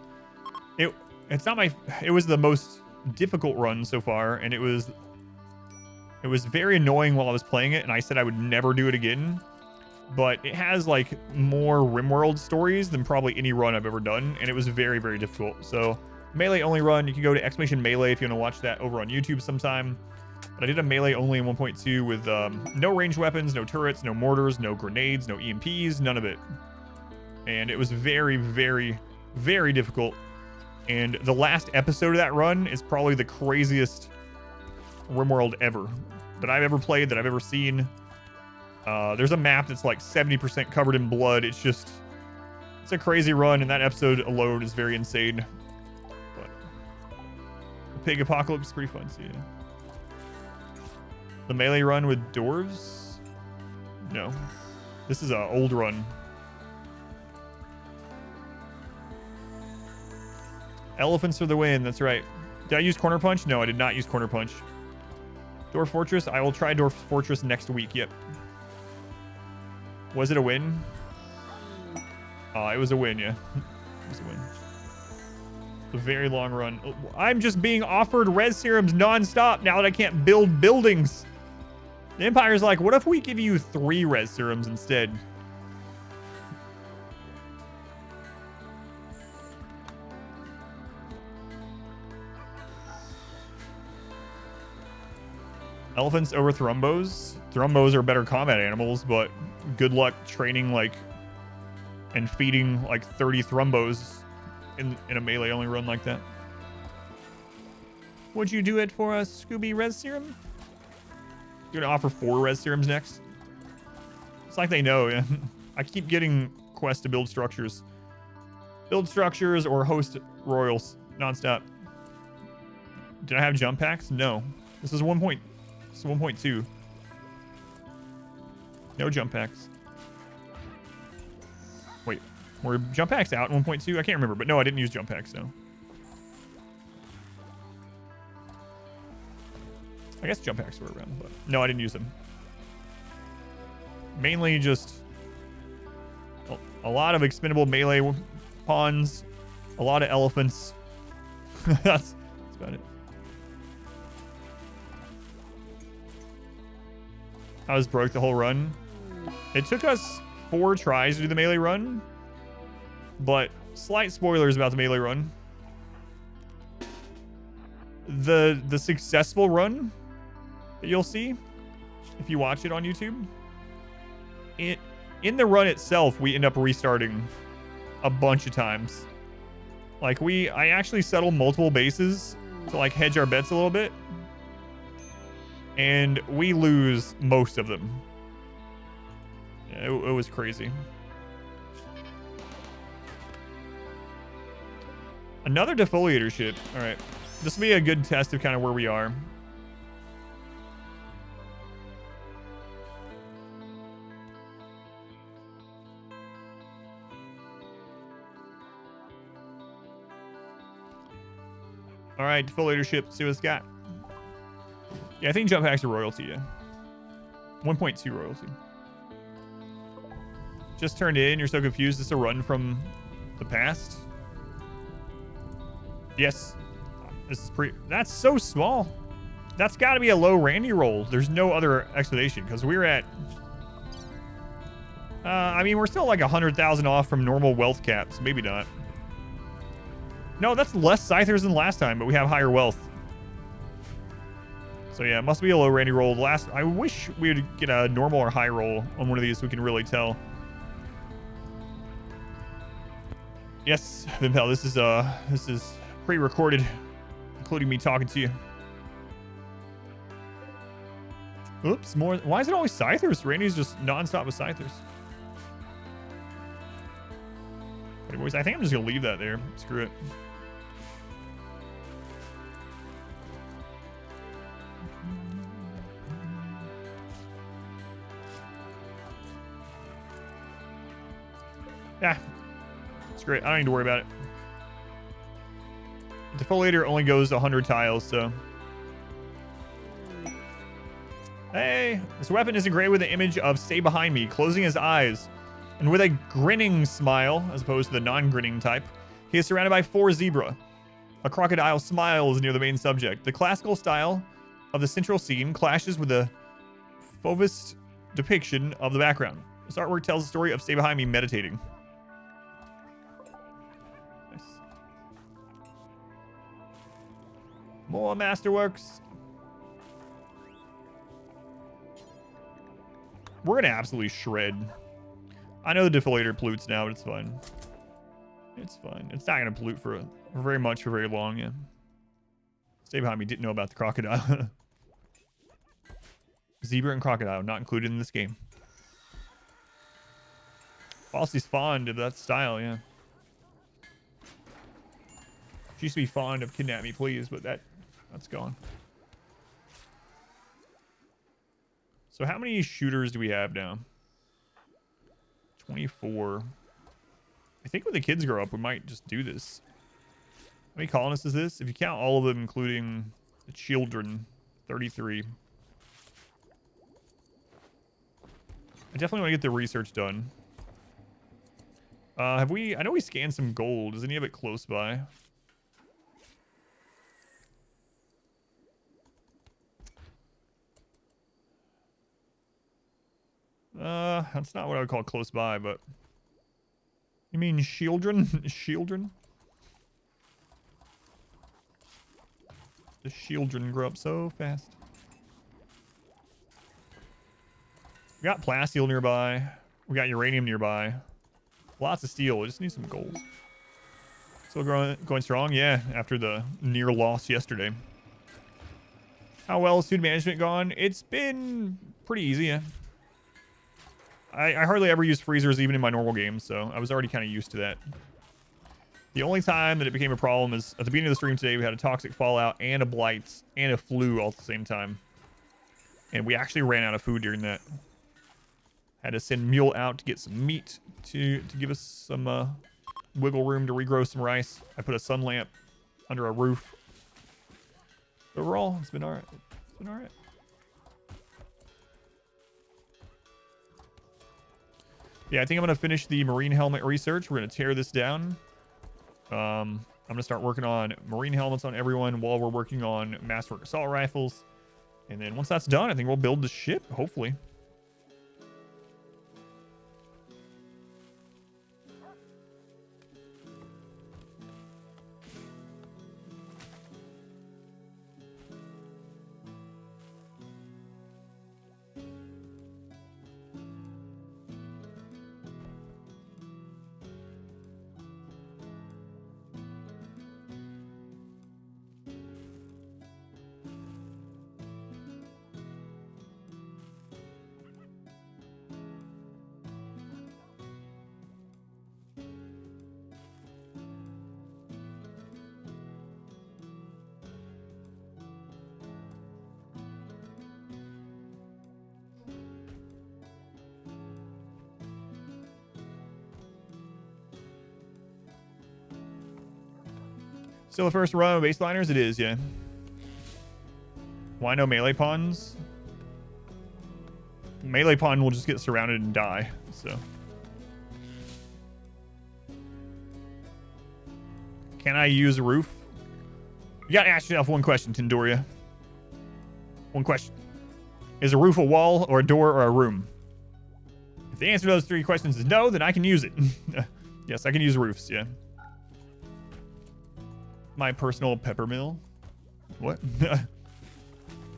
It's not my. It was the most difficult run so far, and it was very annoying while I was playing it, and I said I would never do it again. But it has like more RimWorld stories than probably any run I've ever done, and it was very, very difficult. So melee only run, you can go to !melee if you want to watch that over on YouTube sometime. But I did a melee only in 1.2 with no ranged weapons, no turrets, no mortars, no grenades, no EMPs, none of it. And it was very, very, very difficult. And the last episode of that run is probably the craziest RimWorld ever that I've ever played, that I've ever seen. There's a map that's like 70% covered in blood. It's a crazy run, and that episode alone is very insane. But the pig apocalypse is pretty fun, so yeah. The melee run with dwarves? No. This is an old run. Elephants for the win, that's right. Did I use Corner Punch? No, I did not use Corner Punch. Dwarf Fortress? I will try Dwarf Fortress next week, yep. Was it a win? It was a win, yeah. It was a win. It's a very long run. I'm just being offered res serums non-stop now that I can't build buildings. The Empire's like, what if we give you 3 res serums instead? Elephants over Thrumbos. Thrumbos are better combat animals, but good luck training like and feeding like 30 Thrumbos in a melee only run like that. Would you do it for a Scooby res serum? You're gonna offer 4 res serums next? It's like they know, yeah. I keep getting quests to build structures. Build structures or host royals nonstop. Did I have jump packs? No. This is 1.2. No jump packs. Wait, were jump packs out in 1.2? I can't remember, but no, I didn't use jump packs, so. I guess jump packs were around, but no, I didn't use them. Mainly just a lot of expendable melee pawns, a lot of elephants. That's about it. I was broke the whole run. It took us 4 tries to do the melee run, but slight spoilers about the melee run. The successful run that you'll see if you watch it on YouTube, in the run itself, we end up restarting a bunch of times. Like I actually settled multiple bases to like hedge our bets a little bit, and we lose most of them. Yeah, it was crazy. Another defoliator ship. All right, this will be a good test of kind of where we are. All right, full leadership. See what it's got. Yeah, I think jump packs are royalty. Yeah, 1.2 royalty. Just turned in. You're so confused. Is this a run from the past? Yes. This is that's so small. That's got to be a low Randy roll. There's no other explanation because we're at. I mean, we're still like 100,000 off from normal wealth caps. Maybe not. No, that's less Scythers than last time, but we have higher wealth. So yeah, it must be a low Randy roll. I wish we would get a normal or high roll on one of these so we can really tell. Yes, Vimpel, this is pre-recorded, including me talking to you. Oops, more. Why is it always Scythers? Randy's just non-stop with Scythers. Anyways, I think I'm just gonna leave that there. Screw it. Yeah, it's great. I don't need to worry about it. The defoliator only goes 100 tiles, so. Hey, this weapon is engraved with an image of "Stay Behind Me," closing his eyes. And with a grinning smile, as opposed to the non-grinning type, he is surrounded by 4 zebra. A crocodile smiles near the main subject. The classical style of the central scene clashes with the Fauvist depiction of the background. This artwork tells the story of "Stay Behind Me" meditating. Nice. More masterworks. We're gonna absolutely shred. I know the defoliator pollutes now, but it's fine. It's fine. It's not gonna pollute for very much for very long. Yeah. Stay Behind Me didn't know about the crocodile. Zebra and crocodile not included in this game. Falsey's fond of that style, yeah. She used to be fond of Kidnap Me Please, but that's gone. So how many shooters do we have now? 24. I think when the kids grow up, we might just do this. How many colonists is this? If you count all of them, including the children, 33. I definitely want to get the research done. I know we scanned some gold. Is any of it close by? That's not what I would call close by, but... You mean children? Children? The children grow up so fast. We got plasteel nearby. We got uranium nearby. Lots of steel. We just need some gold. Still going strong? Yeah, after the near loss yesterday. How well is food management gone? It's been pretty easy, yeah. I hardly ever use freezers even in my normal games, so I was already kind of used to that. The only time that it became a problem is at the beginning of the stream today. We had a toxic fallout and a blight and a flu all at the same time. And we actually ran out of food during that. Had to send Mule out to get some meat to give us some wiggle room to regrow some rice. I put a sun lamp under a roof. Overall, it's been alright. It's been alright. Yeah, I think I'm going to finish the marine helmet research. We're going to tear this down. I'm going to start working on marine helmets on everyone while we're working on masterwork assault rifles. And then once that's done, I think we'll build the ship, hopefully. Still the first run of baseliners? It is, yeah. Why no melee pawns? Melee pawn will just get surrounded and die, so. Can I use a roof? You gotta ask yourself one question, Tindoria. One question. Is a roof a wall or a door or a room? If the answer to those 3 questions is no, then I can use it. Yes, I can use roofs, yeah. My personal pepper mill. What? But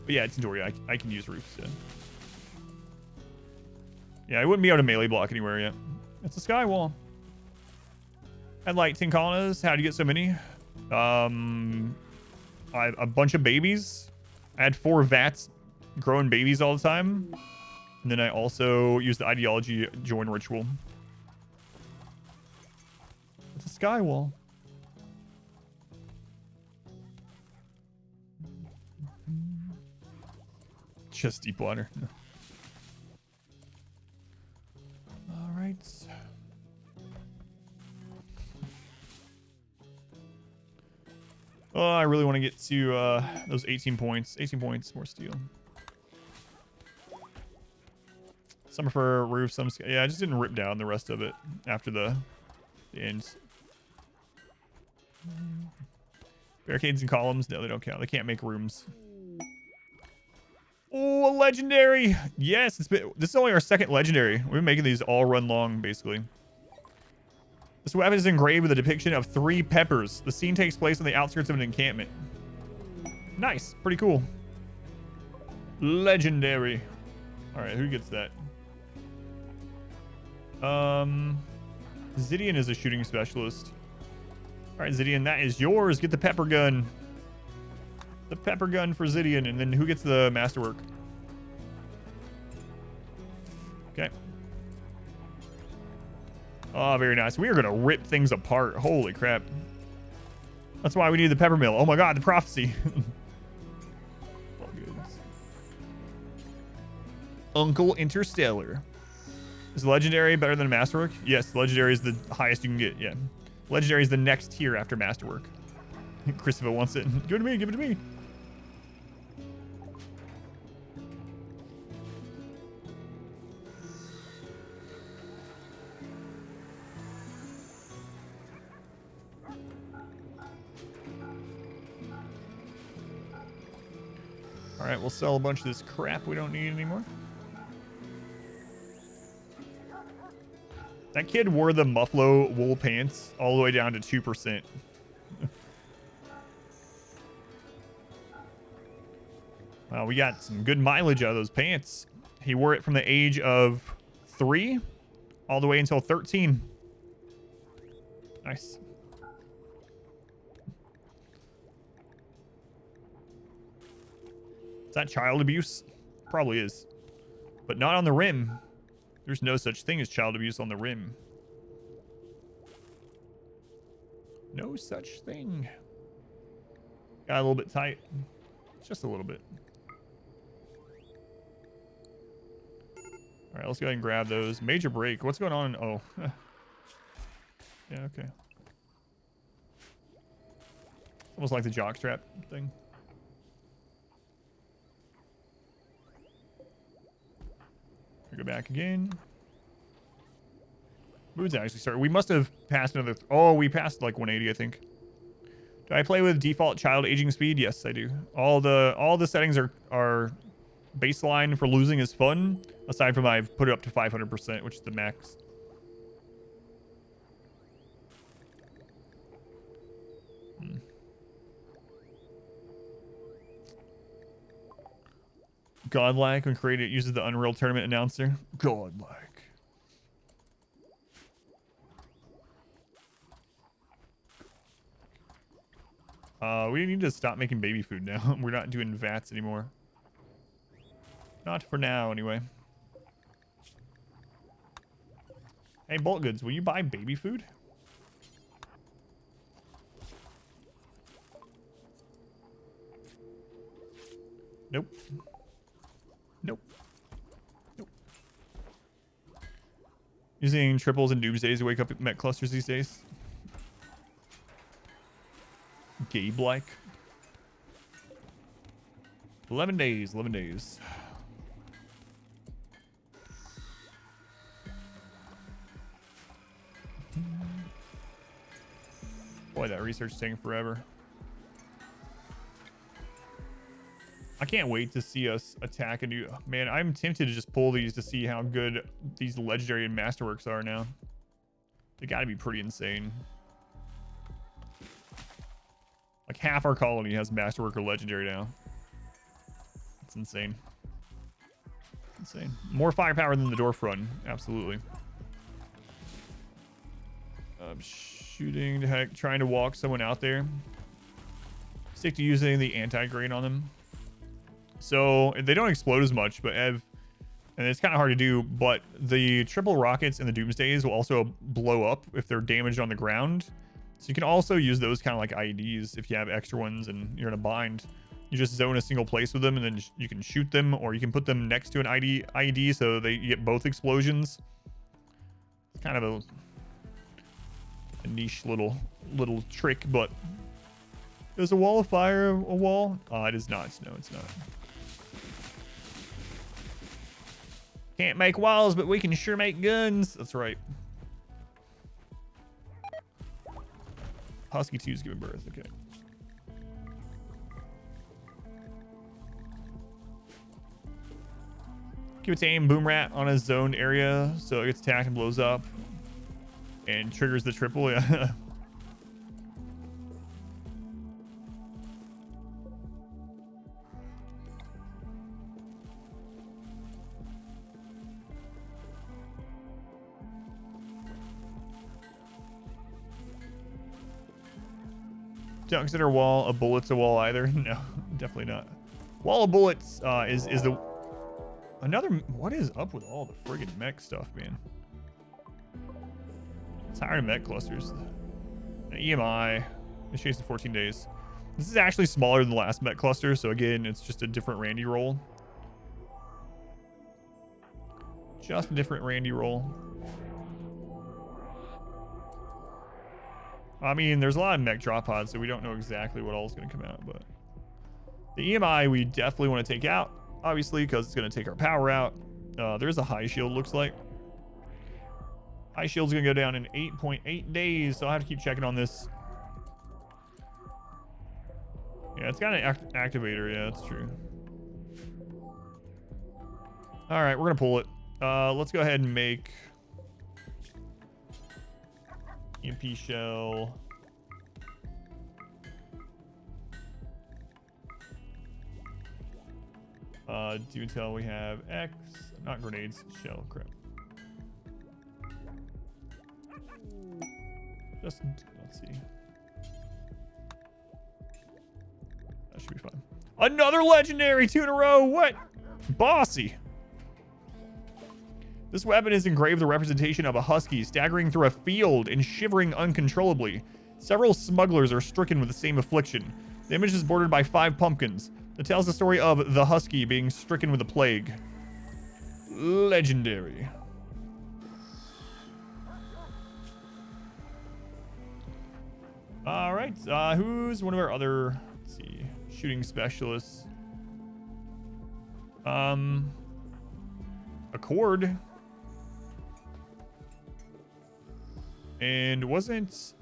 yeah, Tindoria, I can use roofs, yeah. Yeah, I wouldn't be able to melee block anywhere yet. It's a sky wall. I'd like 10 colonies. How do you get so many? I had a bunch of babies. I had 4 vats growing babies all the time. And then I also used the ideology join ritual. It's a sky wall. Just deep water. All right. Oh, I really want to get to those 18 points. 18 points, more steel. Some are for roof, some... Yeah, I just didn't rip down the rest of it after the ends. Barricades and columns? No, they don't count. They can't make rooms. Oh, a legendary! Yes, this is only our 2nd legendary. We've been making these all run long, basically. This weapon is engraved with a depiction of 3 peppers. The scene takes place on the outskirts of an encampment. Nice. Pretty cool. Legendary. Alright, who gets that? Zidian is a shooting specialist. Alright, Zidian, that is yours. Get the pepper gun. The pepper gun for Zidian. And then who gets the masterwork? Okay. Oh, very nice. We are going to rip things apart. Holy crap. That's why we need the pepper mill. Oh my god, the prophecy. Oh, goodness. Uncle Interstellar. Is legendary better than masterwork? Yes, legendary is the highest you can get. Yeah. Legendary is the next tier after masterwork. Christopher wants it. Give it to me. Give it to me. All right, we'll sell a bunch of this crap we don't need anymore. That kid wore the Muffalo wool pants all the way down to 2%. Wow, we got some good mileage out of those pants. He wore it from the age of 3 all the way until 13. Nice. Is that child abuse? Probably is. But not on the rim. There's no such thing as child abuse on the rim. No such thing. Got a little bit tight. Just a little bit. All right, let's go ahead and grab those. Major break. What's going on? Oh. Yeah, okay. Almost like the jockstrap thing. Go back again. Mood's actually started. We must have passed another... Oh, we passed like 180, I think. Do I play with default child aging speed? Yes, I do. All the settings are baseline for losing is fun, aside from I've put it up to 500%, which is the max. Godlike when created, it uses the Unreal Tournament announcer. Godlike. We need to stop making baby food now. We're not doing vats anymore. Not for now, anyway. Hey, Bolt Goods, will you buy baby food? Nope. Nope. Nope. Using triples and doomsdays to wake up met clusters these days. Gabe-like. 11 days, 11 days. Boy, that research is taking forever. I can't wait to see us attack a new... Man, I'm tempted to just pull these to see how good these legendary and masterworks are now. They gotta be pretty insane. Like half our colony has masterwork or legendary now. It's insane. Insane. More firepower than the dwarf run. Absolutely. Shooting the heck, trying to walk someone out there. Stick to using the anti-grain on them. So they don't explode as much, but and it's kind of hard to do, but the triple rockets and the doomsdays will also blow up if they're damaged on the ground. So you can also use those kind of like IEDs if you have extra ones and you're in a bind. You just zone a single place with them and then you can shoot them, or you can put them next to an IED so you get both explosions. It's kind of a niche little trick, but is a wall of fire a wall? It is not. No, it's not. Can't make walls, but we can sure make guns. That's right. Husky 2 is giving birth. Okay. Give its aim boom rat on a zoned area so it gets attacked and blows up and triggers the triple. Yeah. Don't consider wall of bullets a wall either. No, definitely not. Wall of bullets is the another. What is up with all the friggin' mech stuff, man? Tired of mech clusters. An EMI. Initiates in 14 days. This is actually smaller than the last mech cluster, so again, it's just a different Randy roll. Just a different Randy roll. I mean, there's a lot of mech drop pods, so we don't know exactly what all is going to come out, but the EMI we definitely want to take out, obviously, because it's going to take our power out. There's a high shield, looks like. High shield's going to go down in 8.8 days, so I'll have to keep checking on this. Yeah, it's got an activator. Yeah, that's true. All right, we're going to pull it. Let's go ahead and make EMP shell. Do tell we have X, not grenades, shell, crap. Just, let's see. That should be fun. Another legendary, 2 in a row. What? Bossy. This weapon is engraved the representation of a husky staggering through a field and shivering uncontrollably. Several smugglers are stricken with the same affliction. The image is bordered by 5 pumpkins. It tells the story of the husky being stricken with a plague. Legendary. All right, who's one of our other, let's see, shooting specialists? Accord. And wasn't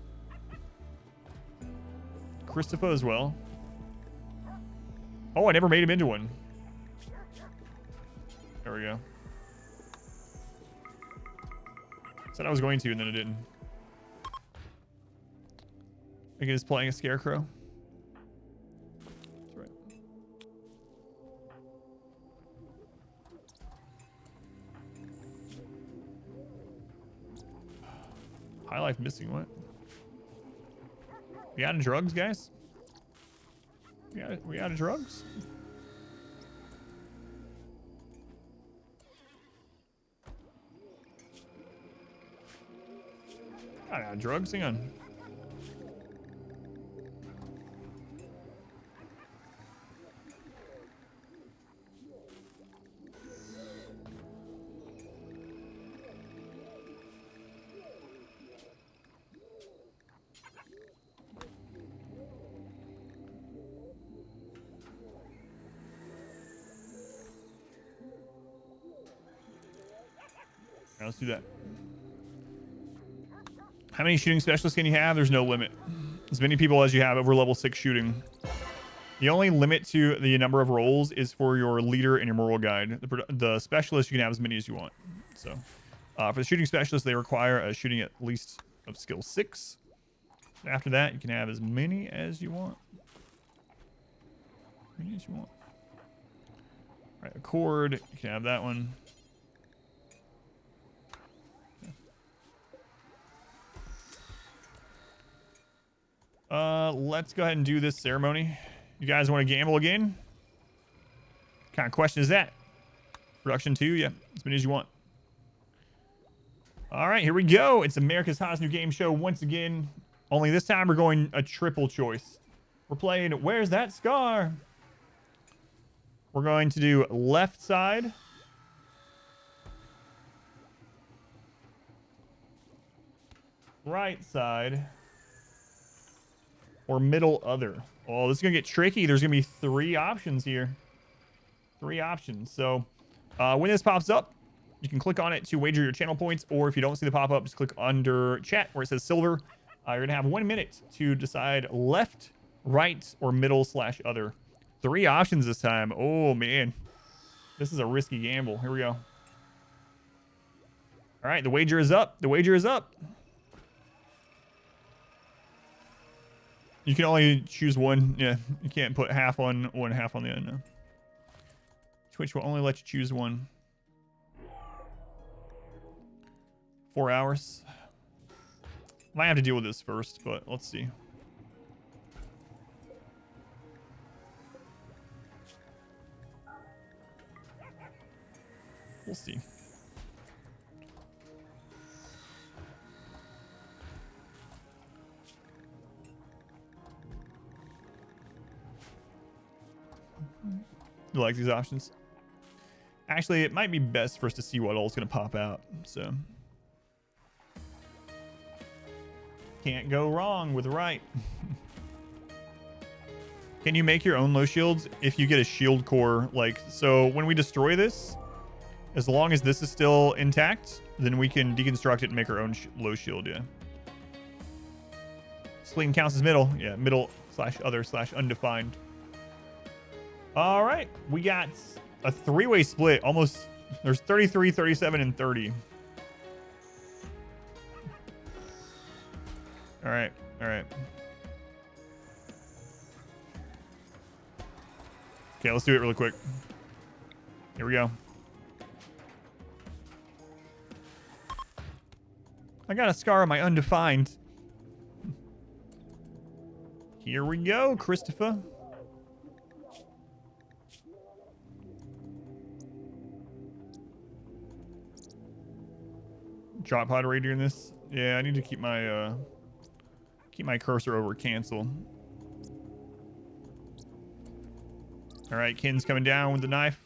Christopher as well? Oh, I never made him into one. There we go. Said I was going to, and then it didn't. I think he's playing a scarecrow. That's right. High life missing, what? We out of drugs, guys? We out of drugs? Not out of drugs, hang on. let's do that. How many shooting specialists can you have? There's no limit. As many people as you have over level 6 shooting. The only limit to the number of rolls is for your leader and your moral guide. The specialist, you can have as many as you want. So for the shooting specialist, they require a shooting at least of skill 6. After that, you can have as many as you want. As many as you want. All right, Accord, you can have that one. Let's go ahead and do this ceremony. You guys want to gamble again? What kind of question is that? Production 2? Yeah, as many as you want. All right, here we go. It's America's hottest new game show once again. Only this time we're going a triple choice. We're playing Where's That Scar? We're going to do left side. Right side. Or middle other. Oh, this is going to get tricky. There's going to be 3 options here. 3 options. So when this pops up, you can click on it to wager your channel points. Or if you don't see the pop-up, just click under chat where it says silver. You're going to have 1 minute to decide left, right, or middle/other. 3 options this time. Oh, man. This is a risky gamble. Here we go. All right, the wager is up. The wager is up. You can only choose one. Yeah, you can't put half on one, half on the other. No. Twitch will only let you choose one. 4 hours. Might have to deal with this first, but let's see. We'll see. You like these options? Actually, it might be best for us to see what all is going to pop out. So can't go wrong with right. Can you make your own low shields if you get a shield core? Like, so when we destroy this, as long as this is still intact, then we can deconstruct it and make our own low shield. Yeah. Sling counts as middle. Yeah, middle/other/undefined. All right, we got a 3-way split. Almost, there's 33, 37, and 30. All right, all right. Okay, let's do it really quick. Here we go. I got a scar on my undefined. Here we go, Christopher. Drop pod raid during this. Yeah, I need to keep my cursor over cancel. All right, Kin's coming down with the knife.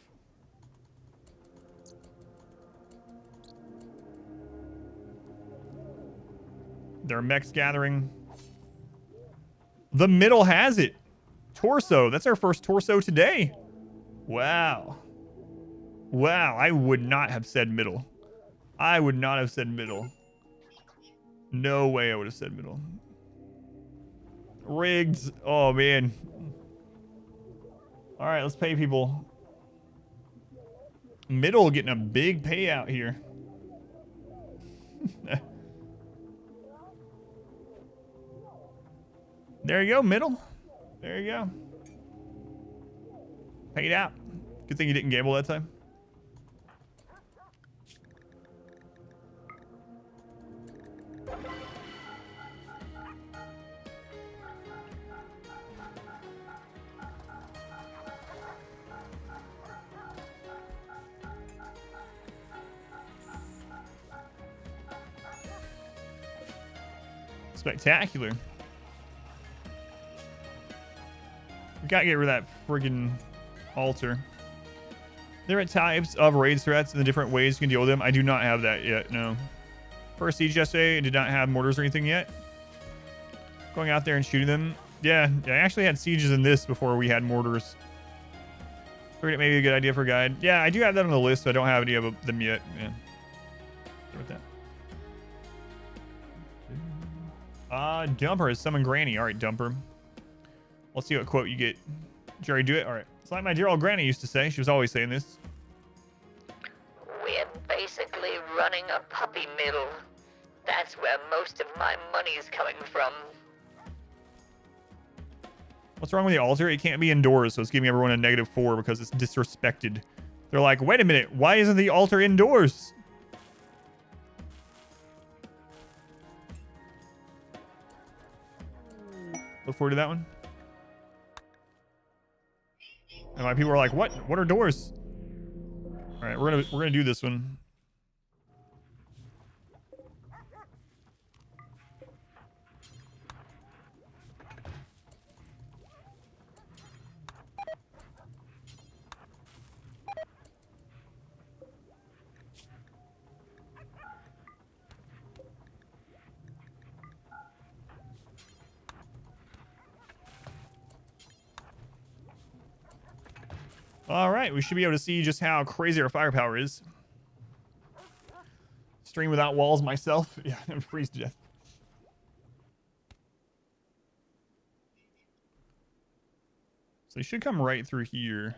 Their mechs gathering. The middle has it. Torso. That's our first torso today. Wow. Wow, I would not have said middle. I would not have said middle. No way I would have said middle. Rigged. Oh, man. All right, let's pay people. Middle getting a big payout here. There you go, middle. There you go. Paid out. Good thing you didn't gamble that time. Spectacular. We gotta get rid of that friggin' altar. There are types of raid threats and the different ways you can deal with them. I do not have that yet, no. First siege yesterday, I did not have mortars or anything yet. Going out there and shooting them. Yeah, I actually had sieges in this before we had mortars. Figured it may be a good idea for a guide. Yeah, I do have that on the list, but I don't have any of them yet. Yeah. Start with that. Dumper has summoned Granny. All right, Dumper. Let's see what quote you get. Jerry, do it. All right. It's like my dear old Granny used to say. She was always saying this. We're basically running a puppy mill. That's where most of my money's coming from. What's wrong with the altar? It can't be indoors, so it's giving everyone a -4 because it's disrespected. They're like, wait a minute, why isn't the altar indoors? Look forward to that one. And my people are like, what? What are doors? All right, we're gonna do this one. All right, we should be able to see just how crazy our firepower is. Stream without walls myself. Yeah, I'm freeze to death. So they should come right through here.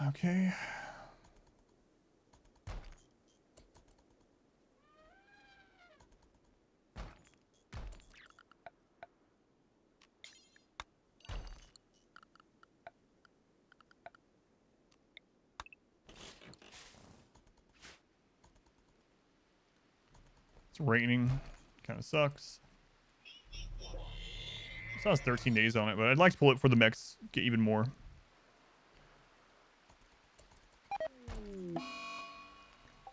Okay. It's raining. Kind of sucks. It has 13 days on it, but I'd like to pull it for the mechs, get even more.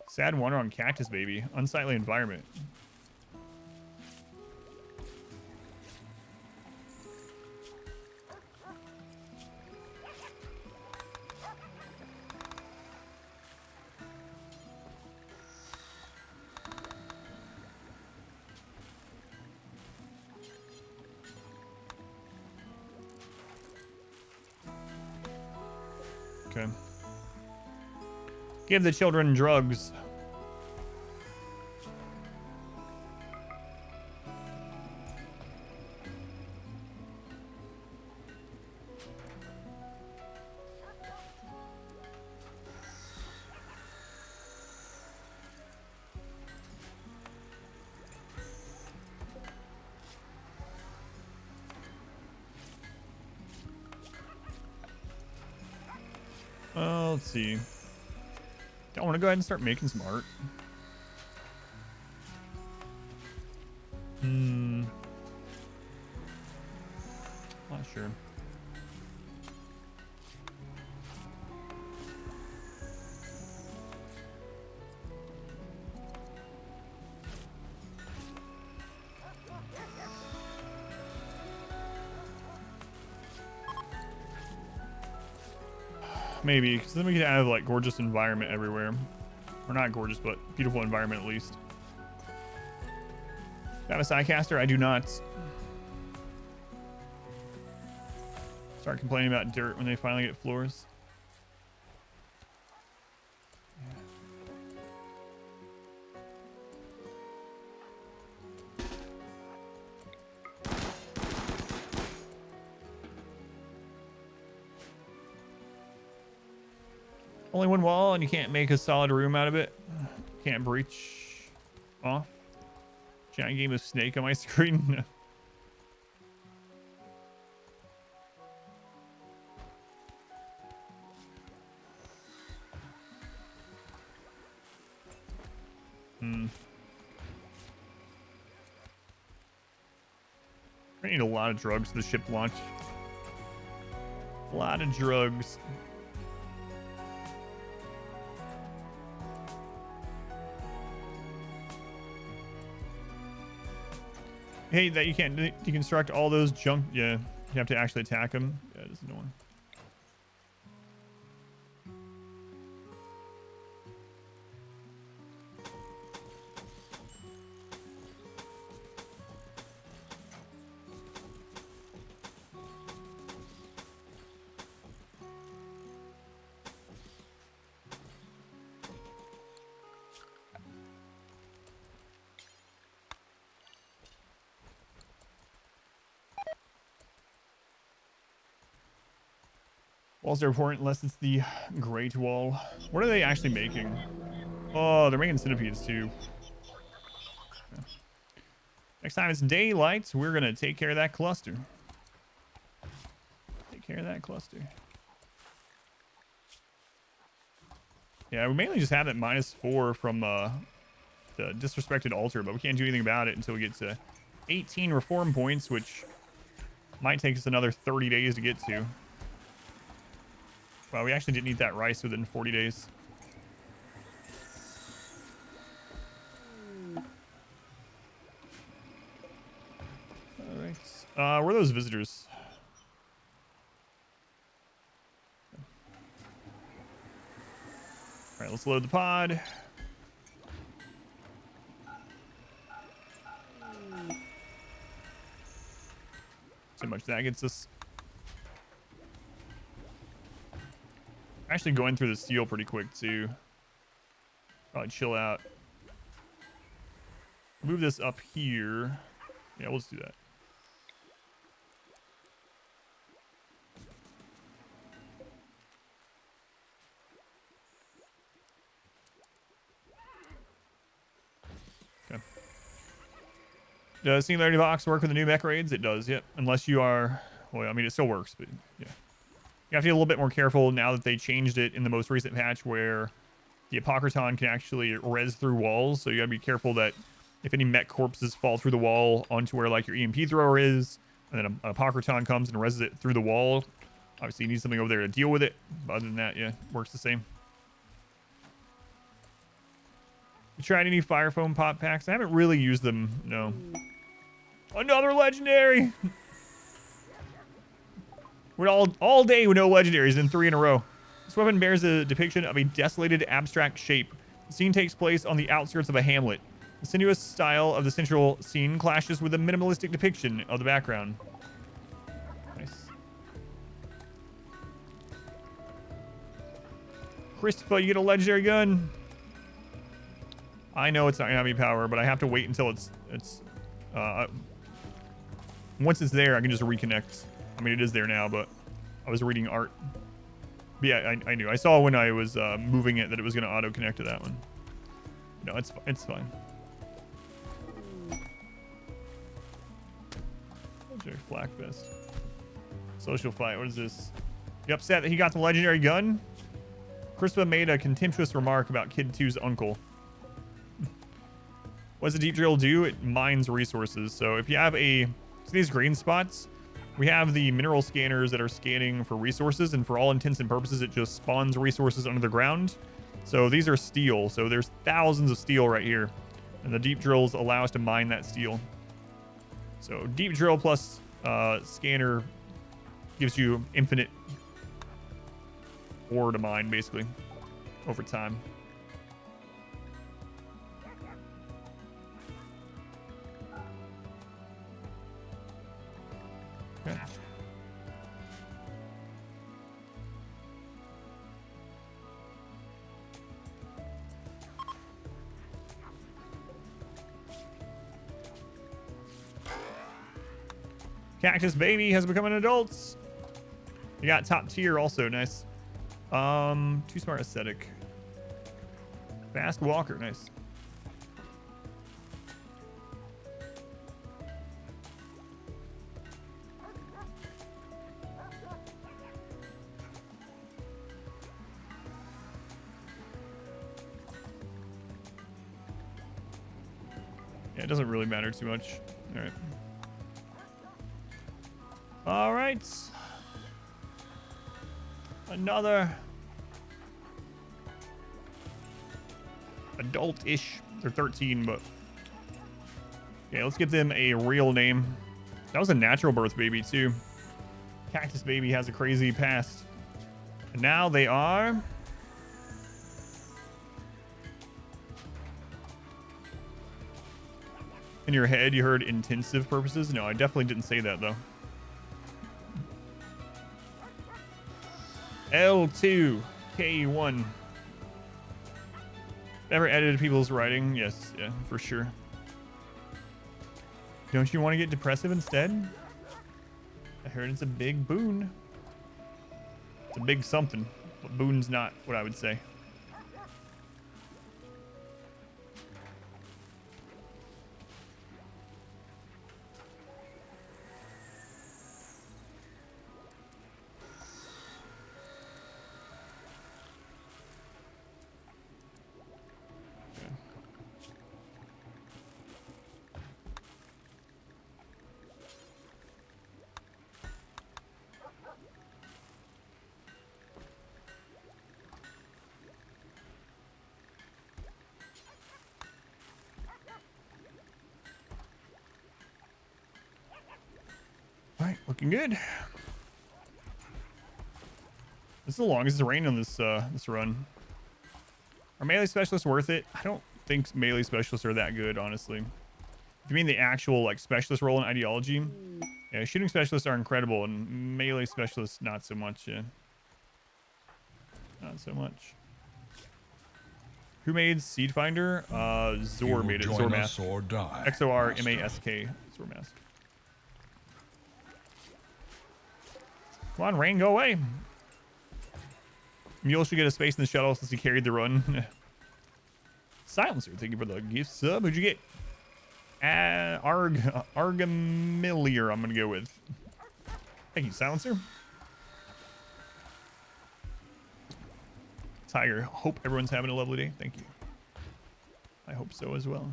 Sad wander on cactus, baby. Unsightly environment. Okay. Give the children drugs. Let's see. I want to go ahead and start making some art. Not sure. Maybe, because then we can have like gorgeous environment everywhere. Or not gorgeous, but beautiful environment at least. Have a sidecaster? I do not. Start complaining about dirt when they finally get floors. Only one wall and you can't make a solid room out of it. Can't breach off. Giant game of Snake on my screen. I need a lot of drugs for the ship launch. A lot of drugs. Hey, that you can't deconstruct all those junk. Yeah, you have to actually attack them. Yeah, it is annoying. Walls are important unless it's the Great Wall. What are they actually making? Oh, they're making centipedes too. Okay. Next time it's daylight, we're going to take care of that cluster. Take care of that cluster. Yeah, we mainly just have that -4 from the disrespected altar, but we can't do anything about it until we get to 18 reform points, which might take us another 30 days to get to. Well, we actually didn't eat that rice within 40 days. All right. Where are those visitors? All right, let's load the pod. See how much that gets us. Actually going through the steel pretty quick too. Probably chill out. Move this up here. Yeah, we'll just do that. Okay. Does Singularity Box work with the new mech raids? It does, yep. Unless you are, well, I mean, it still works, but yeah. You have to be a little bit more careful now that they changed it in the most recent patch where the Apocryton can actually res through walls. So you gotta be careful that if any mech corpses fall through the wall onto where like your EMP thrower is, and then an Apocryton comes and reses it through the wall, obviously you need something over there to deal with it. But other than that, yeah, works the same. You tried any fire foam pop packs? I haven't really used them, no. Another legendary! We're all day with no legendaries in 3 in a row. This weapon bears a depiction of a desolated abstract shape. The scene takes place on the outskirts of a hamlet. The sinuous style of the central scene clashes with the minimalistic depiction of the background. Nice. Christopher, you get a legendary gun. I know it's not gonna have any power, but I have to wait until it's once it's there, I can just reconnect. I mean, it is there now, but I was reading art. But yeah, I knew. I saw when I was moving it that it was going to auto-connect to that one. No, it's fine. Legendary Flak Vest. Social fight. What is this? You upset that he got the legendary gun? Crispin made a contemptuous remark about Kid 2's uncle. What does the deep drill do? It mines resources. So if you have these green spots, we have the mineral scanners that are scanning for resources, and for all intents and purposes, it just spawns resources under the ground. So these are steel. So there's thousands of steel right here, and the deep drills allow us to mine that steel. So deep drill plus scanner gives you infinite ore to mine, basically, over time. Okay. Cactus Baby has become an adult. You got top tier also, nice. Too smart aesthetic. Fast walker, nice. Yeah, it doesn't really matter too much. All right. All right. Another adult-ish. They're 13, but yeah, let's give them a real name. That was a natural birth baby too. Cactus Baby has a crazy past. And now they are in your head. You heard intensive purposes. No, I definitely didn't say that though. L2 K1. Ever edited people's writing? Yes, yeah, for sure. Don't you want to get depressive instead? I heard it's a big boon. It's a big something. But boon's not what I would say. All right, looking good. This is the longest rain on this this run. Are melee specialists worth it? I don't think melee specialists are that good, honestly. If you mean the actual like specialist role in ideology, yeah, shooting specialists are incredible, and melee specialists not so much. Yeah, not so much. Who made Seed Finder? Zor made it. Zormask. Or die, XORMASK. Zormask. Come on, rain, go away. Mule should get a space in the shuttle since he carried the run. Silencer, thank you for the gift sub. Who'd you get? Argamillier, I'm gonna go with. Thank you, Silencer. Tiger, hope everyone's having a lovely day. Thank you. I hope so as well.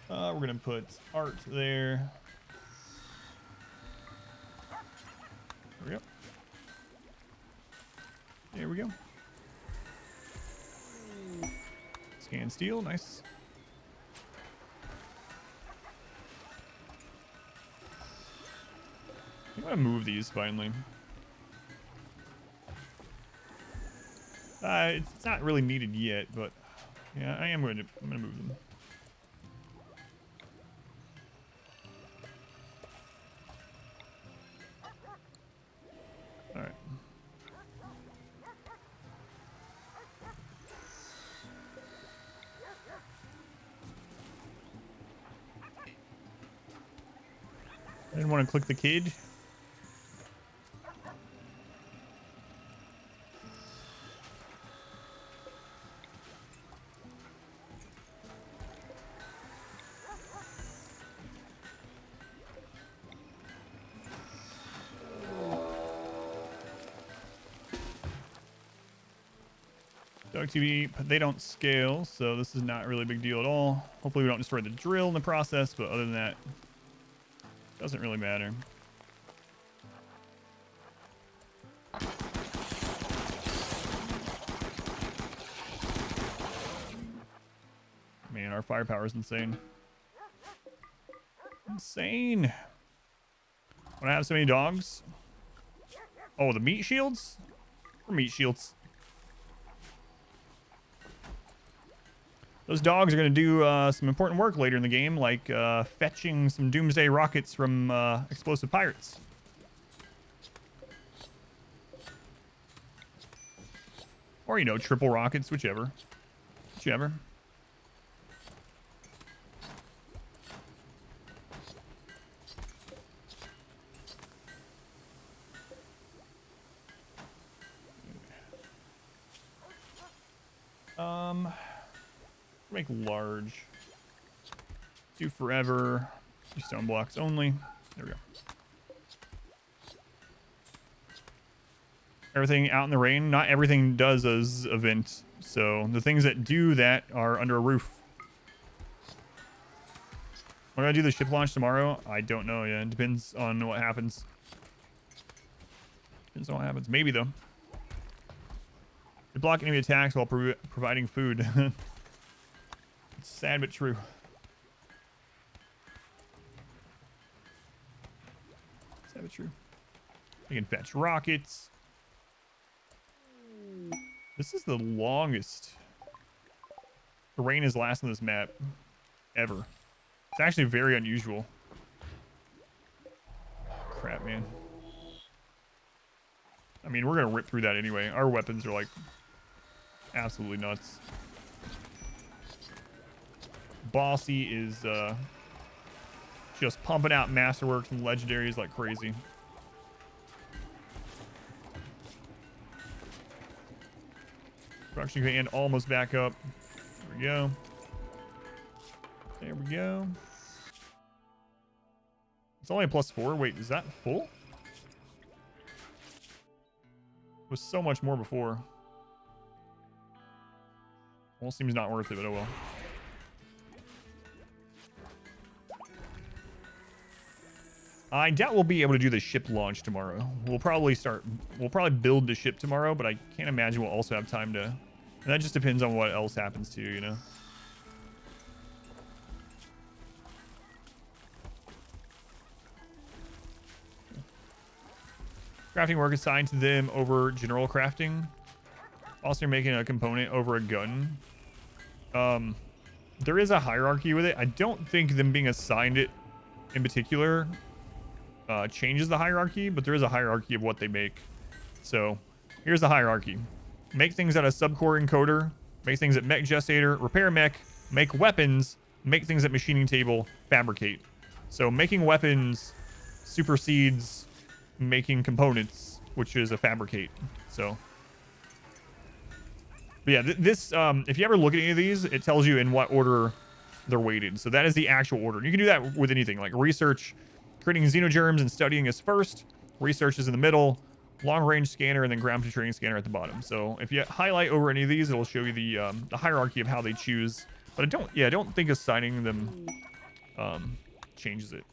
We're gonna put art there. There we go. There we go. Scan steel, nice. I'm gonna move these finally. It's not really needed yet, but yeah, I'm gonna move them. All right. I didn't want to click the kid. Dog TV, they don't scale, so this is not really a big deal at all. Hopefully we don't destroy the drill in the process, but other than that, doesn't really matter. Man, our firepower is insane. Insane. When I have so many dogs. Oh, the meat shields? Or meat shields. Those dogs are going to do some important work later in the game, like fetching some doomsday rockets from explosive pirates. Or, you know, triple rockets, whichever. Whichever. Make large. Do forever. Do stone blocks only. There we go. Everything out in the rain. Not everything does as event. So the things that do that are under a roof. When do I do the ship launch tomorrow? I don't know. Yeah, it depends on what happens. Depends on what happens. Maybe though. They block enemy attacks while providing food. It's sad but true. Sad but true. You can fetch rockets. This is the longest the rain has lasted on this map ever. It's actually very unusual. Crap, man. I mean, we're gonna rip through that anyway. Our weapons are like absolutely nuts. Bossy is just pumping out masterworks and legendaries like crazy. Production command almost back up. There we go. There we go. It's only a +4. Wait, is that full? It was so much more before. Almost seems not worth it, but oh well. I doubt we'll be able to do the ship launch tomorrow. We'll probably build the ship tomorrow, but I can't imagine we'll also have time to. And that just depends on what else happens too, you know. Crafting work assigned to them over general crafting. Also, you're making a component over a gun. There is a hierarchy with it. I don't think them being assigned it in particular changes the hierarchy, but there is a hierarchy of what they make. So here's the hierarchy. Make things at a subcore encoder, make things at mech gestator, repair mech, make weapons, make things at machining table, fabricate. So making weapons supersedes making components, which is a fabricate. So but yeah, this if you ever look at any of these, it tells you in what order they're weighted. So that is the actual order. You can do that with anything, like research, creating xenogerms and studying is first, research is in the middle, long range scanner, and then ground penetrating scanner at the bottom. So if you highlight over any of these, it'll show you the hierarchy of how they choose. But I don't think assigning them changes it.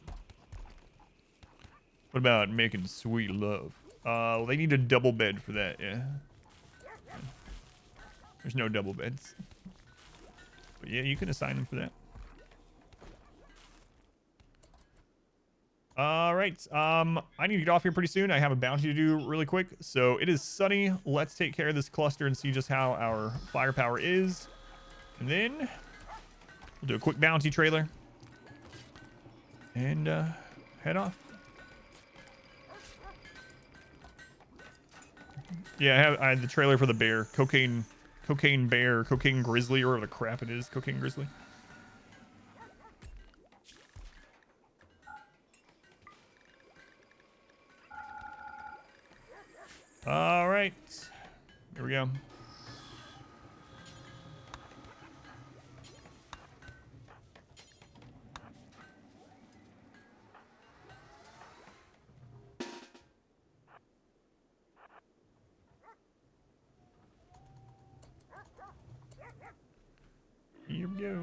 What about making sweet love? Well, they need a double bed for that, yeah. There's no double beds. But yeah, you can assign them for that. All right. I need to get off here pretty soon. I have a bounty to do really quick. So it is sunny. Let's take care of this cluster and see just how our firepower is. And then we'll do a quick bounty trailer. And head off. Yeah, I had the trailer for the bear. Cocaine bear, cocaine grizzly, or whatever the crap it is. Cocaine grizzly. All right. Here we go. Here we go.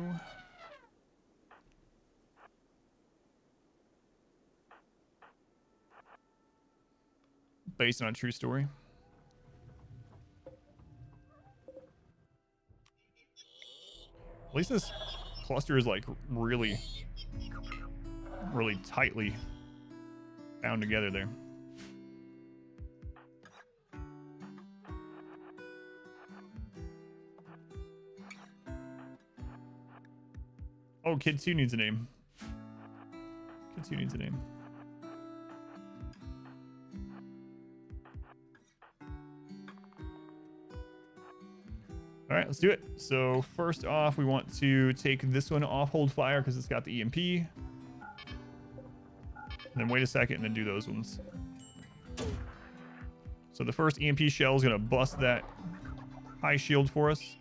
Based on a true story. At least this cluster is like really tightly bound together there. Oh, Kid 2 needs a name. Kid 2 needs a name. All right, let's do it. So first off, we want to take this one off hold fire because it's got the EMP. And then wait a second and then do those ones. So the first EMP shell is going to bust that high shield for us.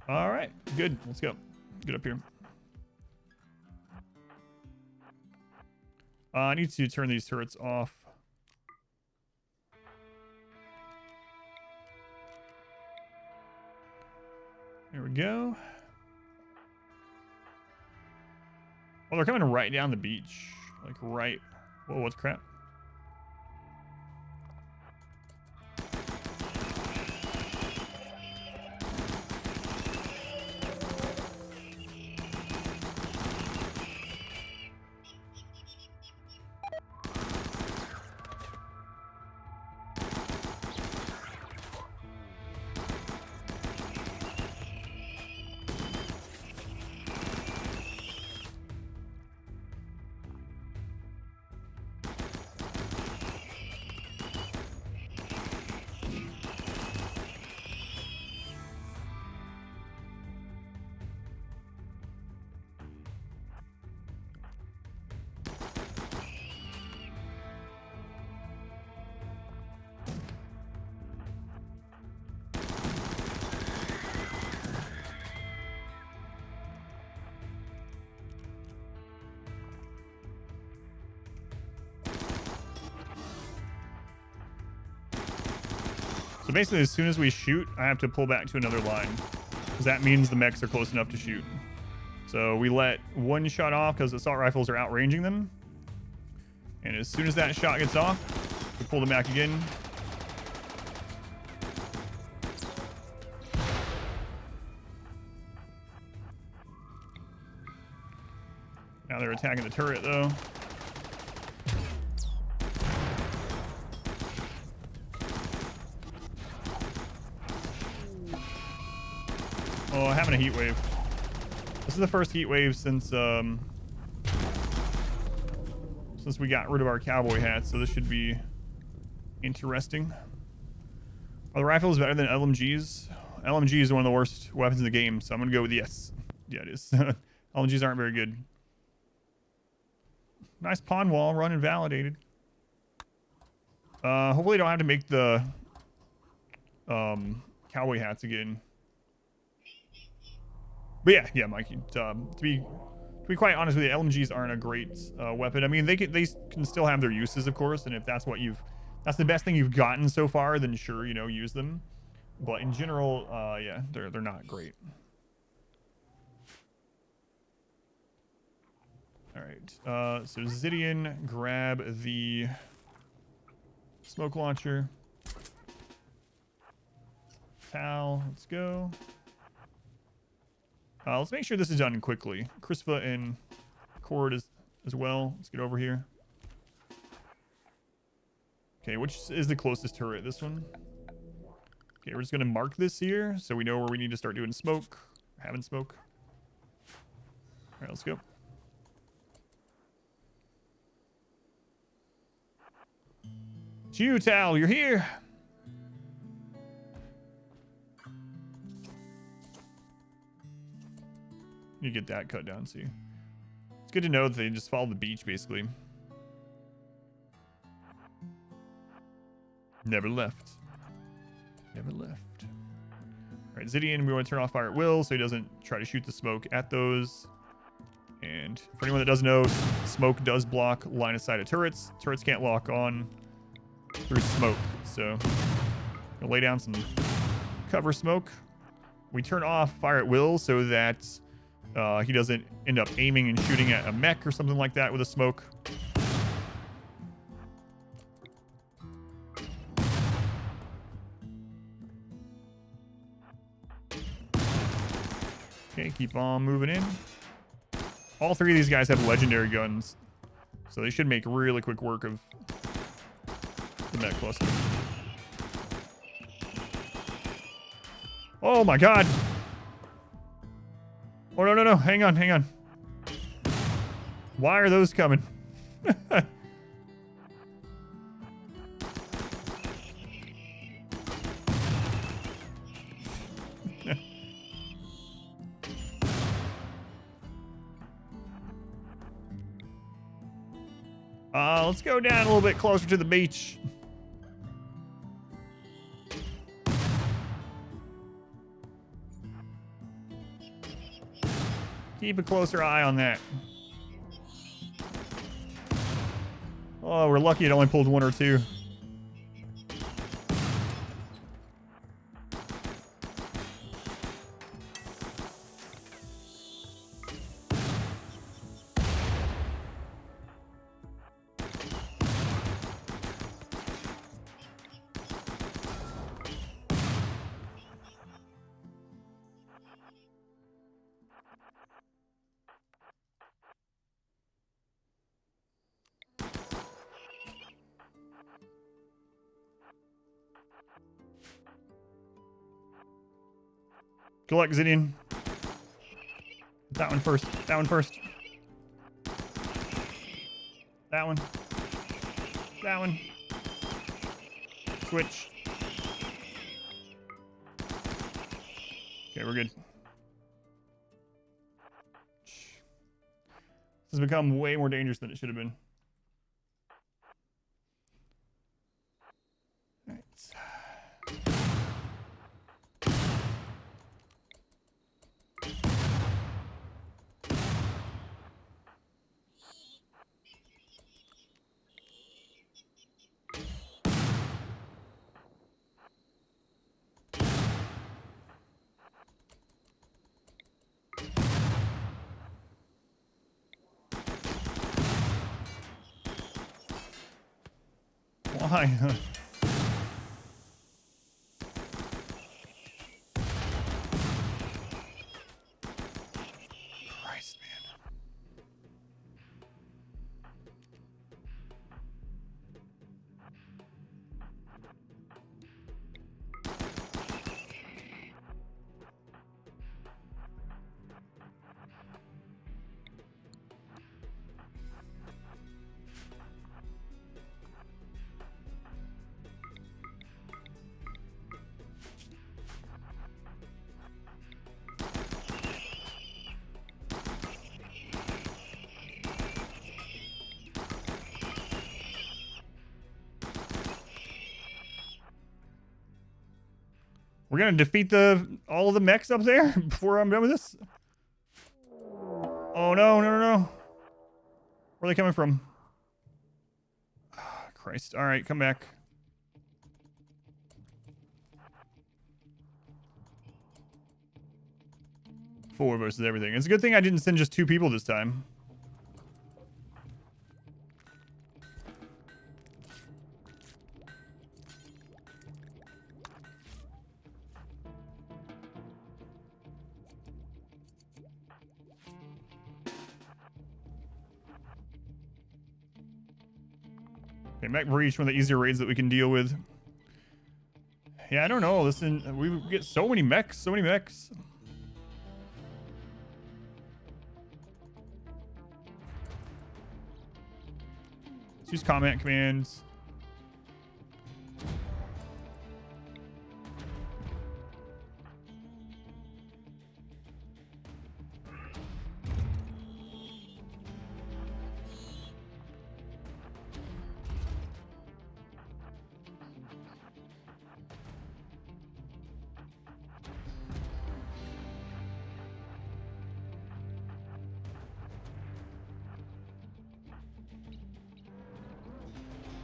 All right, good. Let's go. Get up here. I need to turn these turrets off. There we go. Oh, they're coming right down the beach. Like right. Whoa, what's crap? So basically, as soon as we shoot, I have to pull back to another line. Because that means the mechs are close enough to shoot. So we let one shot off because assault rifles are outranging them. And as soon as that shot gets off, we pull them back again. Now they're attacking the turret, though. Oh, having a heat wave. This is the first heat wave since we got rid of our cowboy hats, so this should be interesting. Are the rifles better than LMGs? LMG is one of the worst weapons in the game, so I'm gonna go with yes. Yeah, it is. LMGs aren't very good. Nice pawn wall, run and validated. Hopefully I don't have to make the cowboy hats again. But yeah, Mikey. To be quite honest with you, LMGs aren't a great weapon. I mean, they can still have their uses, of course, and if that's the best thing you've gotten so far, then sure, you know, use them. But in general, yeah, they're not great. All right, so Zidian, grab the smoke launcher. Pal, let's go. Let's make sure this is done quickly. Crispa and Cord as well. Let's get over here. Okay, which is the closest turret? This one? Okay, we're just going to mark this here so we know where we need to start doing smoke. Having smoke. All right, let's go. It's you, Tal. You're here. You get that cut down, see. It's good to know that they just follow the beach, basically. Never left. Never left. All right, Zidian, we want to turn off fire at will so he doesn't try to shoot the smoke at those. And for anyone that doesn't know, smoke does block line of sight of turrets. Turrets can't lock on through smoke. So, gonna lay down some cover smoke. We turn off fire at will so that he doesn't end up aiming and shooting at a mech or something like that with a smoke. Okay, keep on moving in. All three of these guys have legendary guns, so they should make really quick work of the mech cluster. Oh my god! Oh, no. Hang on. Why are those coming? Let's go down a little bit closer to the beach. Keep a closer eye on that. Oh, we're lucky it only pulled one or two. Good luck, Zidian. That one first. That one first. That one. That one. Switch. Okay, we're good. This has become way more dangerous than it should have been. All right. Why? Christ, man. We're gonna defeat all of the mechs up there before I'm done with this. Oh no, no, no, no. Where are they coming from? Christ. All right, come back. Four versus everything. It's a good thing I didn't send just 2 people this time. Okay, Mech Breach, one of the easier raids that we can deal with. Yeah, I don't know. Listen, we get so many mechs, so many mechs. Let's use comment commands.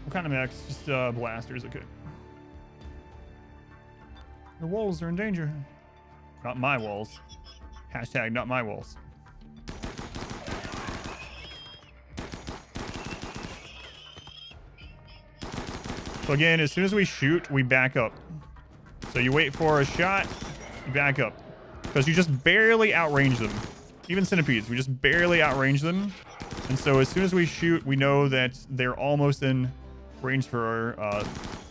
What kind of mechs? Just blasters, okay. The walls are in danger. Not my walls. Hashtag not my walls. So again, as soon as we shoot, we back up. So you wait for a shot, you back up. Because you just barely outrange them. Even centipedes, we just barely outrange them. And so as soon as we shoot, we know that they're almost in range for,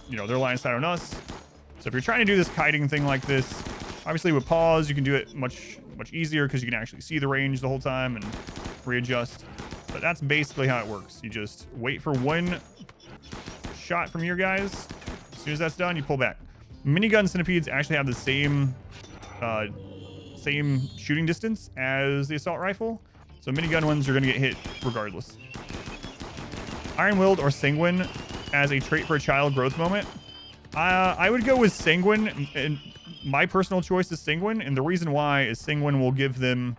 you know, their line of sight on us. So if you're trying to do this kiting thing like this, obviously with pause, you can do it much easier because you can actually see the range the whole time and readjust. But that's basically how it works. You just wait for one shot from your guys. As soon as that's done, you pull back. Minigun centipedes actually have the same shooting distance as the assault rifle. So minigun ones are going to get hit regardless. Iron-willed or sanguine as a trait for a child growth moment. I would go with sanguine, and my personal choice is sanguine, and the reason why is sanguine will give them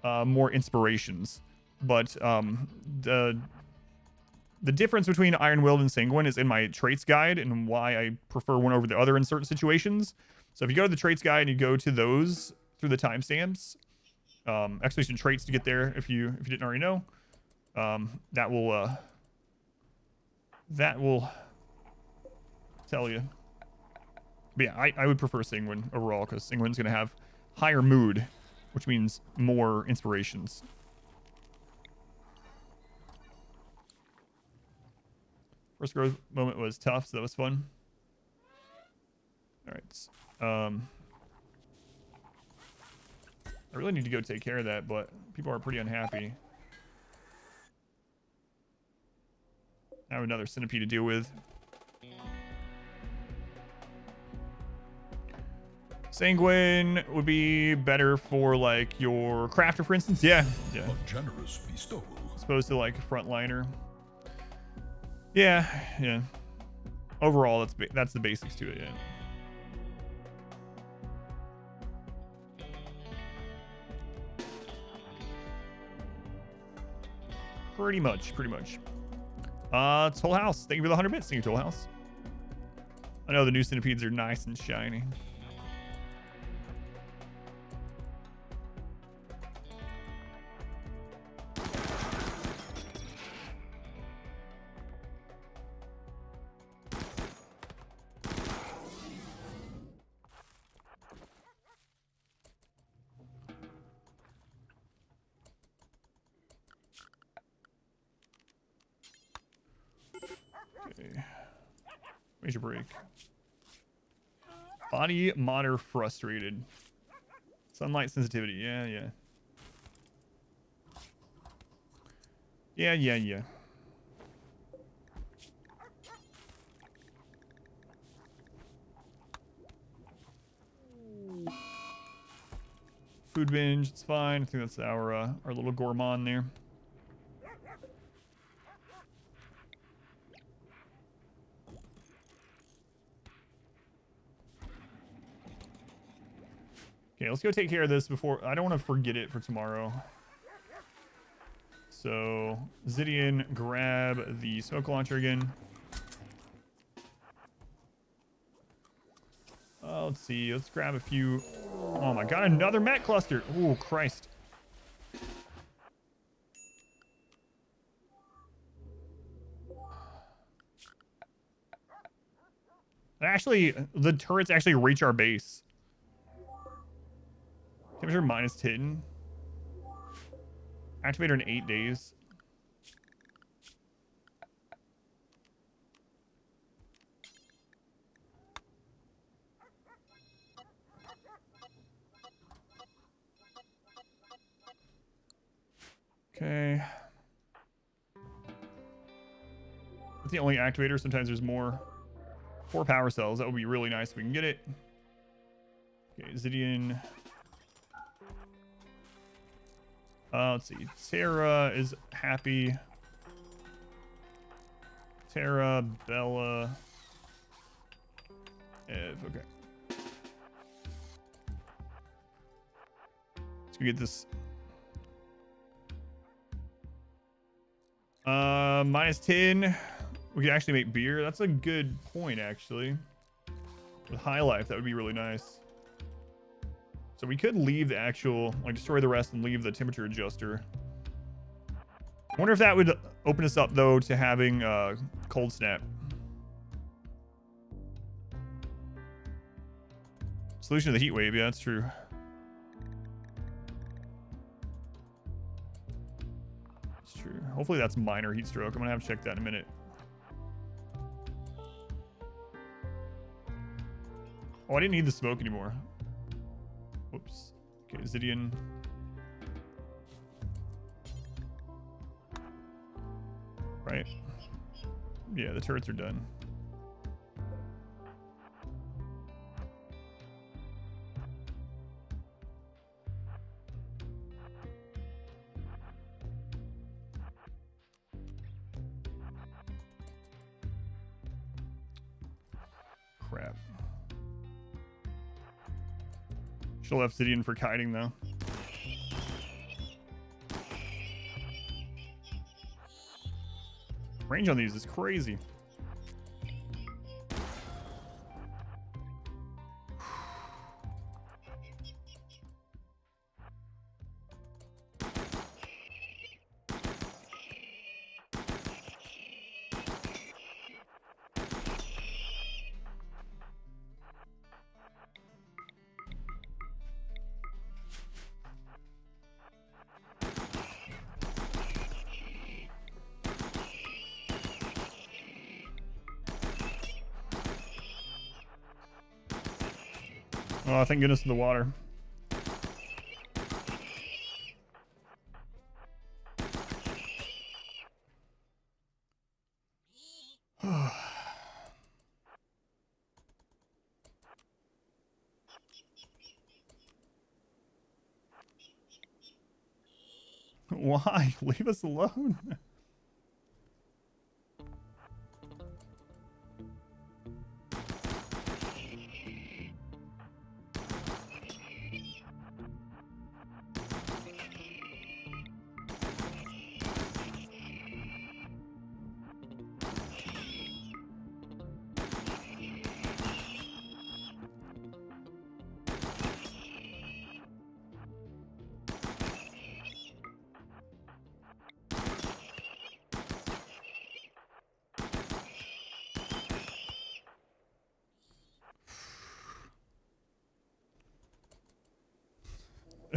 more inspirations. But the difference between iron-willed and sanguine is in my traits guide and why I prefer one over the other in certain situations. So if you go to the traits guide and you go to those through the timestamps, execution traits to get there if you didn't already know, that will tell you. But yeah, I would prefer sanguine overall because sanguine's going to have higher mood, which means more inspirations. First growth moment was tough, so that was fun. All right. I really need to go take care of that, but people are pretty unhappy. I have another centipede to deal with. Sanguine would be better for like your crafter, for instance. Yeah. A generous bestowal. As opposed to like a frontliner. Yeah. Overall, that's the basics to it. Yeah. Pretty much. It's Toll House. Thank you for the 100 bits. Thank you, Toll House. I know the new centipedes are nice and shiny. Okay. Major break. Body monitor frustrated. Sunlight sensitivity. Yeah, yeah. Yeah, yeah, yeah. Food binge, it's fine. I think that's our little gourmand there. Okay, let's go take care of this before... I don't want to forget it for tomorrow. So, Zidian, grab the smoke launcher again. Let's see. Let's grab a few... Oh my god, another Met cluster! Oh, Christ. Actually, the turrets actually reach our base. Temperature -10. Activator in 8 days. Okay. That's the only activator. Sometimes there's more. 4 power cells. That would be really nice if we can get it. Okay, Zidian. Let's see. Terra is happy. Terra, Bella, Ev. Okay. Let's go get this. -10. We could actually make beer. That's a good point, actually. With high life, that would be really nice. So we could leave the actual, like, destroy the rest and leave the temperature adjuster. I wonder if that would open us up, though, to having cold snap. Solution to the heat wave. Yeah, that's true. That's true. Hopefully that's minor heat stroke. I'm going to have to check that in a minute. Oh, I didn't need the smoke anymore. Whoops. Okay, Zidian. Right? Yeah, the turrets are done. Crap. She'll have Zidian for kiting, though. Range on these is crazy. Oh, thank goodness for the water. Why? Leave us alone.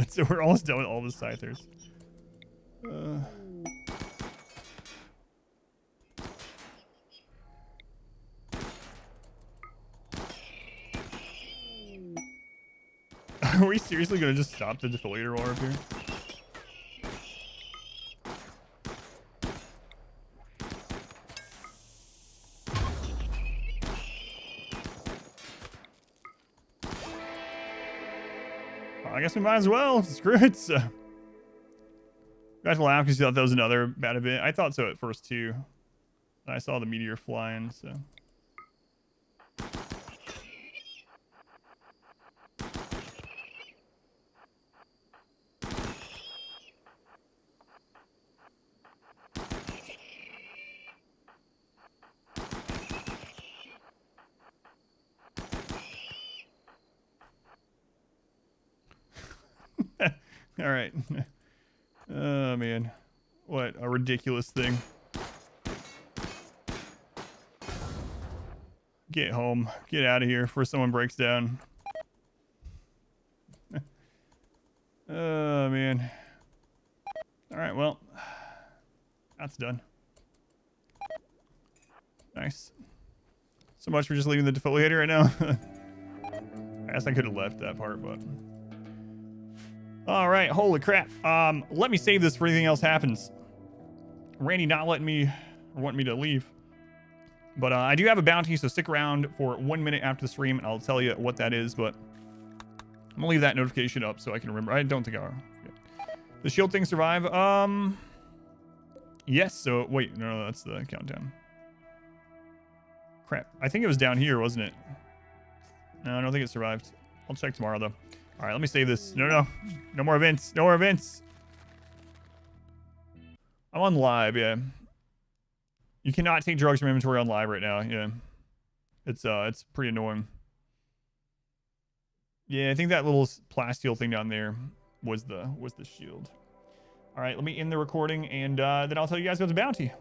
So we're almost done with all the scythers. Are we seriously gonna just stop the defoliator while we're up here? Well, I guess we might as well. Screw it. So. You guys laugh because you thought that was another bad event. I thought so at first too. I saw the meteor flying, so. All right. Oh, man. What a ridiculous thing. Get home. Get out of here before someone breaks down. Oh, man. All right, well. That's done. Nice. So much for just leaving the defoliator right now. I guess I could have left that part, but... All right, holy crap. Let me save this for anything else happens. Randy not letting me, or wanting me to leave. But I do have a bounty, so stick around for 1 minute after the stream, and I'll tell you what that is, but I'm gonna leave that notification up so I can remember. I don't think I'll... The shield thing survive? Yes, so, wait, no, that's the countdown. Crap, I think it was down here, wasn't it? No, I don't think it survived. I'll check tomorrow, though. All right, let me save this. No more events. No more events. I'm on live, yeah. You cannot take drugs from inventory on live right now, yeah. It's pretty annoying. Yeah, I think that little plasteel thing down there was the shield. All right, let me end the recording, and then I'll tell you guys about the bounty.